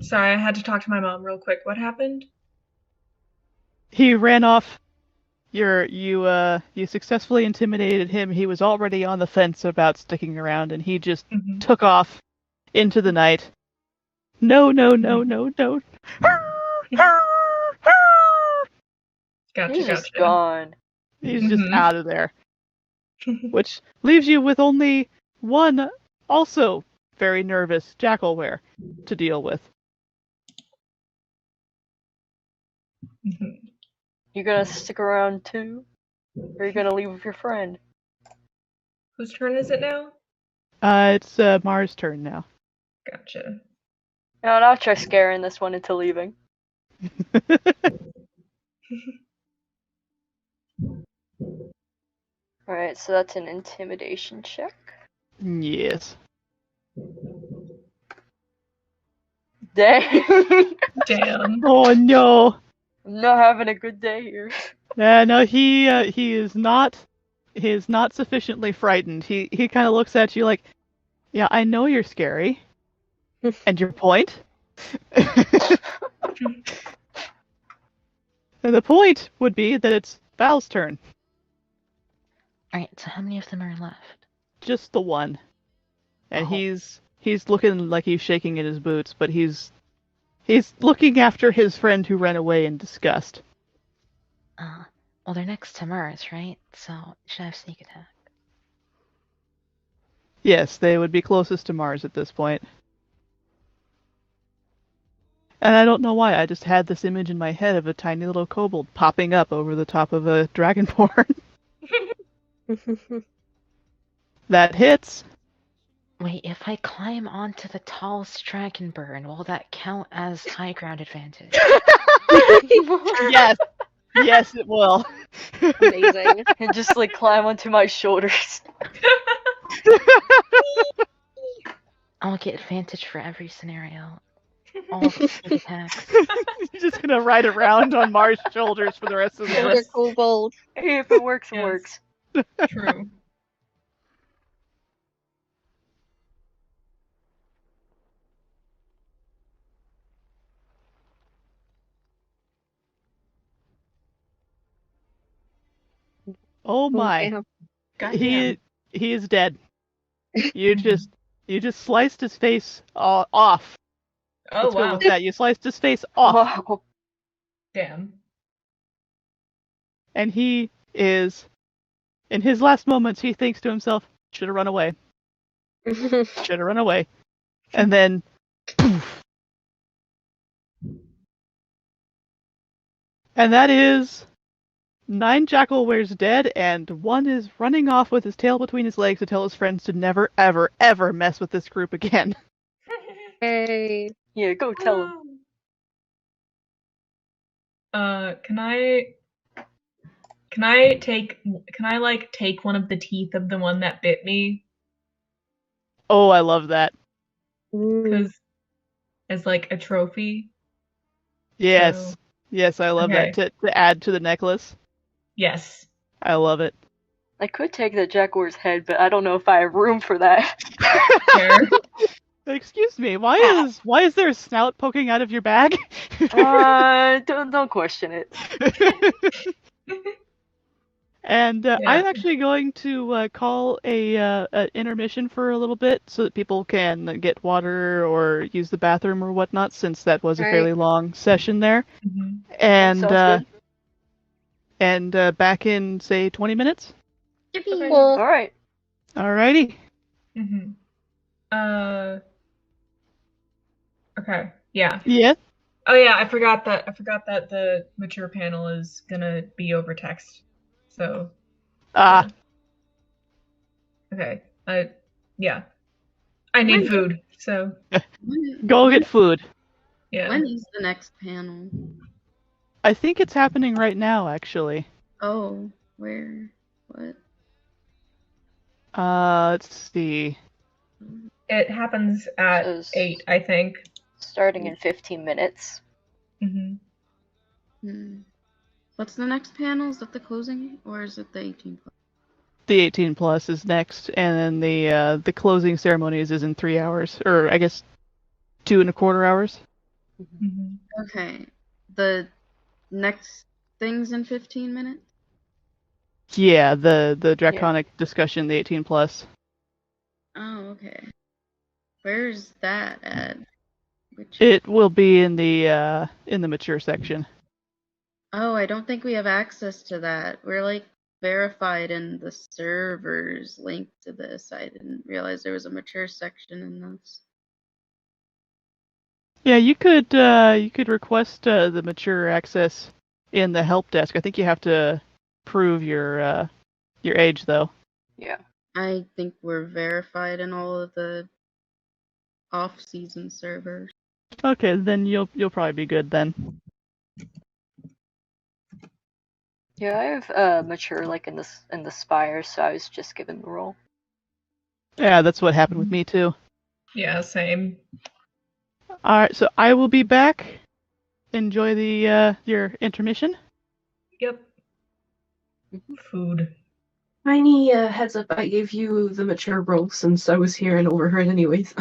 Sorry, I had to talk to my mom real quick. What happened? He ran off. You successfully intimidated him. He was already on the fence about sticking around, and he just took off into the night. No. He's just Gotcha. gone. He's just out of there. Which leaves you with only one, also very nervous Jackalware to deal with. You gonna stick around too? Or are you gonna leave with your friend? Whose turn is it now? It's Mars' turn now. Gotcha. No, and I'll try scaring this one into leaving. Alright, so that's an intimidation check. Yes. Dang. Damn. Oh no. I'm not having a good day here. No, he is not sufficiently frightened. He kind of looks at you like, yeah, I know you're scary. And your point? And the point would be that it's Val's turn. Alright, so how many of them are left? Just the one. And Oh. he's looking like he's shaking in his boots, but he's looking after his friend who ran away in disgust. Well, they're next to Mars, right? So, should I have sneak attack? Yes, they would be closest to Mars at this point. And I don't know why, I just had this image in my head of a tiny little kobold popping up over the top of a dragonborn. That hits. Wait, if I climb onto the tallest dragonborn, will that count as high ground advantage? Yes. Yes, it will. Amazing. And just like climb onto my shoulders. I'll get advantage for every scenario. All the attacks. You're just gonna ride around on Mars' shoulders for the rest of the Sugar Yes. kobold. Hey, if it works, it Yes. works. True. Oh my. Damn. He is dead. You just sliced his face off. Oh Let's go wow. with that. You sliced his face off, Wow. Damn. and he is, in his last moments, he thinks to himself, "Should have run away. Should have run away." And then, poof. And that is 9 Jackalwares dead, and 1 is running off with his tail between his legs to tell his friends to never, ever, ever mess with this group again. Hey. Yeah, go tell him. Can I like take one of the teeth of the one that bit me? Oh, I love that. Because as like a trophy. Yes. So, Yes, I love okay. that to add to the necklace. Yes. I love it. I could take the jaguar's head, but I don't know if I have room for that. Fair. Excuse me, why is there a snout poking out of your bag? Don't question it. And Yeah. I'm actually going to call a intermission for a little bit so that people can get water or use the bathroom or whatnot, since that was a Right. fairly long session there. Mhm. And Sounds good. back in say 20 minutes. Okay. Cool. Alright. Alrighty. Mhm. Okay. Yeah. Yeah. Oh yeah, I forgot that the mature panel is gonna be over text. So Ah, okay. Yeah. I need When- food. So go get food. yeah. When is the next panel? I think it's happening right now, actually. Oh, where? What? Let's see. It happens at Says 8, I think. starting in 15 minutes. Hmm. What's the next panel? Is that the closing, or is it the 18 plus? The 18 plus is next, and then the closing ceremonies is in 3 hours, or I guess 2.25 hours. Hmm. Okay. The next thing's in 15 minutes? Yeah, the Draconic discussion, the 18 plus. Oh, okay. Where's that at? Which? It will be in the mature section. Oh, I don't think we have access to that. We're like verified in the servers linked to this. I didn't realize there was a mature section in this. Yeah, you could request the mature access in the help desk. I think you have to prove your age though. Yeah. I think we're verified in all of the off-season servers. Okay, then you'll probably be good then. Yeah, I have mature like in the spire, so I was just given the role. Yeah, that's what happened with me too. Yeah, same. All right, so I will be back. Enjoy the your intermission. Yep. Food. Tiny heads up, I gave you the mature role since I was here and overheard anyways.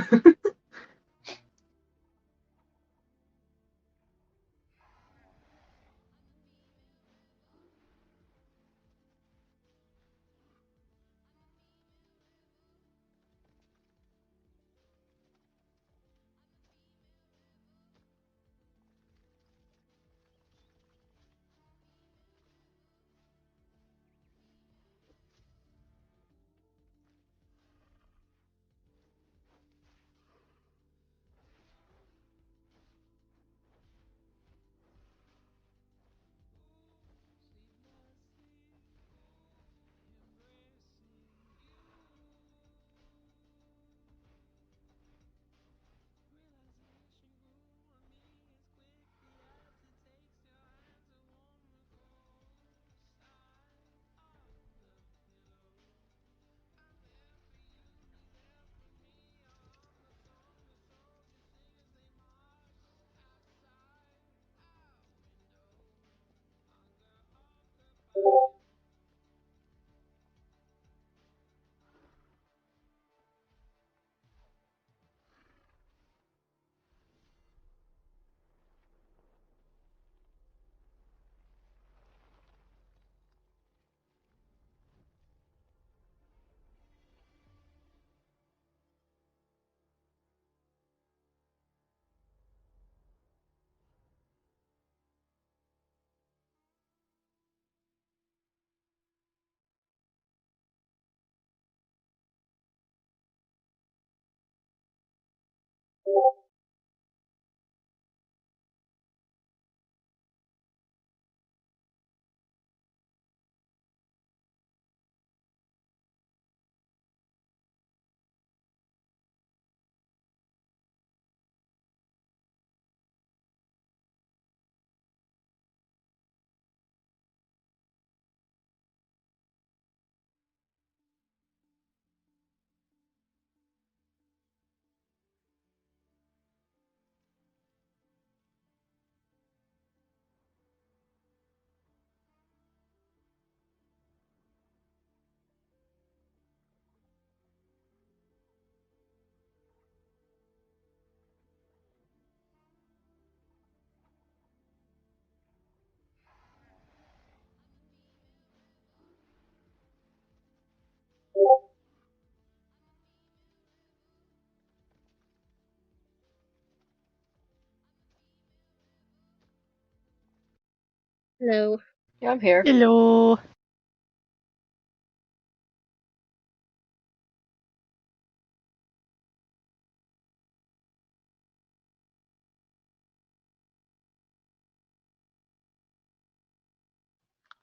Hello. Yeah, I'm here. Hello.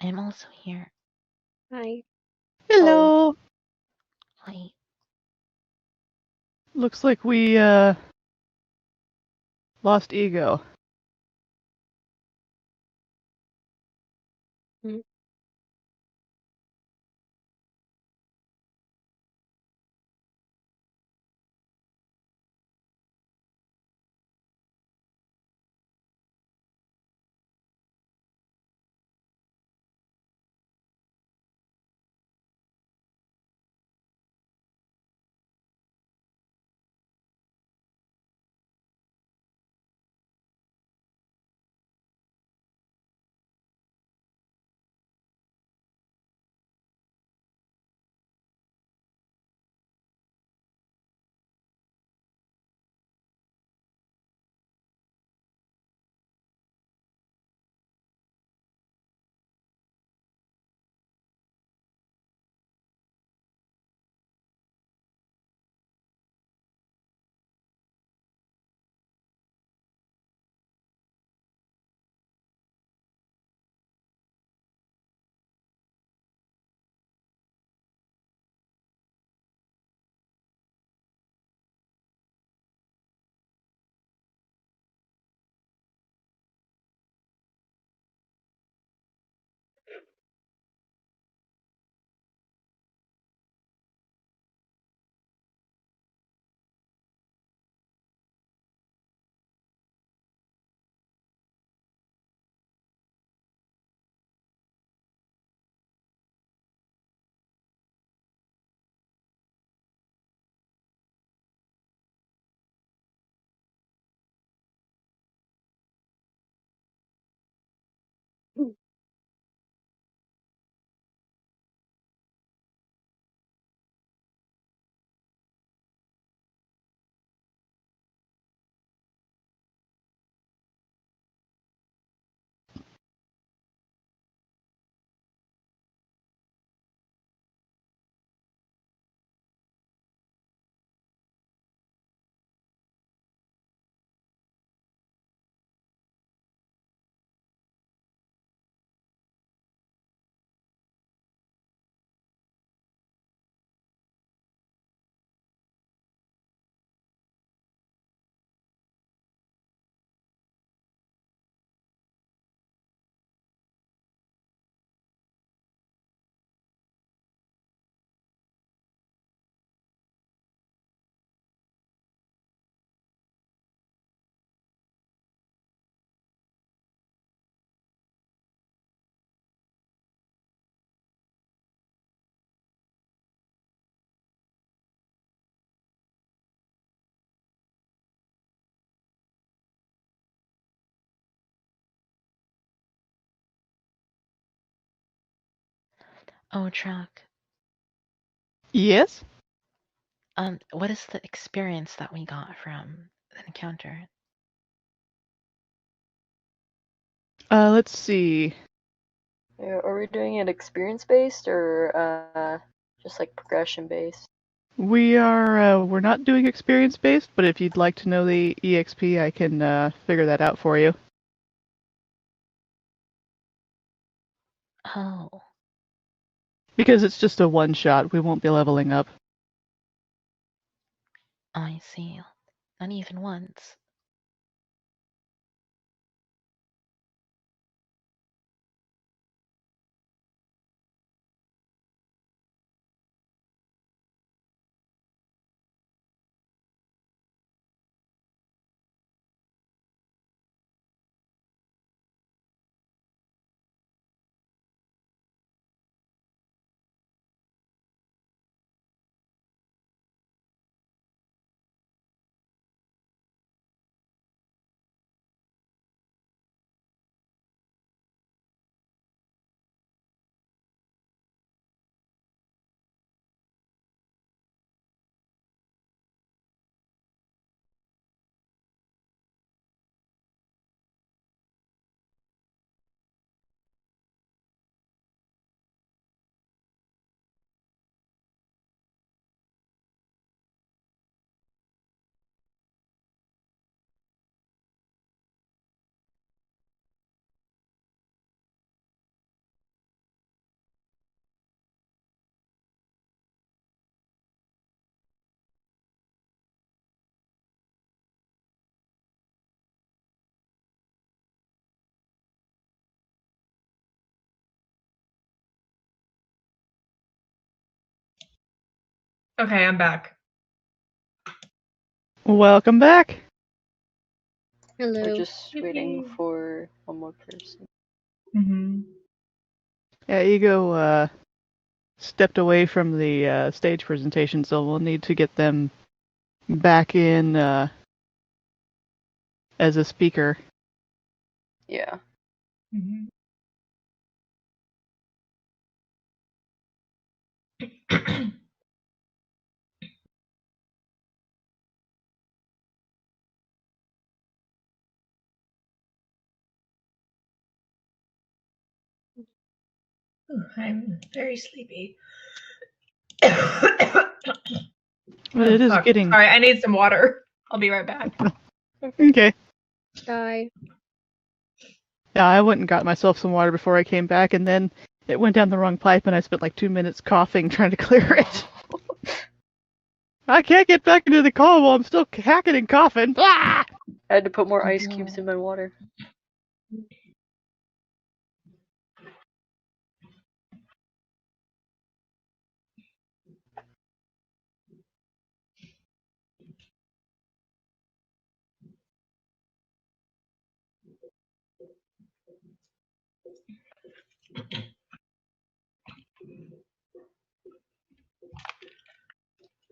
I am also here. Hi. Hello. Hi. Looks like we lost Ego. Mm. Oh, Truck. Yes? What is the experience that we got from the encounter? Let's see. Are we doing it experience based or just like progression based? We're not doing experience based, but if you'd like to know the EXP, I can figure that out for you. Oh, Because it's just a one shot, we won't be leveling up. I see. Not even once. Okay, I'm back. Welcome back. Hello. We're just waiting Yippee. for one more person. Mm-hmm. Yeah, Ego stepped away from the stage presentation, so we'll need to get them back in as a speaker. Yeah. Mm-hmm. Ooh, I'm very sleepy. But it is fuck. getting Sorry, I need some water. I'll be right back. okay. Die. Yeah, I went and got myself some water before I came back, and then it went down the wrong pipe, and I spent like 2 minutes coughing trying to clear it. I can't get back into the call while I'm still hacking and coughing. Blah! I had to put more ice cubes in my water.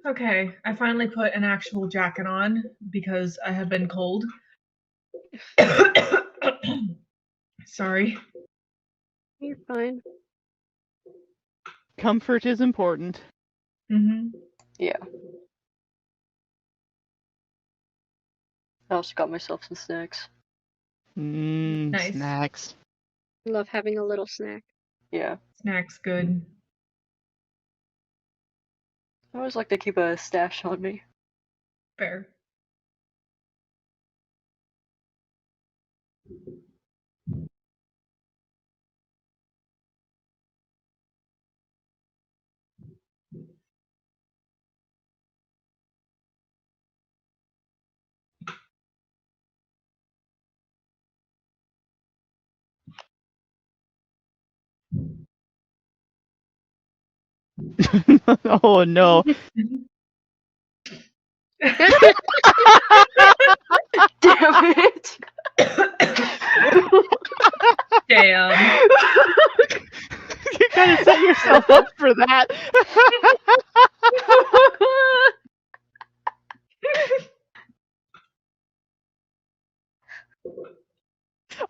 Okay, I finally put an actual jacket on because I have been cold. Sorry. You're fine. Comfort is important. Mm-hmm. Yeah. I also got myself some snacks. Nice. Snacks. I love having a little snack. Yeah. Snack's good. I always like to keep a stash on me. Fair. Oh no. Damn it! Damn. You gotta set yourself up for that.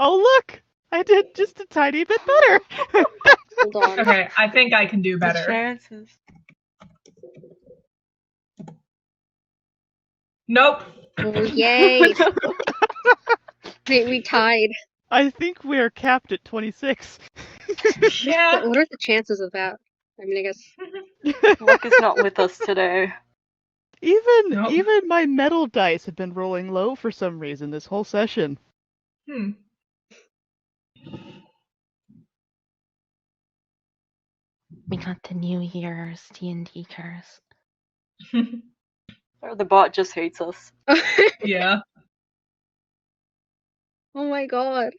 Oh look! I did just a tiny bit better. Hold on. Okay, I think I can do The better. chances. Nope. Oh, yay! We tied. I think we're capped at 26. Yeah. What are the chances of that? I mean, I guess. Luck is not with us today. Nope. Even my metal dice have been rolling low for some reason this whole session. Hmm. We got the New Year's D&D curse. Or the bot just hates us. Yeah. Oh my god.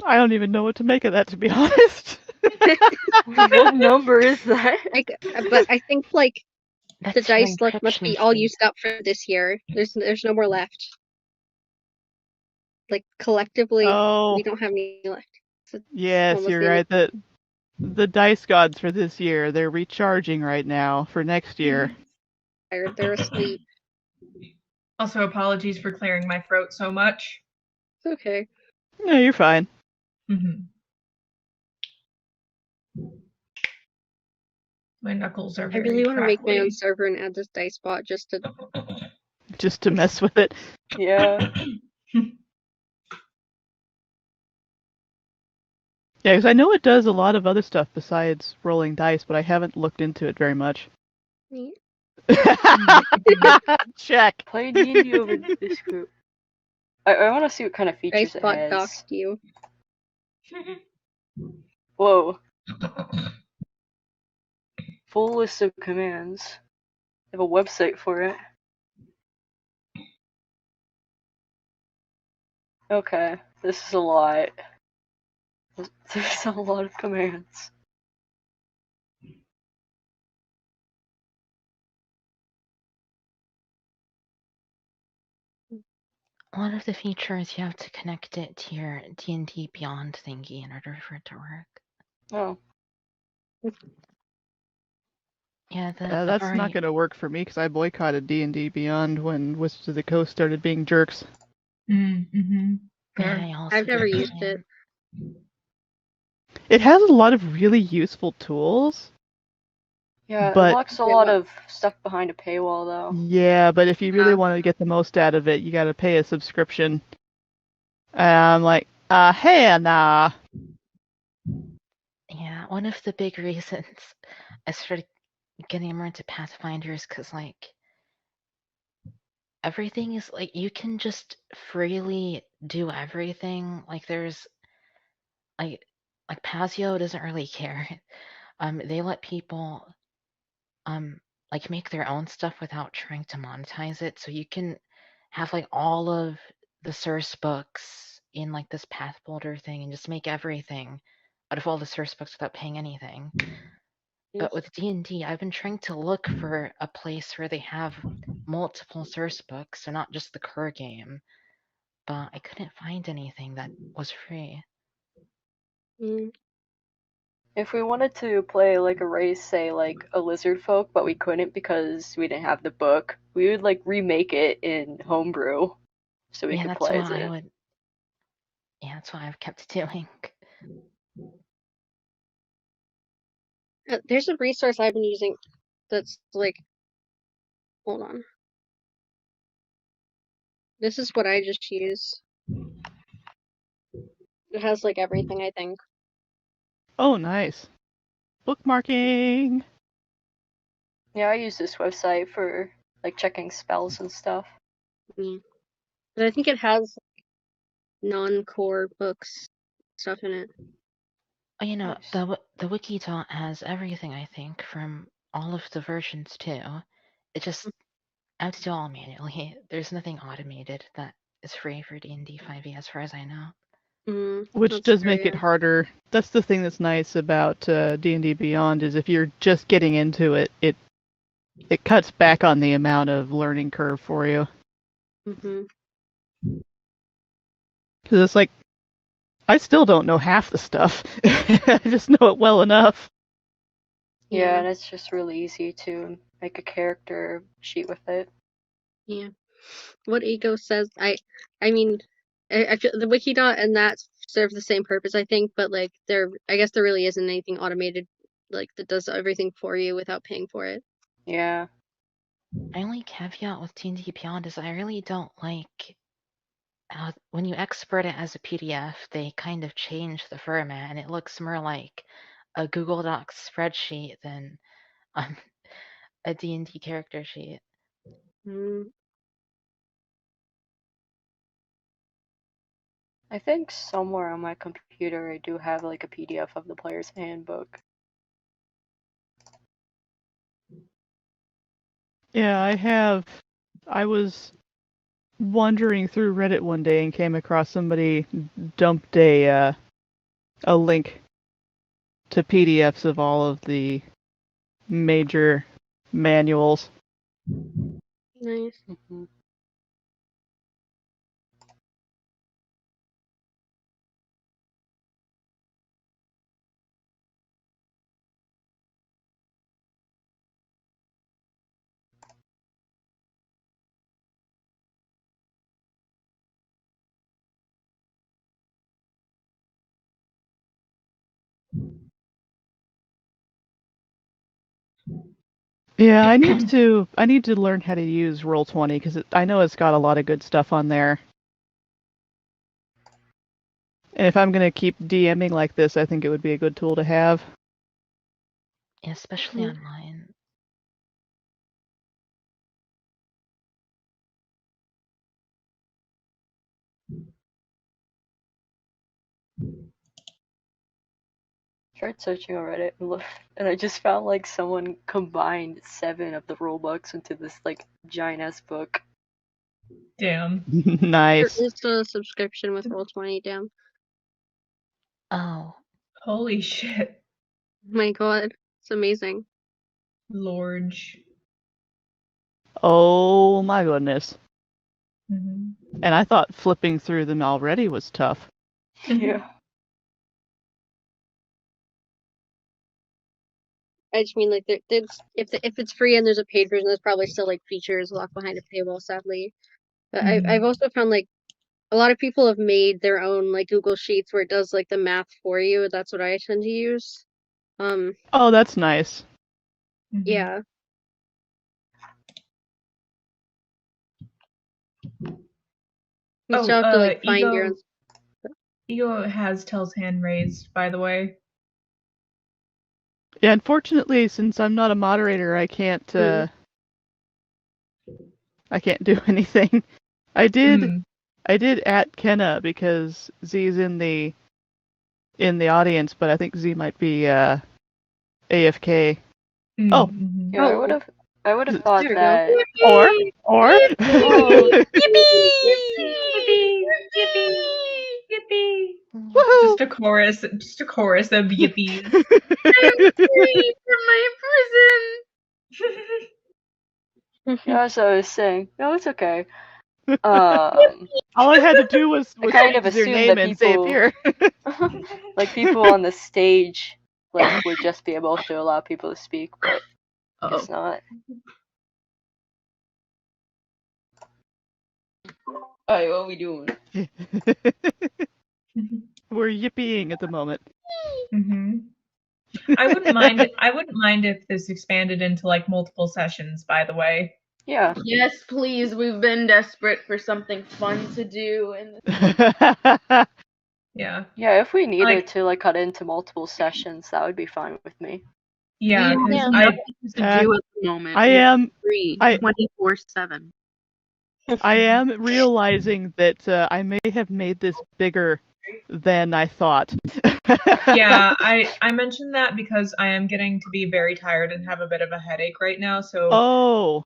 I don't even know what to make of that, to be honest. What number is that? But I think like That's the your dice luck must be encryption all key. used up for this year. There's no more left. Like collectively, Oh, we don't have any left. So yes, almost you're the end right. The dice gods for this year, they're recharging right now for next year. of they're asleep. Also, apologies for clearing my throat so much. It's okay. No, you're fine. Mm-hmm. My knuckles are I very really want to make my own crackly. server and add this dice bot just to. Just to mess with it. Yeah. Yeah, because I know it does a lot of other stuff besides rolling dice, but I haven't looked into it very much. Check. Play D&D over this group. I want to see what kind of features Dice it bot has. doxed you. Whoa. Full list of commands. I have a website for it. Okay, this is a lot. There's a lot of commands. One of the features, you have to connect it to your D&D Beyond thingy in order for it to work. Oh. Yeah, That's not going to work for me because I boycotted D&D Beyond when Wizards of the Coast started being jerks. Mm-hmm. Yeah, I also I've never did the used it. same. It has a lot of really useful tools. Yeah, But it locks a lot of stuff behind a paywall, though. yeah, but if you really want to get the most out of it, you got to pay a subscription. And I'm like, hey, nah. Yeah, one of the big reasons I started getting more into Pathfinder is because, like, everything is, like, you can just freely do everything. Like, there's, like Pazio doesn't really care. They let people, like, make their own stuff without trying to monetize it. So you can have, like, all of the source books in, like, this path builder thing and just make everything out of all the source books without paying anything. But with D&D, I've been trying to look for a place where they have multiple source books, so not just the core game. But I couldn't find anything that was free. If we wanted to play like a race, say like a lizard folk, but we couldn't because we didn't have the book, we would like remake it in homebrew so we Yeah, could that's play what as I it. would. Yeah, that's what I've kept doing. There's a resource I've been using that's like, hold on. This is what I just use. It has like everything, I think. Oh, nice. Bookmarking. Yeah, I use this website for like checking spells and stuff. But I think it has non-core books stuff in it. Oh, you know, Nice. the wiki dot has everything, I think, from all of the versions too. It just I have to do all manually. There's nothing automated that is free for D&D 5e as far as I know. Which does make it yeah. harder. That's the thing that's nice about D&D Beyond is if you're just getting into it, it cuts back on the amount of learning curve for you. Because it's like, I still don't know half the stuff. I just know it well enough. Yeah, and it's just really easy to make a character sheet with it. Yeah. What Ego says, I mean, I feel the Wikidot and that serve the same purpose, I think, but like I guess there really isn't anything automated like that does everything for you without paying for it. Yeah. My only caveat with D&D Beyond is I really don't like how when you export it as a PDF, they kind of change the format and it looks more like a Google Docs spreadsheet than a D&D character sheet. I think somewhere on my computer I do have like a PDF of the player's handbook. Yeah, I was wandering through Reddit one day and came across somebody dumped a link to PDFs of all of the major manuals. Nice. Yeah, I need to learn how to use Roll20 because I know it's got a lot of good stuff on there. And if I'm gonna keep DMing like this, I think it would be a good tool to have. Especially online. Tried searching on Reddit and I just found like someone combined 7 of the rule books into this like giant ass book. Damn. Nice. There is a subscription with Roll20, damn. Oh. Holy shit. My god, it's amazing. Lord. Oh my goodness. And I thought flipping through them already was tough. Yeah. I just mean like there's if it's free and there's a paid version, there's probably still like features locked behind a paywall, sadly. But I've also found like a lot of people have made their own like Google Sheets where it does like the math for you. That's what I tend to use. Oh, that's nice. Yeah. You still have to like find your own. Ego has Tell's hand raised, by the way. Yeah, unfortunately, since I'm not a moderator, I can't do anything. I did at Kenna because Z's in the audience, but I think Z might be AFK. Oh. Yeah, I would have thought There we that. Or Oh, yippee! Woohoo! Just a chorus of yippies. Free from my prison. Yeah, as I was saying, no, it's okay. All I had to do was kind of use their assumed name that and say appear. like people on the stage, like would just be able to allow people to speak, but guess not. Alright, what are we doing? We're yippieing at the moment. I wouldn't mind if this expanded into like multiple sessions, by the way. Yeah. Yes, please. We've been desperate for something fun to do, and Yeah. Yeah, if we needed to like cut into multiple sessions, that would be fine with me. Yeah, we because have nothing to do at the moment. I am free 24/7. I am realizing that I may have made this bigger than I thought. Yeah, I mentioned that because I am getting to be very tired and have a bit of a headache right now. So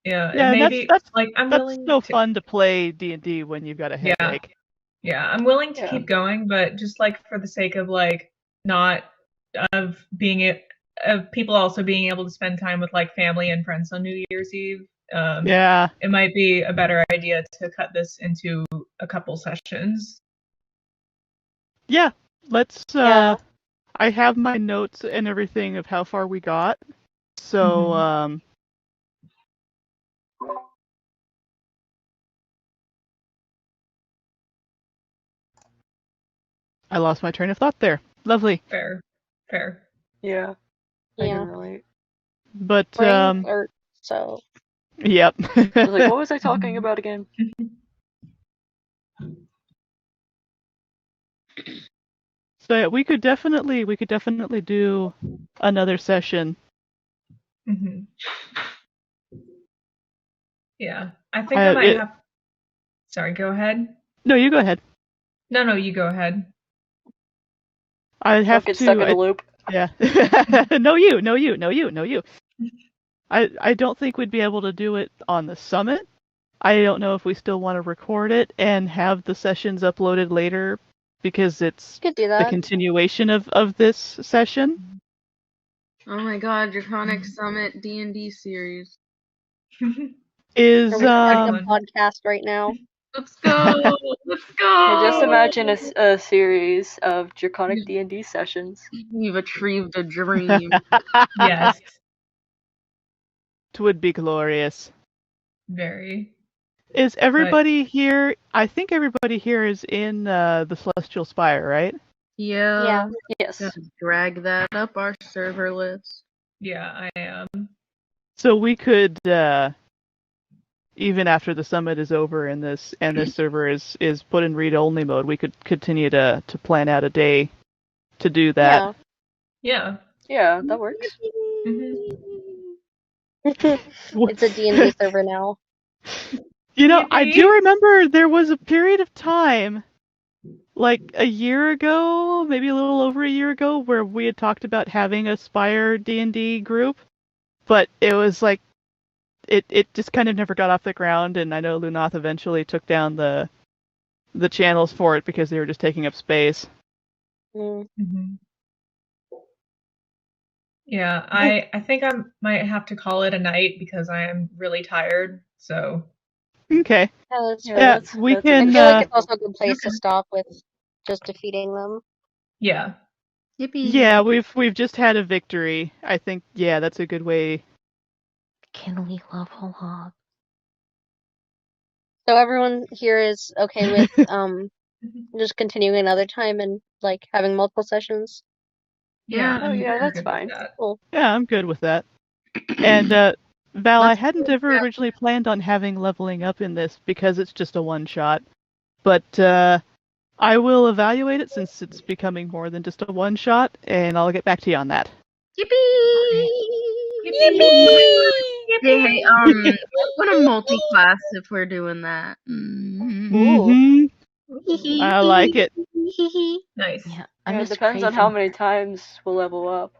yeah, maybe that's like I'm that's willing. no fun to play D&D when you've got a headache. Yeah, I'm willing to keep going, but just like for the sake of like not of being it of people also being able to spend time with like family and friends on New Year's Eve. It might be a better idea to cut this into a couple sessions. Yeah, let's I have my notes and everything of how far we got. So I lost my train of thought there. Lovely. Fair. Yeah. I can relate. But so. Yep. I was like, what was I talking about again? So yeah, we could definitely do another session. Yeah, I think I might have. Sorry, go ahead. No, you go ahead. No, you go ahead. I'd have Don't get to. Stuck in a loop. Yeah. No, you. I don't think we'd be able to do it on the summit. I don't know if we still want to record it and have the sessions uploaded later because it's the continuation of this session. Oh my god, Draconic Summit D&D series. Is a podcast right now. Let's go! Let's go! Just imagine a series of Draconic D&D sessions. You've achieved a dream. Yes. It would be glorious. Very. Is everybody here? I think everybody here is in the Celestial Spire, right? Yeah. Yes. Gotta drag that up our server list. Yeah, I am. So we could, even after the summit is over and this server is put in read-only mode, we could continue to plan out a day to do that. Yeah, that works. It's a D&D server now. You know, I do remember there was a period of time, like a year ago, maybe a little over a year ago, where we had talked about having a Spire D&D group, but it was like, it just kind of never got off the ground, and I know Lunath eventually took down the channels for it because they were just taking up space. Yeah, I think I might have to call it a night because I am really tired, so... Okay. Yeah, that's Yeah, fair. Yeah, that's we that's a I can. good feel like it's example. also a good place to stop with just defeating them. Yeah. Yippee! Yeah, we've just had a victory. I think. Yeah, that's a good way. Can we level up? So everyone here is okay with just continuing another time and like having multiple sessions. Yeah, Oh I'm yeah, very that's good with fine. that. Cool. Yeah, I'm good with that. And Val, I Let's hadn't do ever that. originally planned on having leveling up in this because it's just a one shot. But I will evaluate it since it's becoming more than just a one shot, and I'll get back to you on that. Yippee! Hey, I want to multi-class if we're doing that. Ooh. Mm-hmm. I like it. Nice. Yeah, I'm Yeah, it just depends on craving. how many times we'll level up.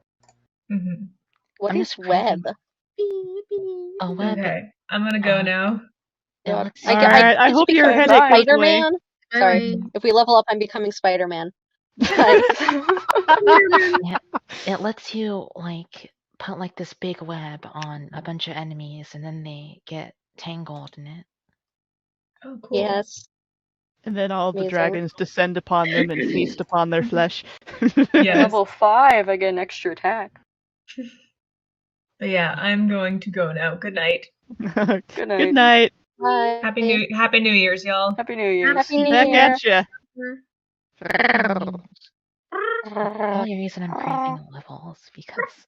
Mm-hmm. What I'm is just web? craving a web. Okay, I'm gonna go now. It God. lets I, you. get- I, Alright, I I just hope your became Okay, headache bye. goes away. Spider-Man. Bye. Sorry, if we level up, I'm becoming Spider-Man. Bye. Yeah, it lets you like put like this big web on a bunch of enemies, and then they get tangled in it. Oh, cool. Yes. And then all the Amazing. dragons descend upon them and feast upon their flesh. At Yes. level 5, I get an extra attack. But yeah, I'm going to go now. Good night. Good Good night. night. Bye. Happy New Year's, y'all. Happy New Year's. Happy New Back Year. at ya. The only reason I'm craving levels because